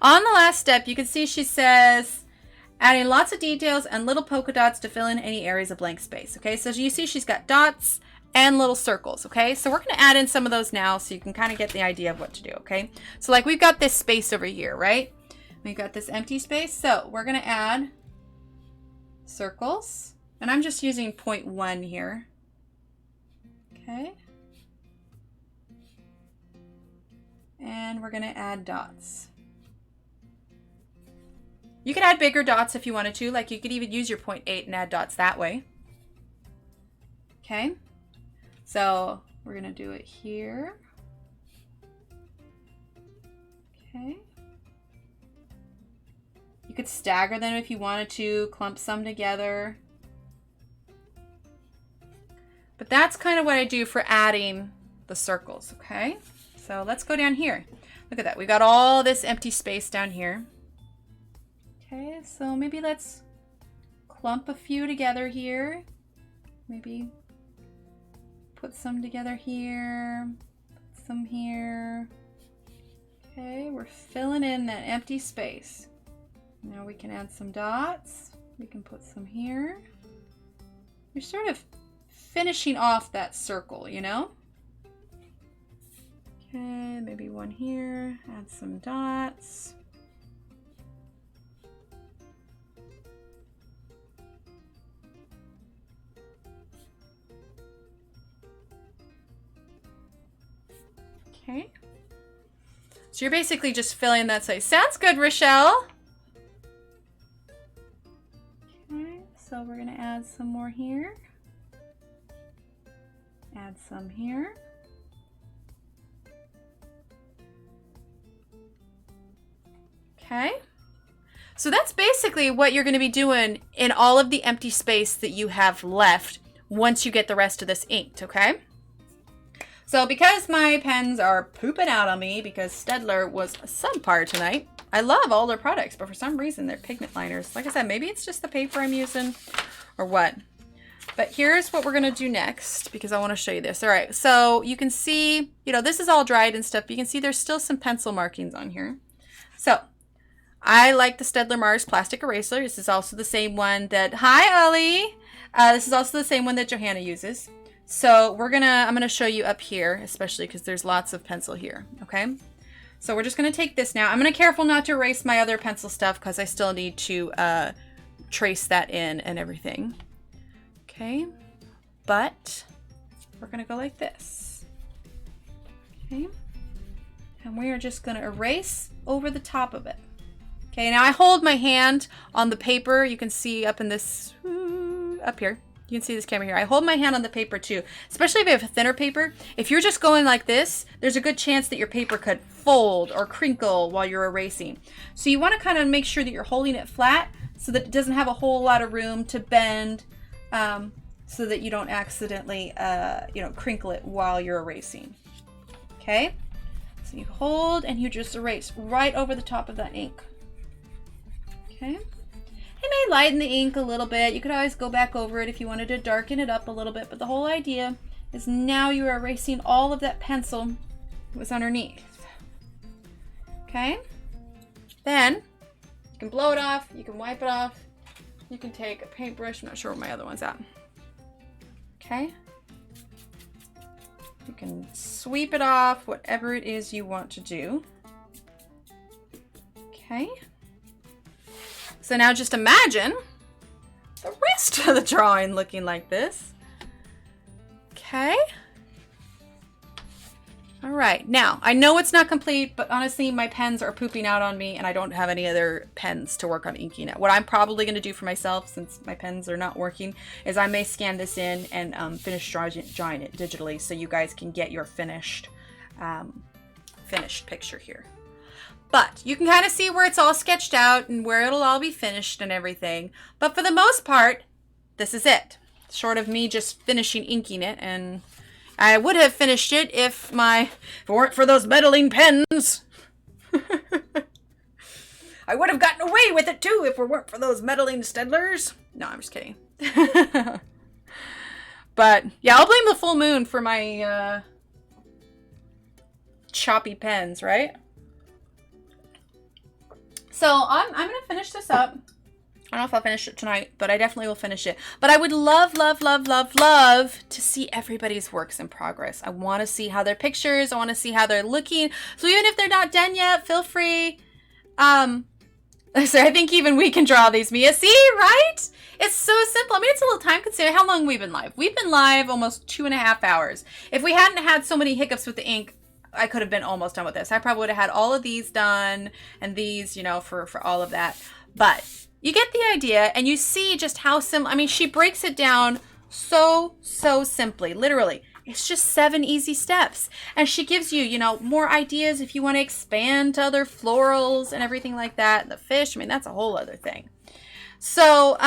On the last step, you can see she says, adding lots of details and little polka dots to fill in any areas of blank space. Okay, so you see she's got dots and little circles. Okay, so we're going to add in some of those now so you can kind of get the idea of what to do. Okay, so like we've got this space over here, right? We've got this empty space. So we're going to add circles. And I'm just using 0.1 here. Okay. And we're going to add dots. You could add bigger dots if you wanted to, like you could even use your 0.8 and add dots that way. Okay, so we're gonna do it here. Okay. You could stagger them if you wanted to, clump some together. But that's kind of what I do for adding the circles, okay? So let's go down here. Look at that, we've got all this empty space down here. Okay, so maybe let's clump a few together here. Maybe put some together here, put some here. Okay, we're filling in that empty space. Now we can add some dots. We can put some here. You're sort of finishing off that circle, you know? Okay, maybe one here, add some dots. Okay, so you're basically just filling that space. Sounds good, Rochelle. Okay, so we're gonna add some more here. Add some here. Okay, so that's basically what you're gonna be doing in all of the empty space that you have left once you get the rest of this inked, okay? So because my pens are pooping out on me because Staedtler was subpar tonight, I love all their products, but for some reason they're pigment liners. Like I said, maybe it's just the paper I'm using or what. But here's what we're going to do next because I want to show you this. All right, so you can see, you know, this is all dried and stuff, but you can see there's still some pencil markings on here. So I like the Staedtler Mars plastic eraser. This is also the same one that, hi Ollie. This is also the same one that Johanna uses. So I'm gonna show you up here, especially because there's lots of pencil here, okay? So we're just gonna take this now. I'm gonna be careful not to erase my other pencil stuff because I still need to trace that in and everything. Okay, but we're gonna go like this, okay? And we are just gonna erase over the top of it. Okay, now I hold my hand on the paper. You can see up in this, up here. You can see this camera here. I hold my hand on the paper too, especially if you have a thinner paper. If you're just going like this, there's a good chance that your paper could fold or crinkle while you're erasing. So you want to kind of make sure that you're holding it flat so that it doesn't have a whole lot of room to bend, so that you don't accidentally, crinkle it while you're erasing. Okay? So you hold and you just erase right over the top of that ink. Okay? It may lighten the ink a little bit. You could always go back over it if you wanted to darken it up a little bit, but the whole idea is now you are erasing all of that pencil that was underneath. Okay? Then you can blow it off, you can wipe it off, you can take a paintbrush. I'm not sure where my other one's at. Okay? You can sweep it off, whatever it is you want to do. Okay. So now just imagine the rest of the drawing looking like this. Okay. All right, now I know it's not complete, but honestly my pens are pooping out on me and I don't have any other pens to work on inking it. What I'm probably going to do for myself, since my pens are not working, is I may scan this in and finish drawing it digitally so you guys can get your finished picture here. But you can kind of see where it's all sketched out and where it'll all be finished and everything. But for the most part, this is it. Short of me just finishing inking it, and I would have finished it if it weren't for those meddling pens. I would have gotten away with it too if it weren't for those meddling Staedtlers. No, I'm just kidding. But yeah, I'll blame the full moon for my choppy pens, right? So I'm gonna finish this up. I don't know if I'll finish it tonight, but I definitely will finish it. But I would love, love, love, love, love to see everybody's works in progress. I want to see how their pictures, I want to see how they're looking. So even if they're not done yet, feel free. So I think even we can draw these, Mia. See, right? It's so simple. I mean, it's a little time consuming. How long have we been live? We've been live almost 2.5 hours. If we hadn't had so many hiccups with the ink, I could have been almost done with this. I probably would have had all of these done and these, you know, for all of that. But you get the idea, and you see just how simple. I mean, she breaks it down so simply. Literally, it's just 7 easy steps. And she gives you, you know, more ideas if you want to expand to other florals and everything like that. The fish, I mean, that's a whole other thing. So,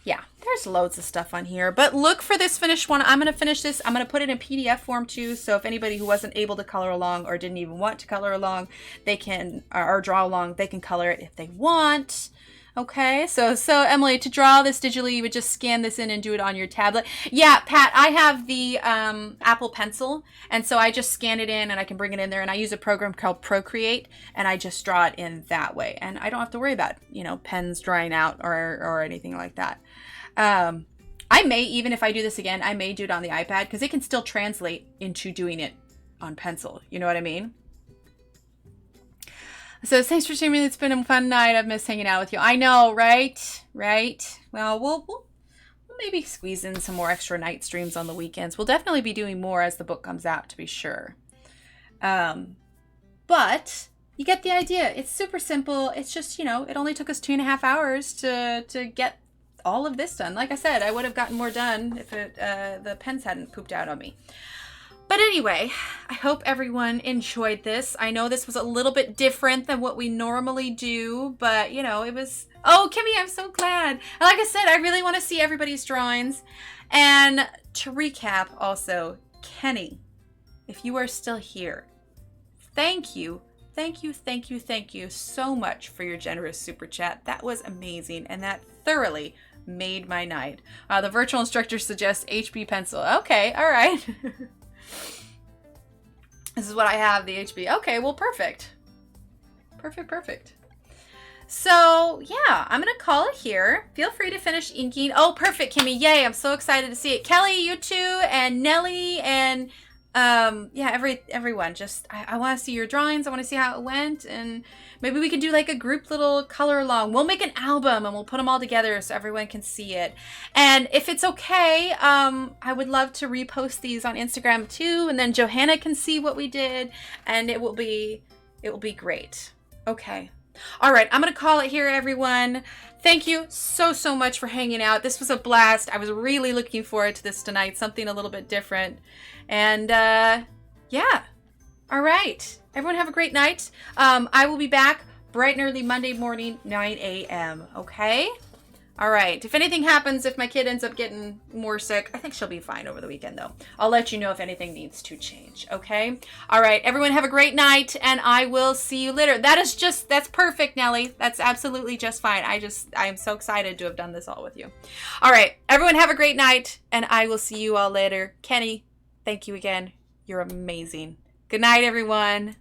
yeah, there's loads of stuff on here. But look for this finished one. I'm going to finish this. I'm going to put it in PDF form too. So if anybody who wasn't able to color along or didn't even want to color along, they can, or draw along, they can color it if they want. Okay, so Emily, to draw this digitally, you would just scan this in and do it on your tablet. Yeah, Pat, I have the Apple Pencil, and so I just scan it in and I can bring it in there, and I use a program called Procreate, and I just draw it in that way, and I don't have to worry about, you know, pens drying out or anything like that. I may, even if I do this again, I may do it on the iPad because it can still translate into doing it on pencil. You know what I mean? So thanks for streaming. It's been a fun night. I've missed hanging out with you. I know, right? Right? Well, we'll maybe squeeze in some more extra night streams on the weekends. We'll definitely be doing more as the book comes out, to be sure. But you get the idea. It's super simple. It's just, you know, it only took us 2.5 hours to get all of this done. Like I said, I would have gotten more done if the pens hadn't pooped out on me. But anyway, I hope everyone enjoyed this. I know this was a little bit different than what we normally do, but you know, it was, oh, Kimmy, I'm so glad. Like I said, I really want to see everybody's drawings. And to recap also, Kenny, if you are still here, thank you. Thank you, thank you, thank you so much for your generous super chat. That was amazing, and that thoroughly made my night. The virtual instructor suggests HB pencil. Okay, all right. This is what I have, the HB. Okay, well, perfect. Perfect. So, yeah, I'm going to call it here. Feel free to finish inking. Oh, perfect, Kimmy. Yay, I'm so excited to see it. Kelly, you too, and Nelly, and yeah, everyone. Just, I want to see your drawings. I want to see how it went, and maybe we can do like a group little color along. We'll make an album and we'll put them all together so everyone can see it. And if it's okay, I would love to repost these on Instagram too, and then Johanna can see what we did, and it will be great. Okay. All right, I'm going to call it here, everyone. Thank you so much for hanging out. This was a blast. I was really looking forward to this tonight, something a little bit different. And yeah. All right. Everyone have a great night. I will be back bright and early Monday morning, 9 a.m. Okay? All right. If anything happens, if my kid ends up getting more sick, I think she'll be fine over the weekend, though. I'll let you know if anything needs to change. Okay? All right. Everyone have a great night, and I will see you later. That's perfect, Nelly. That's absolutely just fine. I am so excited to have done this all with you. All right. Everyone have a great night, and I will see you all later. Kenny, thank you again. You're amazing. Good night, everyone.